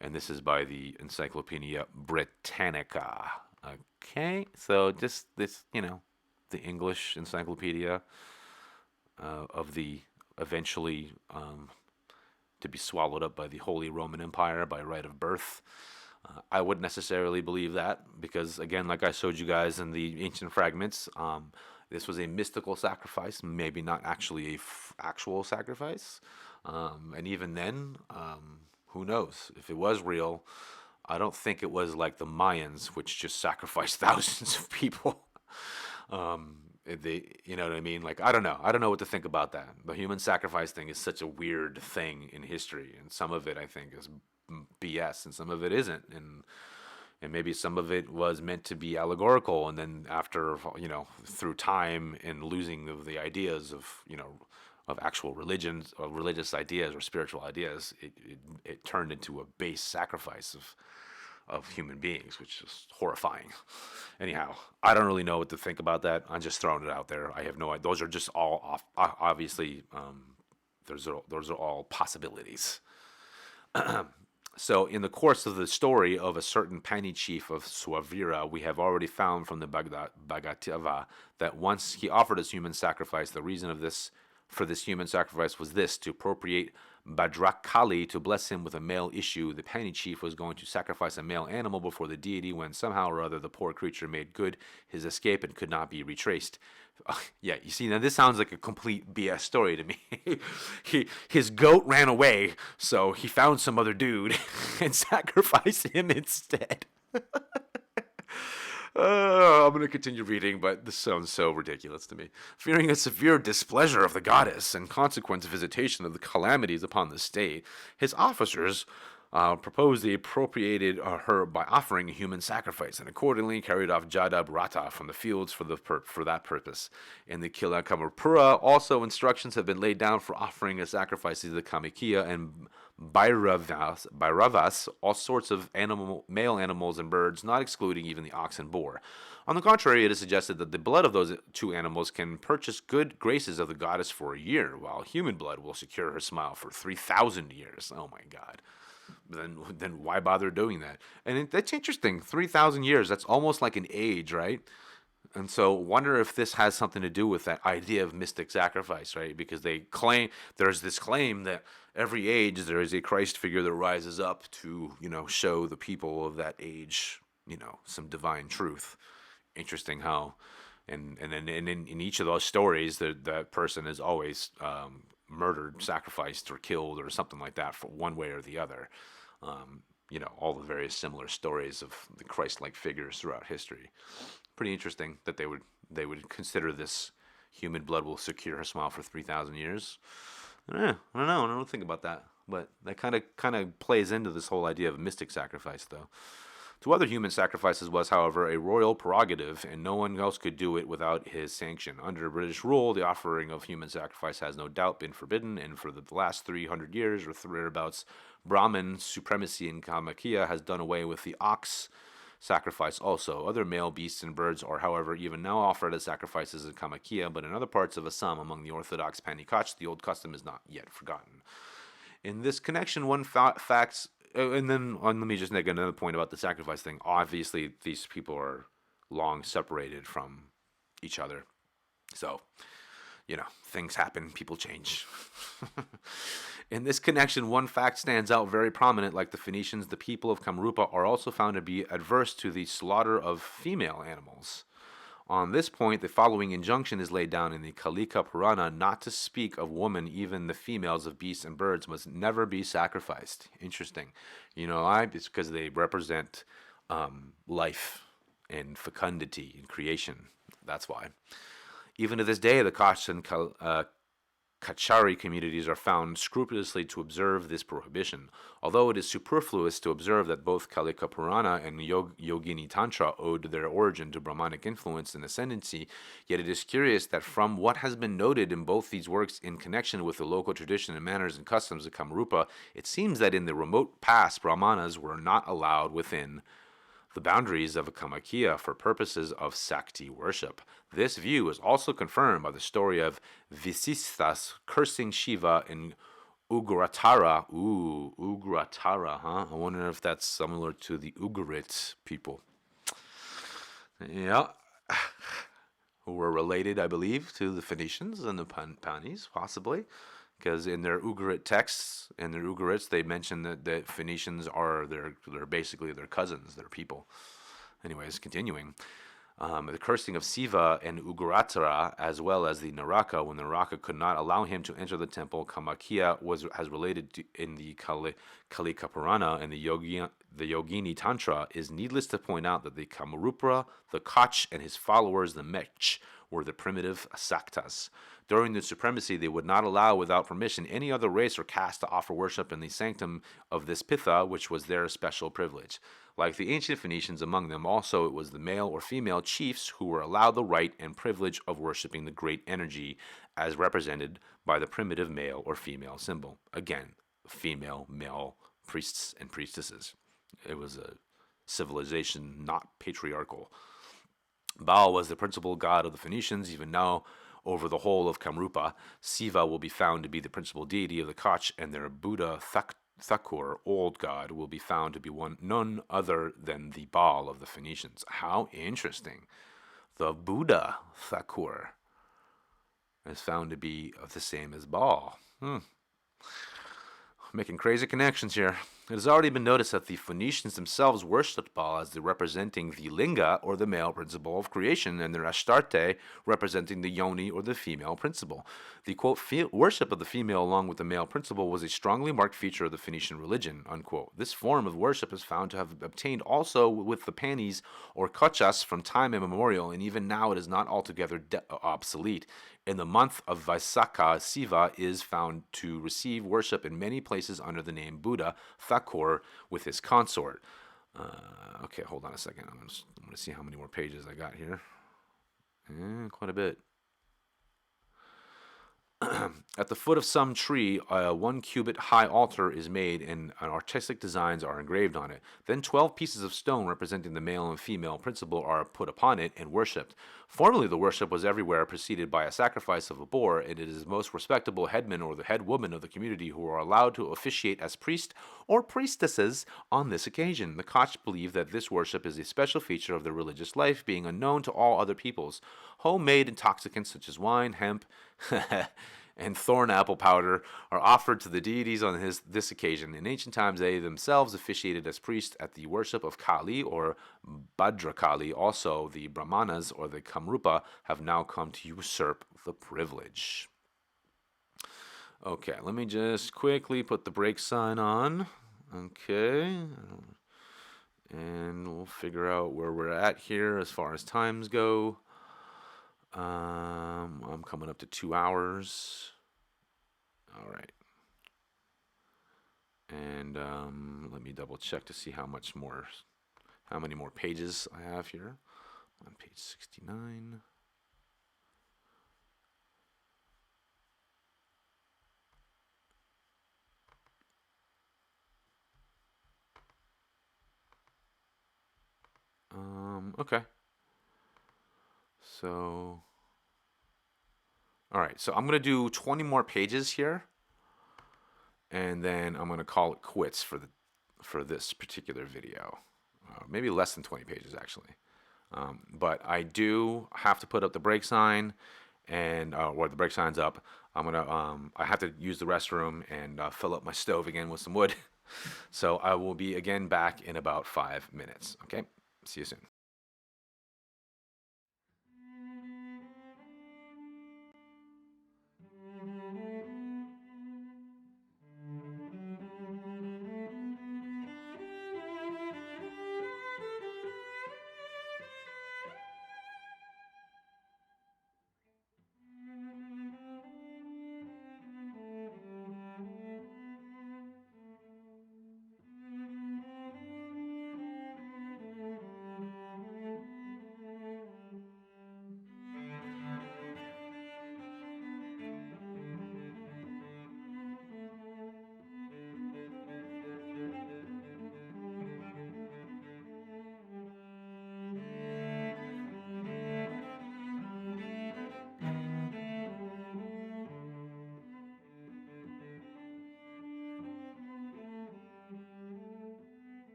And this is by the Encyclopedia Britannica. Okay, so just this, the English encyclopedia of the eventually to be swallowed up by the Holy Roman Empire by right of birth. I wouldn't necessarily believe that because, again, like I showed you guys in the ancient fragments, this was a mystical sacrifice, maybe not actually a actual sacrifice. And even then, who knows? If it was real, I don't think it was like the Mayans, which just sacrificed thousands of people. You know what I mean? Like, I don't know what to think about that. The human sacrifice thing is such a weird thing in history, and some of it I think is BS, and some of it isn't, and maybe some of it was meant to be allegorical, and then after through time and losing of the ideas of of actual religions or religious ideas or spiritual ideas, it turned into a base sacrifice of human beings, which is horrifying. Anyhow, I don't really know what to think about that. I'm just throwing it out there. I have no idea. Those are just all obviously, those are all possibilities. So in the course of the story of a certain Pani chief of Swavira, we have already found from the Bhagatava that once he offered his human sacrifice, the reason for this human sacrifice was this: to appropriate Bhadrakali to bless him with a male issue. The Pani chief was going to sacrifice a male animal before the deity when somehow or other the poor creature made good his escape and could not be retraced. Yeah, you see, now this sounds like a complete BS story to me. His goat ran away, so he found some other dude and sacrificed him instead. I'm going to continue reading, but this sounds so ridiculous to me. Fearing a severe displeasure of the goddess and consequent visitation of the calamities upon the state, his officers proposed they appropriated her by offering a human sacrifice, and accordingly carried off Jada Brata from the fields for that purpose. In the Kila Kamrupa, also instructions have been laid down for offering a sacrifice to the Kamikia and Bairavas, all sorts of male animals and birds, not excluding even the ox and boar. On the contrary, it is suggested that the blood of those two animals can purchase good graces of the goddess for a year, while human blood will secure her smile for 3,000 years. Oh my God. Then why bother doing that? And that's interesting. 3,000 years, that's almost like an age, right? And so wonder if this has something to do with that idea of mystic sacrifice, right? Because there's this claim that every age there is a Christ figure that rises up to, show the people of that age, some divine truth. Interesting how, and then in each of those stories, that person is always murdered, sacrificed, or killed, or something like that, for one way or the other. All the various similar stories of the Christ-like figures throughout history. Pretty interesting that they would consider this human blood will secure her smile for 3,000 years. I don't know. I don't think about that, but that kind of plays into this whole idea of mystic sacrifice, though. To other human sacrifices was, however, a royal prerogative, and no one else could do it without his sanction. Under British rule, the offering of human sacrifice has no doubt been forbidden, and for the last 300 years or thereabouts, Brahmin supremacy in Kalmykia has done away with the ox sacrifice also. Other male beasts and birds are, however, even now offered as sacrifices in Kalmykia, but in other parts of Assam among the Orthodox Pani-Koch, the old custom is not yet forgotten. In this connection, one fact, and then let me just make another point about the sacrifice thing. Obviously, these people are long separated from each other. So, things happen, people change. In this connection, one fact stands out very prominent. Like the Phoenicians, the people of Kamrupa are also found to be adverse to the slaughter of female animals. On this point, the following injunction is laid down in the Kalika Purana: not to speak of woman, even the females of beasts and birds must never be sacrificed. Interesting. It's because they represent life and fecundity and creation. That's why. Even to this day, the Koch and Kachari communities are found scrupulously to observe this prohibition. Although it is superfluous to observe that both Kalika Purana and Yogini Tantra owed their origin to Brahmanic influence and ascendancy, yet it is curious that from what has been noted in both these works in connection with the local tradition and manners and customs of Kamarupa, it seems that in the remote past Brahmanas were not allowed within the boundaries of a Kamakia for purposes of Sakti worship. This view is also confirmed by the story of Visistas cursing Shiva in Ugratara. Ooh, Ugratara, huh? I wonder if that's similar to the Ugarit people. Yeah. Who were related, I believe, to the Phoenicians and the Panis, possibly. Because in their Ugarit texts, in their Ugarits, they mention that the Phoenicians are they're basically their cousins, their people. Anyways, continuing. The cursing of Siva and Ugaratara, as well as the Naraka, when the Naraka could not allow him to enter the temple, Kamakia has related to, in the Kalika Purana and the Yogini Tantra. Is needless to point out that the Kamarupa, the Koch, and his followers, the Mech, were the primitive Saktas. During the supremacy, they would not allow without permission any other race or caste to offer worship in the sanctum of this Pitha, which was their special privilege. Like the ancient Phoenicians, among them also it was the male or female chiefs who were allowed the right and privilege of worshiping the great energy as represented by the primitive male or female symbol. Again, female, male priests and priestesses. It was a civilization not patriarchal. Baal was the principal god of the Phoenicians. Even now, over the whole of Kamrupa, Siva will be found to be the principal deity of the Koch, and their Buddha Thakur, old god, will be found to be none other than the Baal of the Phoenicians. How interesting. The Buddha Thakur is found to be of the same as Baal. Making crazy connections here. It has already been noticed that the Phoenicians themselves worshipped Baal as representing the Linga, or the male principle of creation, and their Ashtarte representing the Yoni, or the female principle. The, quote, worship of the female along with the male principle was a strongly marked feature of the Phoenician religion, unquote. This form of worship is found to have obtained also with the Panis, or Kochas, from time immemorial, and even now it is not altogether obsolete. In the month of Vaisakha, Siva is found to receive worship in many places under the name Buddha, Yakor with his consort. Okay, hold on a second. I'm going to see how many more pages I got here. Quite a bit. At the foot of some tree, a 1 cubit high altar is made, and artistic designs are engraved on it. Then 12 pieces of stone representing the male and female principle are put upon it and worshipped. Formerly, the worship was everywhere preceded by a sacrifice of a boar, and it is the most respectable headman or the head woman of the community who are allowed to officiate as priest or priestesses on this occasion. The Koch believe that this worship is a special feature of their religious life, being unknown to all other peoples. Homemade intoxicants such as wine, hemp, and thorn apple powder are offered to the deities on this occasion. In ancient times, they themselves officiated as priests at the worship of Kali or Bhadrakali. Also, the Brahmanas or the Kamrupa have now come to usurp the privilege. Okay, let me just quickly put the break sign on. Okay. And we'll figure out where we're at here as far as times go. I'm coming up to 2 hours. All right. And let me double check to see how many more pages I have here. On page 69. Okay. So, all right. So I'm gonna do 20 more pages here, and then I'm gonna call it quits for this particular video. Maybe less than 20 pages actually. But I do have to put up the break sign, and or the break sign's up. I have to use the restroom and fill up my stove again with some wood. So I will be again back in about 5 minutes. Okay. See you soon.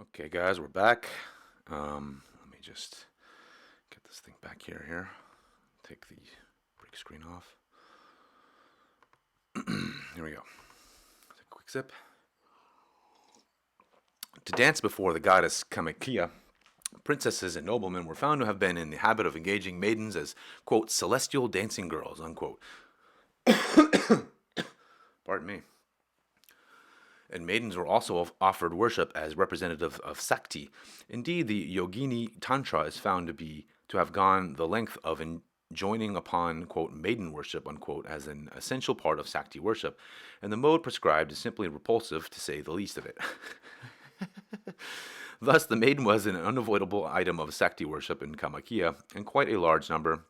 Okay, guys, we're back. Let me just get this thing back here. Take the break screen off. Here we go. Take a quick sip. To dance before the goddess Kamakia, princesses and noblemen were found to have been in the habit of engaging maidens as, quote, celestial dancing girls, unquote. Pardon me. And maidens were also offered worship as representative of Sakti. Indeed, the Yogini Tantra is found to have gone the length of joining upon, quote, maiden worship, unquote, as an essential part of Sakti worship, and the mode prescribed is simply repulsive, to say the least of it. Thus, the maiden was an unavoidable item of Sakti worship in Kamakia, and quite a large number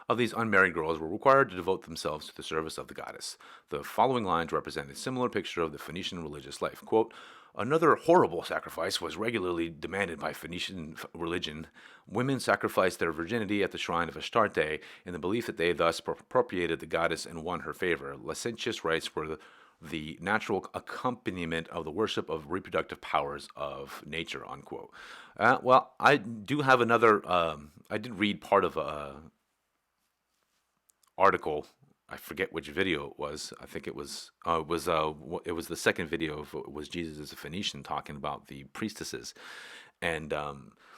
of these unmarried girls were required to devote themselves to the service of the goddess. The following lines represent a similar picture of the Phoenician religious life. Quote, another horrible sacrifice was regularly demanded by Phoenician religion. Women sacrificed their virginity at the shrine of Astarte in the belief that they thus appropriated the goddess and won her favor. Licentious rites were the natural accompaniment of the worship of reproductive powers of nature, unquote. Well, I do have another, I did read part of article. I forget which video it was. I think it was the second video of was Jesus as a Phoenician talking about the priestesses, and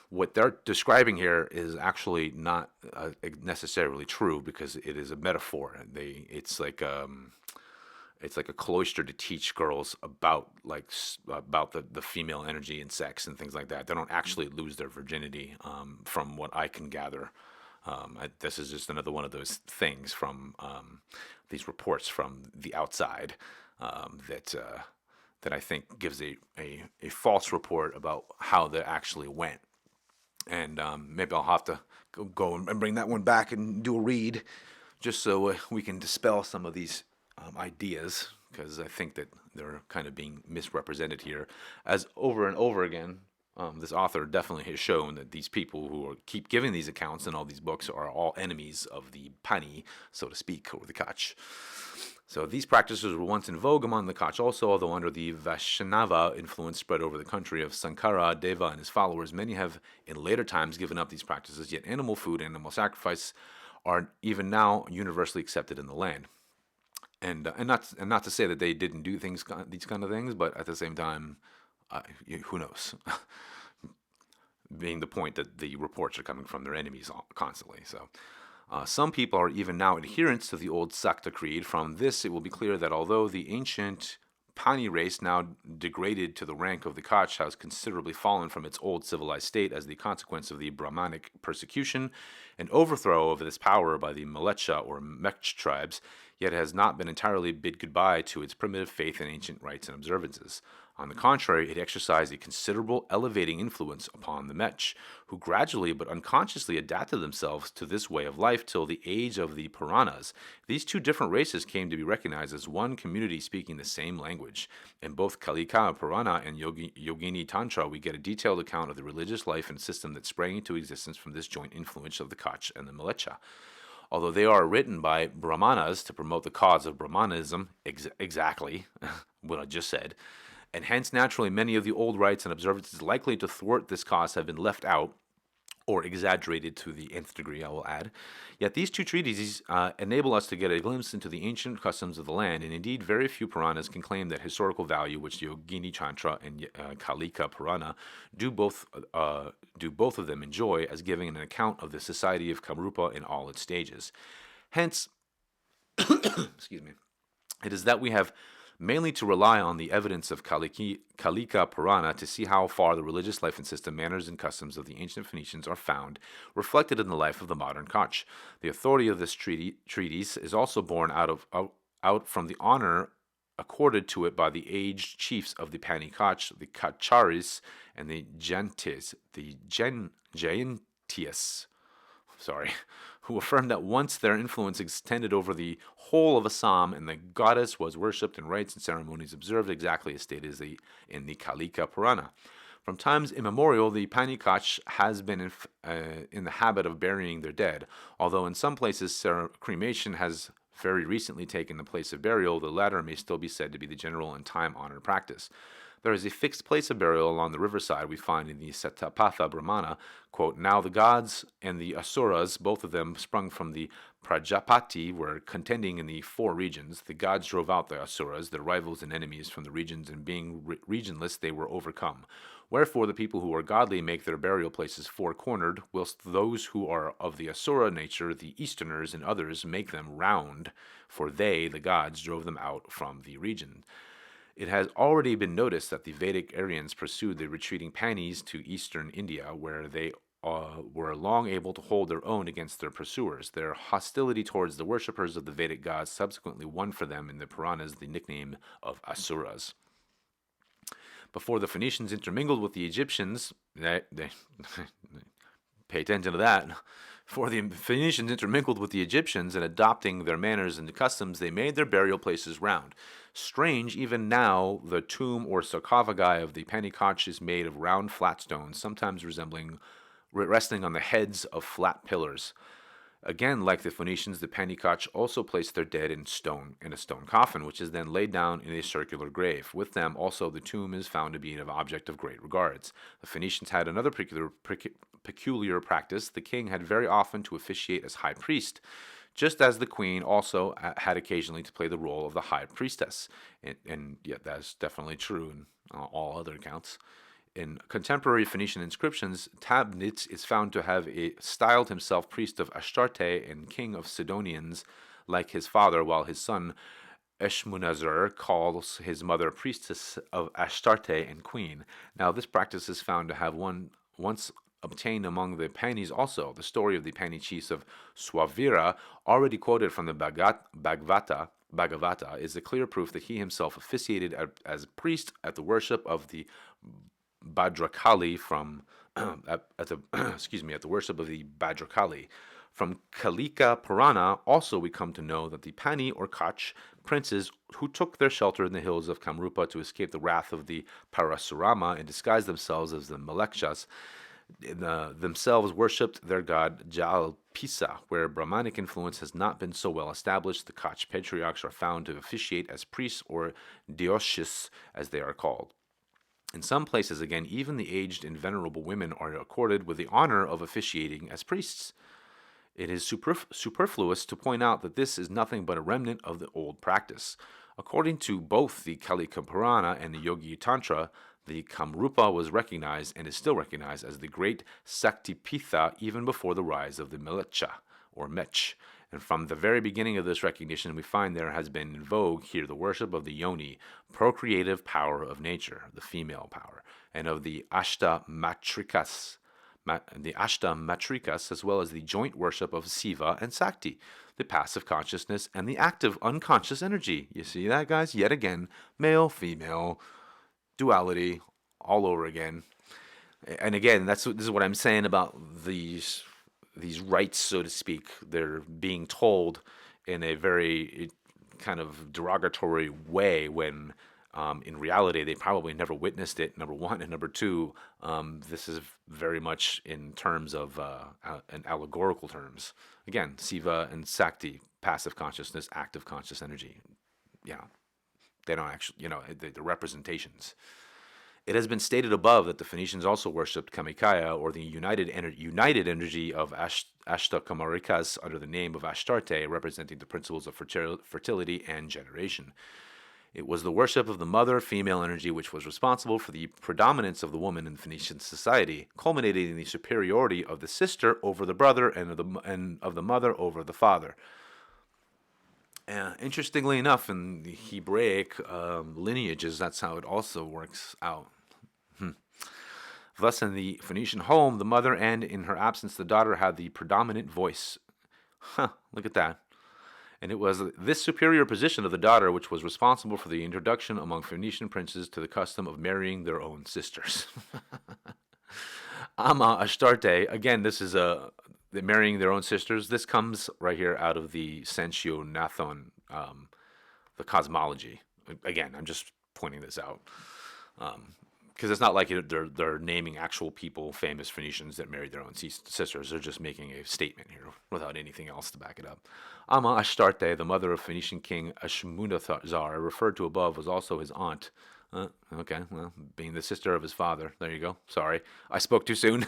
what they're describing here is actually not necessarily true because it is a metaphor. It's like a cloister to teach girls about about the female energy and sex and things like that. They don't actually lose their virginity, from what I can gather. This is just another one of those things from these reports from the outside that I think gives a false report about how they actually went. And maybe I'll have to go and bring that one back and do a read just so we can dispel some of these ideas, because I think that they're kind of being misrepresented here, as over and over again. This author definitely has shown that these people who keep giving these accounts in all these books are all enemies of the Pani, so to speak, or the Koch. So these practices were once in vogue among the Koch also, although under the Vaishnava influence spread over the country of Sankara Deva and his followers, many have in later times given up these practices, yet animal food and animal sacrifice are even now universally accepted in the land. And not to say that they didn't do these kind of things, but at the same time, who knows? Being the point that the reports are coming from their enemies constantly. So, some people are even now adherents to the old Sakta creed. From this, it will be clear that although the ancient Pani race, now degraded to the rank of the Koch, has considerably fallen from its old civilized state as the consequence of the Brahmanic persecution and overthrow of this power by the Mlecha or Mech tribes, yet it has not been entirely bid goodbye to its primitive faith and ancient rites and observances. On the contrary, it exercised a considerable elevating influence upon the Mech, who gradually but unconsciously adapted themselves to this way of life till the age of the Puranas. These two different races came to be recognized as one community speaking the same language. In both Kalika Purana and Yogini Tantra, we get a detailed account of the religious life and system that sprang into existence from this joint influence of the Koch and the Mlecha. Although they are written by Brahmanas to promote the cause of Brahmanism, exactly what I just said, and hence naturally many of the old rites and observances likely to thwart this cause have been left out, or exaggerated to the nth degree, I will add. Yet these two treatises enable us to get a glimpse into the ancient customs of the land, and indeed very few Puranas can claim that historical value which Yogini Tantra and Kalika Purana do both of them enjoy, as giving an account of the society of Kamrupa in all its stages. Hence, excuse me, it is that we have mainly to rely on the evidence of Kalika Purana to see how far the religious life and system, manners, and customs of the ancient Phoenicians are found reflected in the life of the modern Koch. The authority of this treatise is also born out from the honor accorded to it by the aged chiefs of the Pani-Koch, the Kacharis, and the Jaintias, who affirmed that once their influence extended over the whole of Assam, and the goddess was worshipped and rites and ceremonies observed exactly as stated in the Kalika Purana. From times immemorial, the Pani-Koch has been in the habit of burying their dead, although in some places cremation has very recently taken the place of burial. The latter may still be said to be the general and time-honored practice. There is a fixed place of burial along the riverside we find in the Satapatha Brahmana. Quote, now the gods and the Asuras, both of them sprung from the Prajapati, were contending in the four regions. The gods drove out the Asuras, their rivals and enemies, from the regions, and being regionless, they were overcome. Wherefore the people who are godly make their burial places four-cornered, whilst those who are of the Asura nature, the Easterners and others, make them round, for they, the gods, drove them out from the region. It has already been noticed that the Vedic Aryans pursued the retreating Panis to eastern India, where they were long able to hold their own against their pursuers. Their hostility towards the worshippers of the Vedic gods subsequently won for them in the Puranas the nickname of Asuras. Before the Phoenicians intermingled with the Egyptians, they pay attention to that. Before the Phoenicians intermingled with the Egyptians and adopting their manners and customs, they made their burial places round. Strange, even now, the tomb or sarcophagi of the Pani-Koch is made of round flat stones, sometimes resting on the heads of flat pillars. Again, like the Phoenicians, the Pani-Koch also placed their dead in a stone coffin, which is then laid down in a circular grave. With them, also, the tomb is found to be an object of great regards. The Phoenicians had another peculiar practice. The king had very often to officiate as high priest, just as the queen also had occasionally to play the role of the high priestess. And yet, that's definitely true in all other accounts. In contemporary Phoenician inscriptions, Tabnitz is found to have styled himself priest of Astarte and king of Sidonians, like his father, while his son Eshmunazar calls his mother priestess of Astarte and queen. Now, this practice is found to have once obtained among the Panis also. The story of the Pani chiefs of Swavira, already quoted from the Bhagavata, is a clear proof that he himself officiated as priest at the worship of the Bhadrakali at the worship of the Bhadrakali. From Kalika Purana, also we come to know that the Pani or Koch princes who took their shelter in the hills of Kamrupa to escape the wrath of the Parasurama and disguised themselves as the Malekshas, themselves worshipped their god Jalpisa. Where Brahmanic influence has not been so well established, the Koch patriarchs are found to officiate as priests, or Dioshis as they are called. In some places, again, even the aged and venerable women are accorded with the honor of officiating as priests. It is superfluous to point out that this is nothing but a remnant of the old practice. According to both the Kalika Purana and the Yogi Tantra, the Kamrupa was recognized and is still recognized as the great Saktipitha even before the rise of the Melecha, or Mech. And from the very beginning of this recognition, we find there has been in vogue here the worship of the Yoni, procreative power of nature, the female power, and of the Ashta Matrikas, as well as the joint worship of Siva and Sakti, the passive consciousness and the active unconscious energy. You see that, guys? Yet again, male, female, duality, all over again. And again, this is what I'm saying about these rites, so to speak. They're being told in a very kind of derogatory way when in reality they probably never witnessed it, number one. And number two, this is very much in terms of an allegorical terms. Again, Siva and Sakti, passive consciousness, active conscious energy. They don't actually, the representations. It has been stated above that the Phoenicians also worshipped Kamikaya, or the united energy of Ashta Kamarikas, under the name of Ashtarte, representing the principles of fertility and generation. It was the worship of the mother female energy which was responsible for the predominance of the woman in Phoenician society, culminating in the superiority of the sister over the brother and of the mother over the father. Interestingly enough, in the Hebraic lineages, that's how it also works out. Thus, in the Phoenician home, the mother and, in her absence, the daughter had the predominant voice. Look at that. And it was this superior position of the daughter which was responsible for the introduction among Phoenician princes to the custom of marrying their own sisters. Ama Ashtarte, again, this is marrying their own sisters. This comes right here out of the Sensio Nathon, the cosmology. Again, I'm just pointing this out. Because it's not like they're naming actual people, famous Phoenicians that married their own sisters. They're just making a statement here without anything else to back it up. Ama Ashtarte, the mother of Phoenician king Ashmunazar, referred to above, was also his aunt. Okay, well, being the sister of his father. There you go. Sorry, I spoke too soon.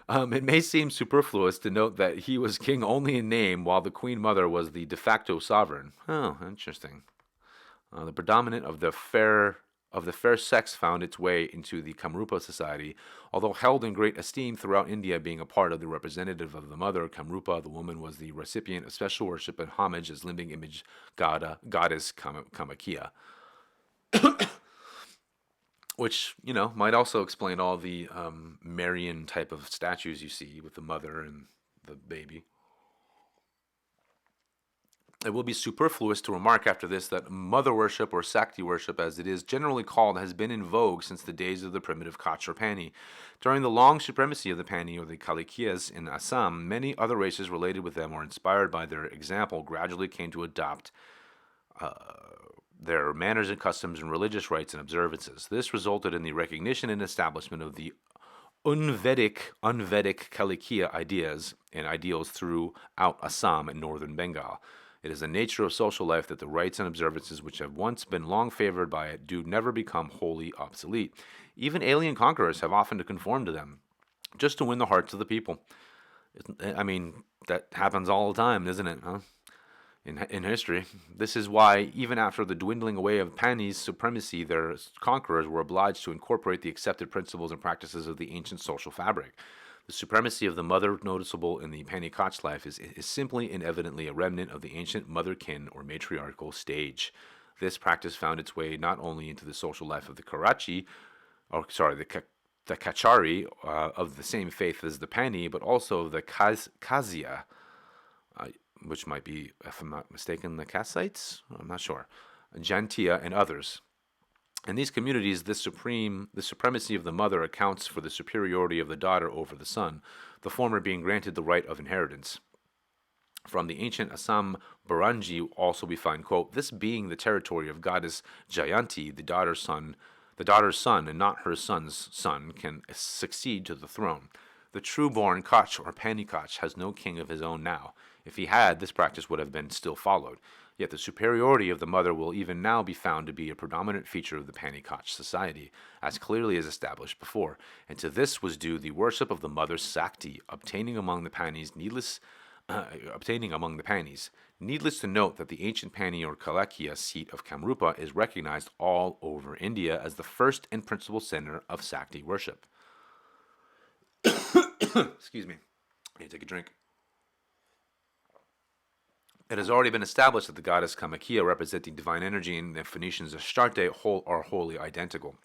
It may seem superfluous to note that he was king only in name, while the queen mother was the de facto sovereign. Oh, interesting. The predominant of the fair sex found its way into the Kamrupa society, although held in great esteem throughout India, being a part of the representative of the mother. Kamrupa, the woman, was the recipient of special worship and homage as living image goddess Kamakia, which might also explain all the Marian type of statues you see with the mother and the baby. It will be superfluous to remark after this that mother worship, or Sakti worship as it is generally called, has been in vogue since the days of the primitive Koch or Pani. During the long supremacy of the Pani or the Kalikias in Assam, many other races related with them or inspired by their example gradually came to adopt their manners and customs and religious rites and observances. This resulted in the recognition and establishment of the unvedic Kalikia ideas and ideals throughout Assam and northern Bengal. It is the nature of social life that the rites and observances which have once been long favored by it do never become wholly obsolete. Even alien conquerors have often to conform to them, just to win the hearts of the people. I mean, that happens all the time, isn't it? Huh? In history, this is why, even after the dwindling away of Pani's supremacy, their conquerors were obliged to incorporate the accepted principles and practices of the ancient social fabric. The supremacy of the mother noticeable in the Pani-Koch life is simply and evidently a remnant of the ancient motherkin or matriarchal stage. This practice found its way not only into the social life of the the Kachari of the same faith as the Pani, but also the Kazia, which might be, if I'm not mistaken, the Kassites? I'm not sure. Jantia and others. In these communities, the supremacy of the mother accounts for the superiority of the daughter over the son, the former being granted the right of inheritance. From the ancient Assam Barangi also we find, quote, this being the territory of goddess Jayanti, the daughter's son, and not her son's son, can succeed to the throne. The true-born Koch or Pani-Koch has no king of his own now. If he had, this practice would have been still followed. Yet the superiority of the mother will even now be found to be a predominant feature of the Pani-Koch society, as clearly as established before, and to this was due the worship of the mother Sakti, obtaining among the Panis. Needless to note that the ancient Pani or Kalakia seat of Kamrupa is recognized all over India as the first and principal center of Sakti worship. Excuse me. I need to take a drink. It has already been established that the goddess Kamakia, representing divine energy, and the Phoenicians Astarte are wholly identical.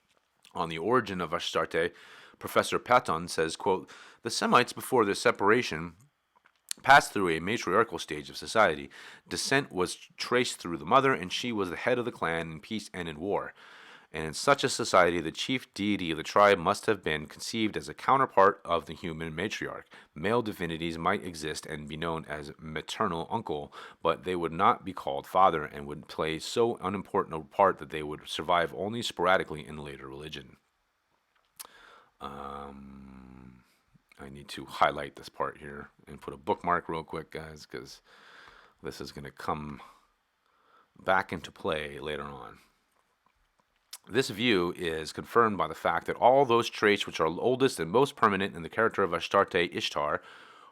On the origin of Astarte, Professor Patton says, quote, the Semites before their separation passed through a matriarchal stage of society. Descent was traced through the mother, and she was the head of the clan in peace and in war. And in such a society, the chief deity of the tribe must have been conceived as a counterpart of the human matriarch. Male divinities might exist and be known as maternal uncle, but they would not be called father and would play so unimportant a part that they would survive only sporadically in later religion. I need to highlight this part here and put a bookmark real quick, guys, because this is going to come back into play later on. This view is confirmed by the fact that all those traits which are oldest and most permanent in the character of Astarte Ishtar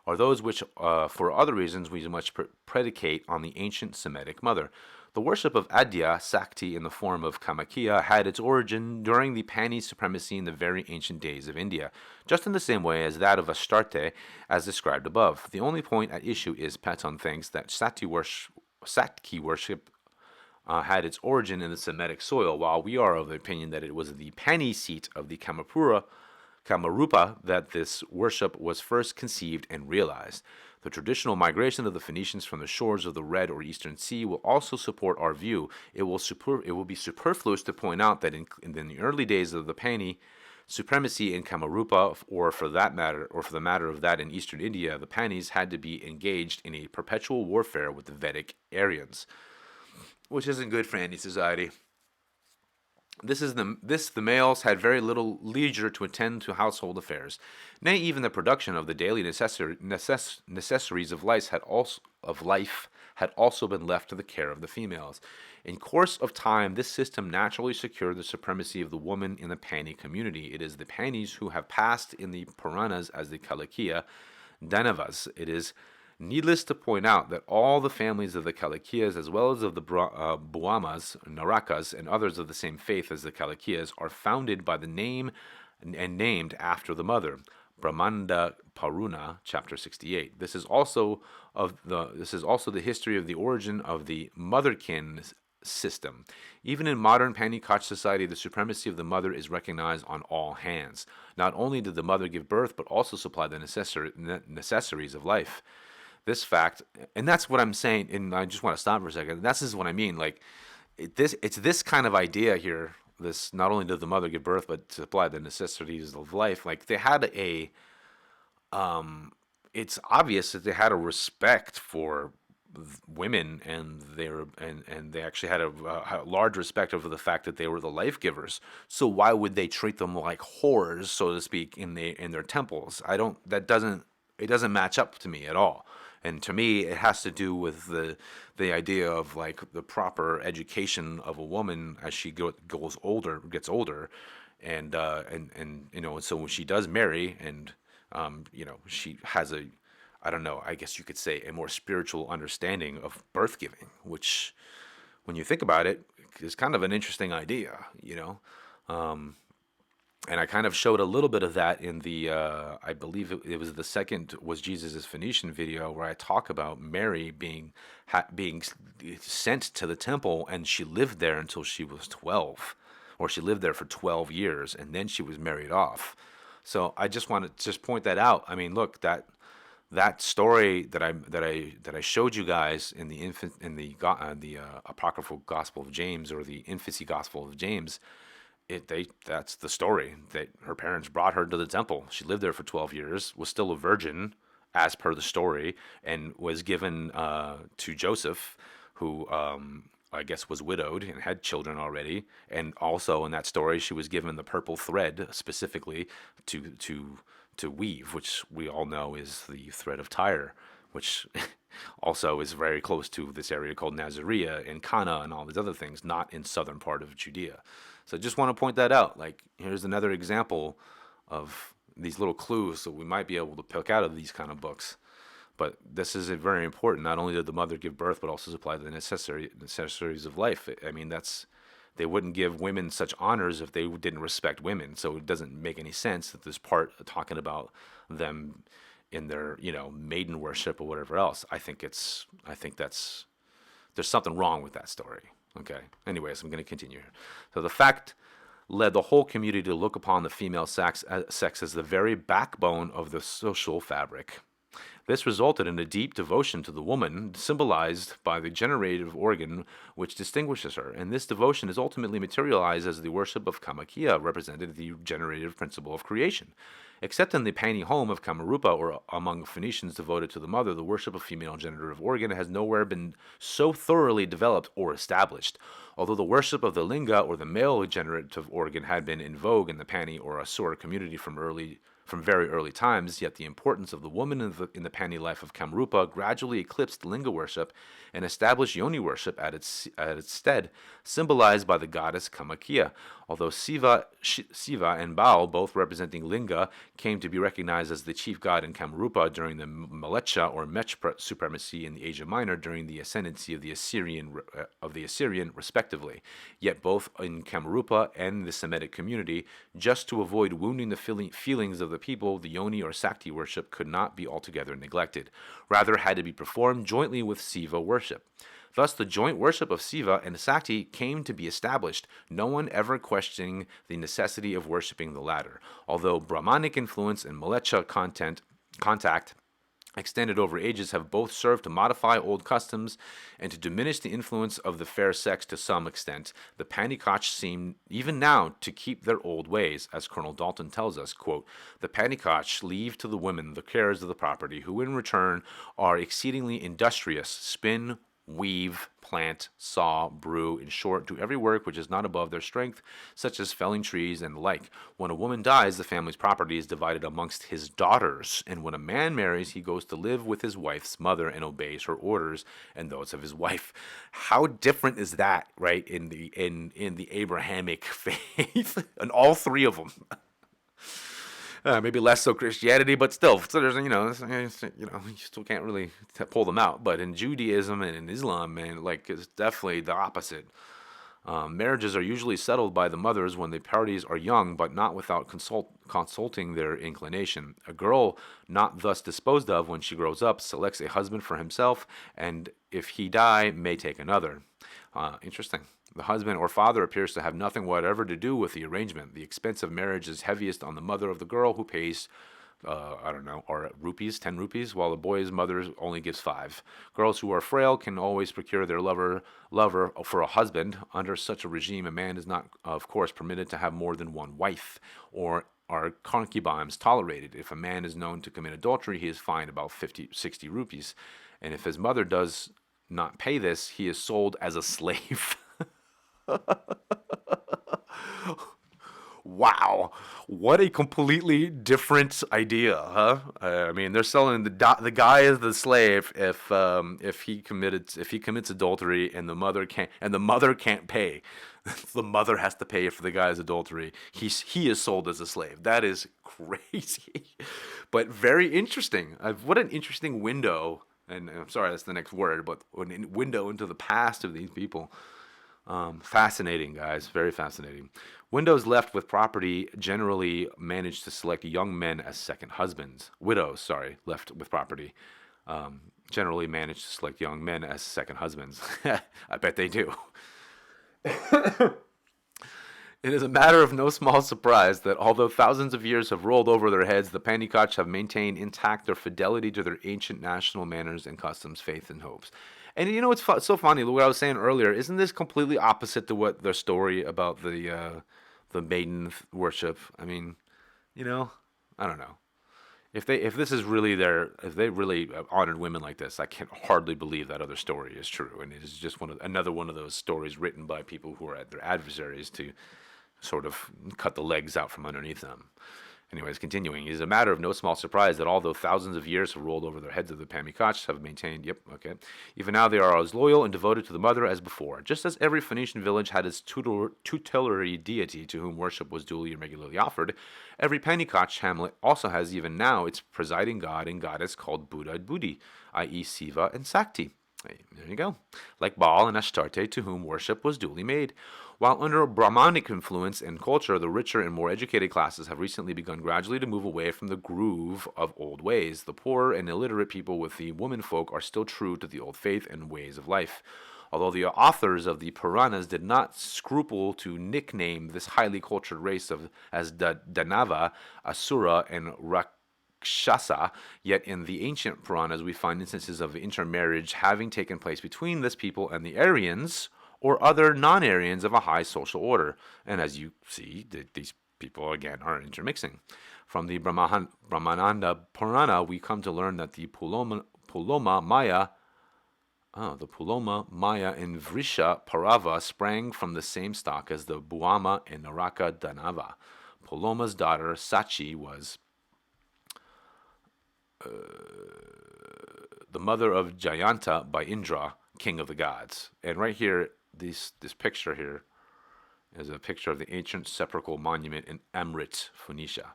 are those which, for other reasons, we must predicate on the ancient Semitic mother. The worship of Adya, Sakti in the form of Kamakia, had its origin during the Pani supremacy in the very ancient days of India, just in the same way as that of Astarte, as described above. The only point at issue is Patton thinks that Sakti worship had its origin in the Semitic soil, while we are of the opinion that it was the Pani seat of the Kamarupa that this worship was first conceived and realized. The traditional migration of the Phoenicians from the shores of the Red or Eastern Sea will also support our view. It will be superfluous to point out that in the early days of the Pani supremacy in Kamarupa, or for the matter of that in Eastern India, the Panis had to be engaged in a perpetual warfare with the Vedic Aryans, which isn't good for any society. The males had very little leisure to attend to household affairs. Nay, even the production of the daily necessaries of life had also been left to the care of the females. In course of time, this system naturally secured the supremacy of the woman in the Pani community. It is the Panis who have passed in the Puranas as the Kalakiya Danavas. It is needless to point out that all the families of the Kalakiyas, as well as of the Buamas, Narakas, and others of the same faith as the Kalakiyas, are founded by the name and named after the mother. Brahmanda Paruna, chapter 68. This is also the history of the origin of the motherkin system. Even in modern Pani-Koch society, the supremacy of the mother is recognized on all hands. Not only did the mother give birth, but also supply the necessaries of life. This fact, and that's what I'm saying, and I just want to stop for a second. This is what I mean. Like, it's this kind of idea here. This, not only did the mother give birth, but supply the necessities of life. Like, they had it's obvious that they had a respect for women, and they actually had a large respect over the fact that they were the life givers. So why would they treat them like whores, so to speak, in their temples? It doesn't match up to me at all. And to me, it has to do with the idea of like the proper education of a woman as she gets older, and so when she does marry, and she has I don't know, I guess you could say a more spiritual understanding of birth giving, which, when you think about it, is kind of an interesting idea, And I kind of showed a little bit of that in the, I believe it was the second Was Jesus' Phoenician video, where I talk about Mary being sent to the temple, and she lived there until she was 12, or she lived there for 12 years, and then she was married off. So I just want to point that out. I mean, look, that story that I showed you guys in the apocryphal Gospel of James, or the infancy Gospel of James. That's the story, that her parents brought her to the temple. She lived there for 12 years, was still a virgin, as per the story, and was given to Joseph, who I guess was widowed and had children already. And also in that story, she was given the purple thread specifically to weave, which we all know is the thread of Tyre, which also is very close to this area called Nazaria and Cana and all these other things, not in southern part of Judea. So I just want to point that out. Like, here's another example of these little clues that we might be able to pick out of these kind of books. But this is very important. Not only did the mother give birth, but also supply the necessaries of life. I mean, they wouldn't give women such honors if they didn't respect women. So it doesn't make any sense that this part talking about them in their, maiden worship or whatever else. I think there's something wrong with that story. Okay. Anyways, I'm going to continue here. So the fact led the whole community to look upon the female sex as the very backbone of the social fabric. This resulted in a deep devotion to the woman, symbolized by the generative organ which distinguishes her, and this devotion is ultimately materialized as the worship of Kamakia, represented the generative principle of creation. Except in the Pani home of Kamarupa, or among Phoenicians devoted to the mother, the worship of female generative organ has nowhere been so thoroughly developed or established. Although the worship of the linga, or the male generative organ, had been in vogue in the Pani or Asura community from very early times, yet the importance of the woman in the Pani life of Kamrupa gradually eclipsed linga worship and established yoni worship at its stead, symbolized by the goddess Kamakia. Although Siva and Baal, both representing linga, came to be recognized as the chief god in Kamrupa during the Melecha or Mech supremacy in the Asia Minor during the ascendancy of the Assyrian respectively. Yet both in Kamarupa and the Semitic community, just to avoid wounding the feelings of the people, the yoni or Sakti worship could not be altogether neglected. Rather, had to be performed jointly with Siva worship. Thus, the joint worship of Siva and Sakti came to be established, no one ever questioning the necessity of worshipping the latter. Although Brahmanic influence and Melecha contact extended over ages have both served to modify old customs and to diminish the influence of the fair sex to some extent, the Pani-Koch seem even now to keep their old ways. As Colonel Dalton tells us, quote, "The Pani-Koch leave to the women the cares of the property, who in return are exceedingly industrious, spin, weave, plant, saw, brew, in short, do every work which is not above their strength, such as felling trees and the like. When a woman dies, the family's property is divided amongst his daughters, and when a man marries, he goes to live with his wife's mother and obeys her orders and those of his wife. How different is that, right? In the Abrahamic faith, and all three of them. Maybe less so Christianity, but still, so there's you still can't really pull them out. But in Judaism and in Islam, man, like it's definitely the opposite. Marriages are usually settled by the mothers when the parties are young, but not without consulting their inclination. A girl not thus disposed of when she grows up selects a husband for himself, and if he die, may take another. Interesting. The husband or father appears to have nothing whatever to do with the arrangement. The expense of marriage is heaviest on the mother of the girl, who pays, I don't know, or rupees, 10 rupees, while the boy's mother only gives 5. Girls who are frail can always procure their lover for a husband. Under such a regime, a man is not, of course, permitted to have more than one wife, or are concubines tolerated. If a man is known to commit adultery, he is fined about 60 rupees. And if his mother does not pay this, he is sold as a slave. Wow, what a completely different idea, huh? I mean, they're selling the guy as the slave if he commits adultery and the mother can't pay. The mother has to pay for the guy's adultery. He is sold as a slave. That is crazy, but very interesting. What an interesting window. And I'm sorry, that's the next word, but a window into the past of these people. Fascinating, guys. Very fascinating. Widows left with property generally manage to select young men as second husbands. Widows, left with property generally manage to select young men as second husbands. I bet they do. It is a matter of no small surprise that although thousands of years have rolled over their heads, the Pani-Koch have maintained intact their fidelity to their ancient national manners and customs, faith, and hopes. And you know what's so funny? What I was saying earlier, isn't this completely opposite to what their story about the maiden worship? I mean, I don't know. If they really honored women like this, I can hardly believe that other story is true, and it is just another one of those stories written by people who are their adversaries to sort of cut the legs out from underneath them. Anyways, continuing, it is a matter of no small surprise that although thousands of years have rolled over their heads, the Pani-Koch have maintained, even now they are as loyal and devoted to the mother as before. Just as every Phoenician village had its tutelary deity to whom worship was duly and regularly offered, every Pani-Koch hamlet also has even now its presiding god and goddess called Buddha and Budi, i.e. Siva and Sakti. There you go. Like Baal and Ashtarte, to whom worship was duly made. While under Brahmanic influence and culture, the richer and more educated classes have recently begun gradually to move away from the groove of old ways. The poorer and illiterate people with the womenfolk are still true to the old faith and ways of life. Although the authors of the Puranas did not scruple to nickname this highly cultured race as Danava, Asura, and Rakshasa, yet in the ancient Puranas we find instances of intermarriage having taken place between this people and the Aryans, or other non-Aryans of a high social order. And as you see, these people, again, are intermixing. From the Brahmananda Purana, we come to learn that the Puloma Maya and Vrisha Parava sprang from the same stock as the Buama and Naraka Danava. Puloma's daughter, Sachi, was the mother of Jayanta by Indra, king of the gods. And right here, this picture here is a picture of the ancient sepulchral monument in Amrit, Phoenicia.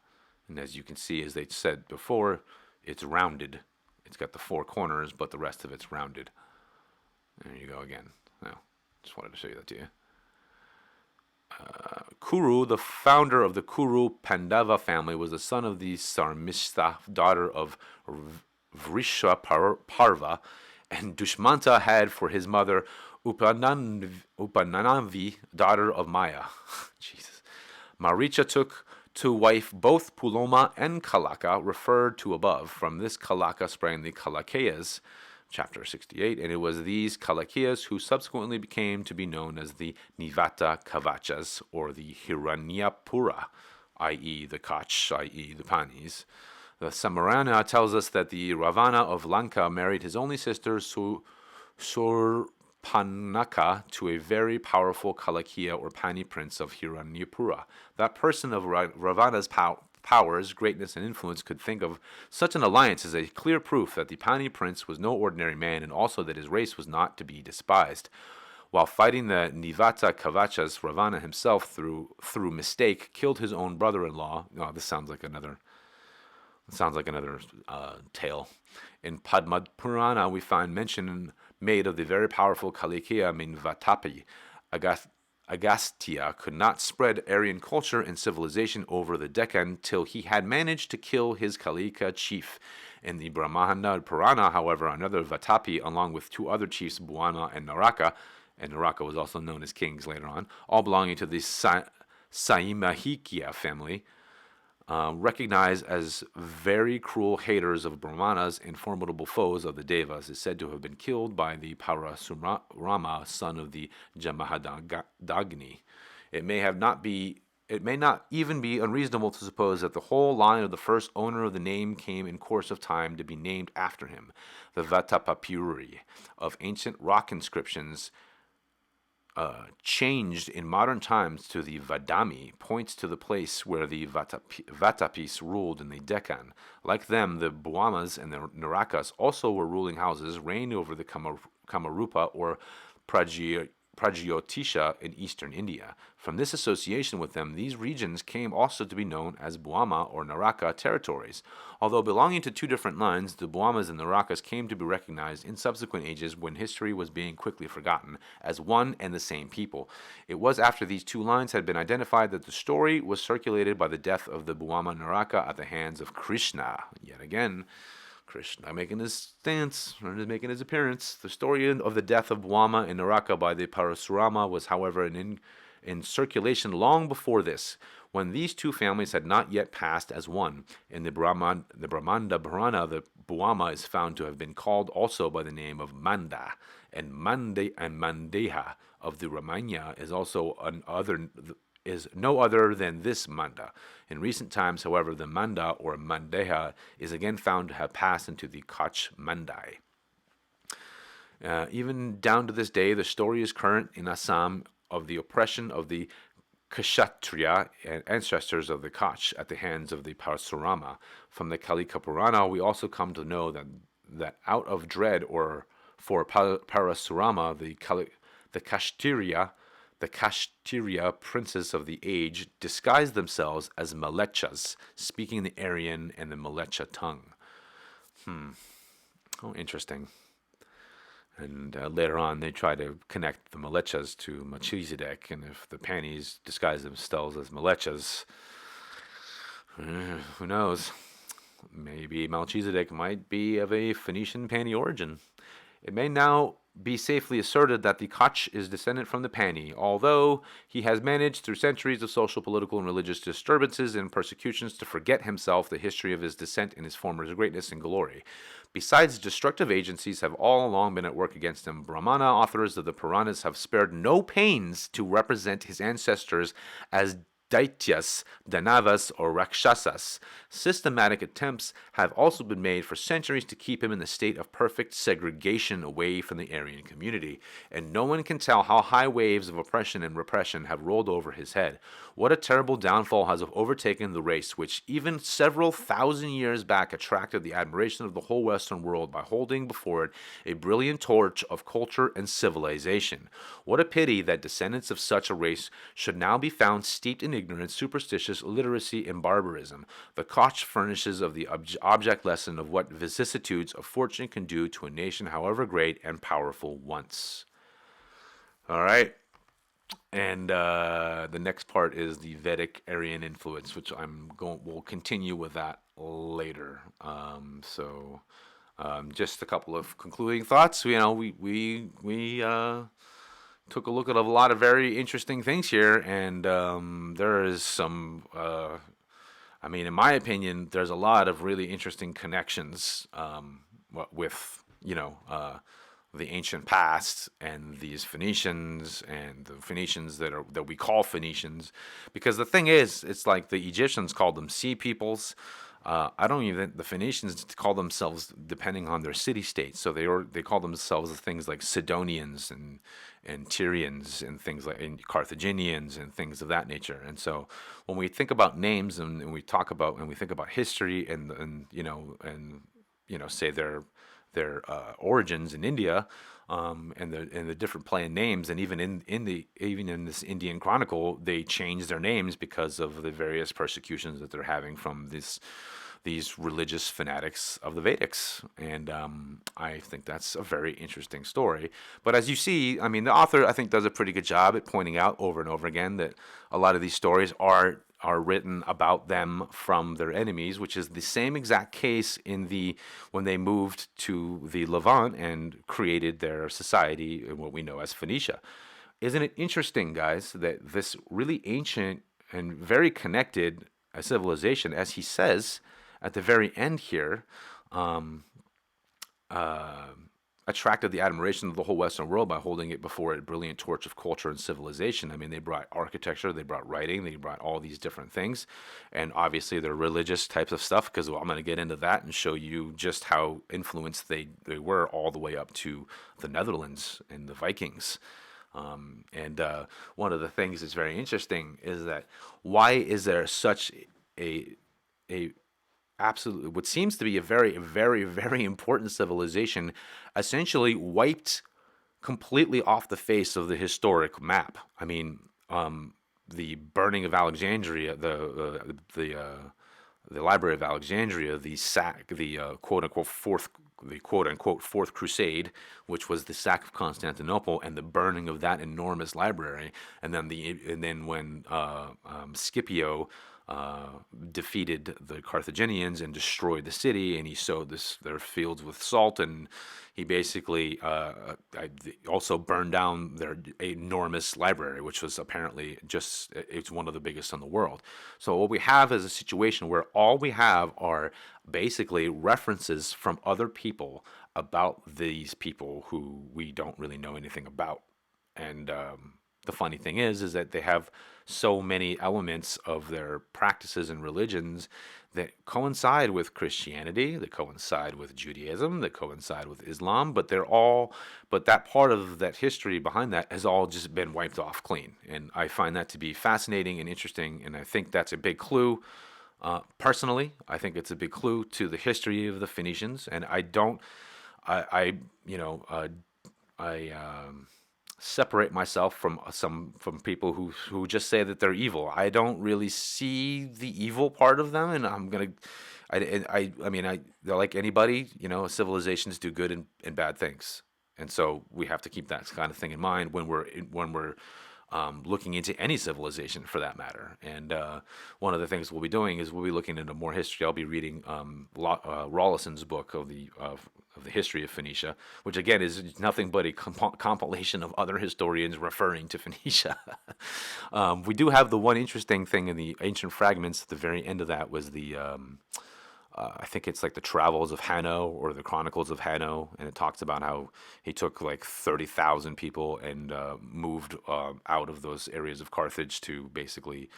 And as you can see, as they said before, it's rounded. It's got the 4 corners, but the rest of it's rounded. There you go again. Well, just wanted to show you that to you. Kuru, the founder of the Kuru Pandava family, was the son of the Sarmishta, daughter of Vrisha Parva, and Dushmanta had for his mother Upananavi, daughter of Maya. Jesus. Maricha took to wife both Puloma and Kalaka, referred to above. From this Kalaka sprang the Kalakeyas, chapter 68, and it was these Kalakeyas who subsequently became to be known as the Nivata Kavachas, or the Hiranyapura, i.e. the Koch, i.e. the Panis. The Samarana tells us that the Ravana of Lanka married his only sister Surpanaka to a very powerful Kalakya or Pani prince of Hiranyapura. That person of Ravana's powers, greatness, and influence could think of such an alliance as a clear proof that the Pani prince was no ordinary man, and also that his race was not to be despised. While fighting the Nivata Kavachas, Ravana himself, through mistake, killed his own brother-in-law. Oh, this sounds like another tale. In Padma Purana, we find mention made of the very powerful Kalikya Minvatapi. Agastya could not spread Aryan culture and civilization over the Deccan till he had managed to kill his Kalika chief. In the Brahmana Purana, however, another Vatapi, along with two other chiefs, Buana and Naraka was also known as kings later on, all belonging to the Saimahikya family, recognized as very cruel haters of Brahmanas and formidable foes of the Devas, is said to have been killed by the Parasurama, son of the Jamahadagni. It may not even be unreasonable to suppose that the whole line of the first owner of the name came in course of time to be named after him. The Vatapapuri of ancient rock inscriptions, changed in modern times to the Vadami, points to the place where the Vatapis ruled in the Deccan. Like them, the Buamas and the Narakas also were ruling houses, reigned over the Kamarupa or Pragyotisha in eastern India. From this association with them, these regions came also to be known as Buama or Naraka territories. Although belonging to two different lines, the Buamas and Narakas came to be recognized in subsequent ages when history was being quickly forgotten as one and the same people. It was after these two lines had been identified that the story was circulated by the death of the Buama Naraka at the hands of Krishna. Yet again, Krishna making his stance, or making his appearance. The story of the death of Buama and Naraka by the Parasurama was, however, in circulation long before this, when these two families had not yet passed as one. In the Brahmanda Purana, the Buama is found to have been called also by the name of Manda, and Mandeha of the Ramanya is no other than this Manda. In recent times, however, the Manda or Mandeha is again found to have passed into the Koch Mandai. Even down to this day, the story is current in Assam of the oppression of the Kshatriya and ancestors of the Koch at the hands of the Parasurama. From the Kalika Purana, we also come to know that out of dread or for Parasurama, the Kashtirya princes of the age disguised themselves as Malechas, speaking the Aryan and the Malecha tongue. Oh, interesting. And later on, they try to connect the Malechas to Melchizedek, and if the Panis disguise themselves as Malechas, who knows? Maybe Melchizedek might be of a Phoenician Pani origin. It may now be safely asserted that the Koch is descendant from the Pani, although he has managed through centuries of social, political, and religious disturbances and persecutions to forget himself the history of his descent and his former greatness and glory. Besides, destructive agencies have all along been at work against him. Brahmana authors of the Puranas have spared no pains to represent his ancestors as Daityas, Danavas, or Rakshasas. Systematic attempts have also been made for centuries to keep him in the state of perfect segregation away from the Aryan community, and no one can tell how high waves of oppression and repression have rolled over his head. What a terrible downfall has overtaken the race, which even several thousand years back attracted the admiration of the whole Western world by holding before it a brilliant torch of culture and civilization. What a pity that descendants of such a race should now be found steeped in ignorance, superstitious illiteracy, and barbarism. The Koch furnishes of the object lesson of what vicissitudes of fortune can do to a nation, however great and powerful once. All right. And the next part is the Vedic Aryan influence, which we'll continue with that later. Just a couple of concluding thoughts. We took a look at a lot of very interesting things here, and there is some. In my opinion, there's a lot of really interesting connections with the ancient past and these Phoenicians and the Phoenicians that we call Phoenicians, because the thing is, it's like the Egyptians called them sea peoples. I don't even the Phoenicians call themselves depending on their city states. So they call themselves things like Sidonians and Tyrians and things like and Carthaginians and things of that nature. And so when we think about names and we talk about and we think about history and say their origins in India, and the different play names, and even in this Indian Chronicle, they change their names because of the various persecutions that they're having from these religious fanatics of the Vedics, and I think that's a very interesting story. But as you see, I mean, the author I think does a pretty good job at pointing out over and over again that a lot of these stories are written about them from their enemies, which is the same exact case when they moved to the Levant and created their society in what we know as Phoenicia. Isn't it interesting, guys, that this really ancient and very connected civilization, as he says at the very end here, um, uh, attracted the admiration of the whole Western world by holding it before a brilliant torch of culture and civilization. I mean, they brought architecture, they brought writing, they brought all these different things, and obviously the religious types of stuff. Because I'm going to get into that and show you just how influenced they were all the way up to the Netherlands and the Vikings. And one of the things that's very interesting is that why is there such a a absolutely what seems to be a very, very, very important civilization essentially wiped completely off the face of the historic map. I mean, the burning of Alexandria, the Library of Alexandria, the quote unquote fourth crusade, which was the sack of Constantinople and the burning of that enormous library, and then when Scipio defeated the Carthaginians and destroyed the city, and he sowed their fields with salt, and he basically also burned down their enormous library, which was apparently it's one of the biggest in the world. So what we have is a situation where all we have are basically references from other people about these people who we don't really know anything about. And the funny thing is that they have so many elements of their practices and religions that coincide with Christianity, that coincide with Judaism, that coincide with Islam, but that part of that history behind that has all just been wiped off clean. And I find that to be fascinating and interesting, and I think that's a big clue. Personally, I think it's a big clue to the history of the Phoenicians, and I don't, I you know, I separate myself from people who just say that they're evil. I don't really see the evil part of them, and I mean, they're like anybody, civilizations do good and bad things, and so we have to keep that kind of thing in mind when we're looking into any civilization for that matter. And one of the things we'll be doing is we'll be looking into more history. I'll be reading Rawlinson's book of the history of Phoenicia, which again is nothing but a compilation of other historians referring to Phoenicia. We do have the one interesting thing in the ancient fragments at the very end of that was I think it's like the Travels of Hanno or the Chronicles of Hanno, and it talks about how he took like 30,000 people and moved out of those areas of Carthage to basically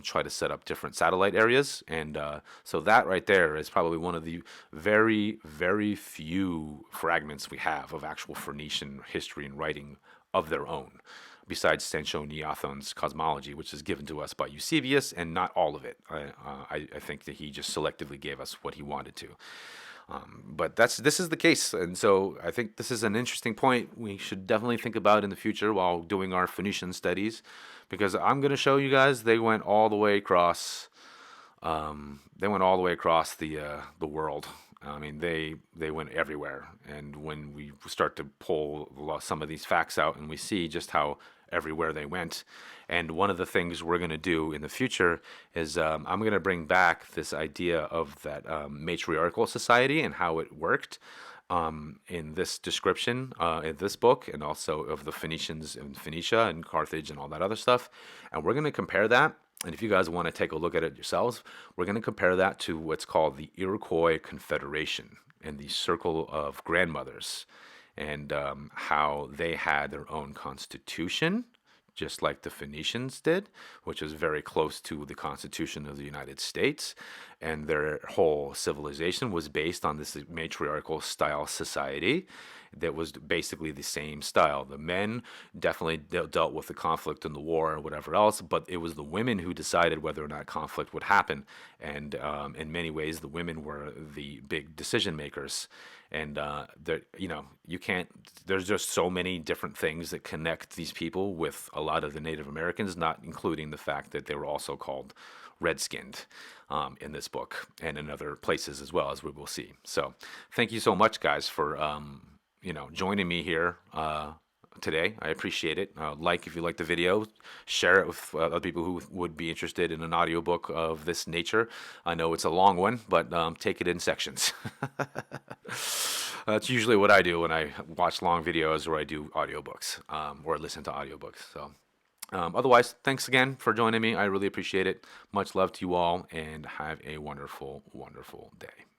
try to set up different satellite areas. And so that right there is probably one of the very, very few fragments we have of actual Phoenician history and writing of their own, besides Sancho Neothon's cosmology, which is given to us by Eusebius, and not all of it. I think that he just selectively gave us what he wanted to. But this is the case, and so I think this is an interesting point we should definitely think about in the future while doing our Phoenician studies, because I'm going to show you guys they went all the way across. They went all the way across the world. I mean, they went everywhere, and when we start to pull some of these facts out, and we see just how everywhere they went, and one of the things we're going to do in the future is I'm going to bring back this idea of that matriarchal society and how it worked in this description in this book, and also of the Phoenicians in Phoenicia and Carthage and all that other stuff, and we're going to compare that. And if you guys want to take a look at it yourselves, we're going to compare that to what's called the Iroquois Confederation and the Circle of Grandmothers, and how they had their own constitution just like the Phoenicians did, which is very close to the Constitution of the United States. And their whole civilization was based on this matriarchal style society that was basically the same style. The men definitely dealt with the conflict and the war or whatever else, but it was the women who decided whether or not conflict would happen. And in many ways, the women were the big decision makers. And you can't. There's just so many different things that connect these people with a lot of the Native Americans, not including the fact that they were also called red-skinned in this book and in other places as well, as we will see. So, thank you so much, guys, for joining me here today. I appreciate it. Like if you like the video, share it with other people who would be interested in an audiobook of this nature. I know it's a long one, but take it in sections. That's usually what I do when I watch long videos or I do audiobooks or listen to audiobooks. So otherwise, thanks again for joining me. I really appreciate it. Much love to you all and have a wonderful, wonderful day.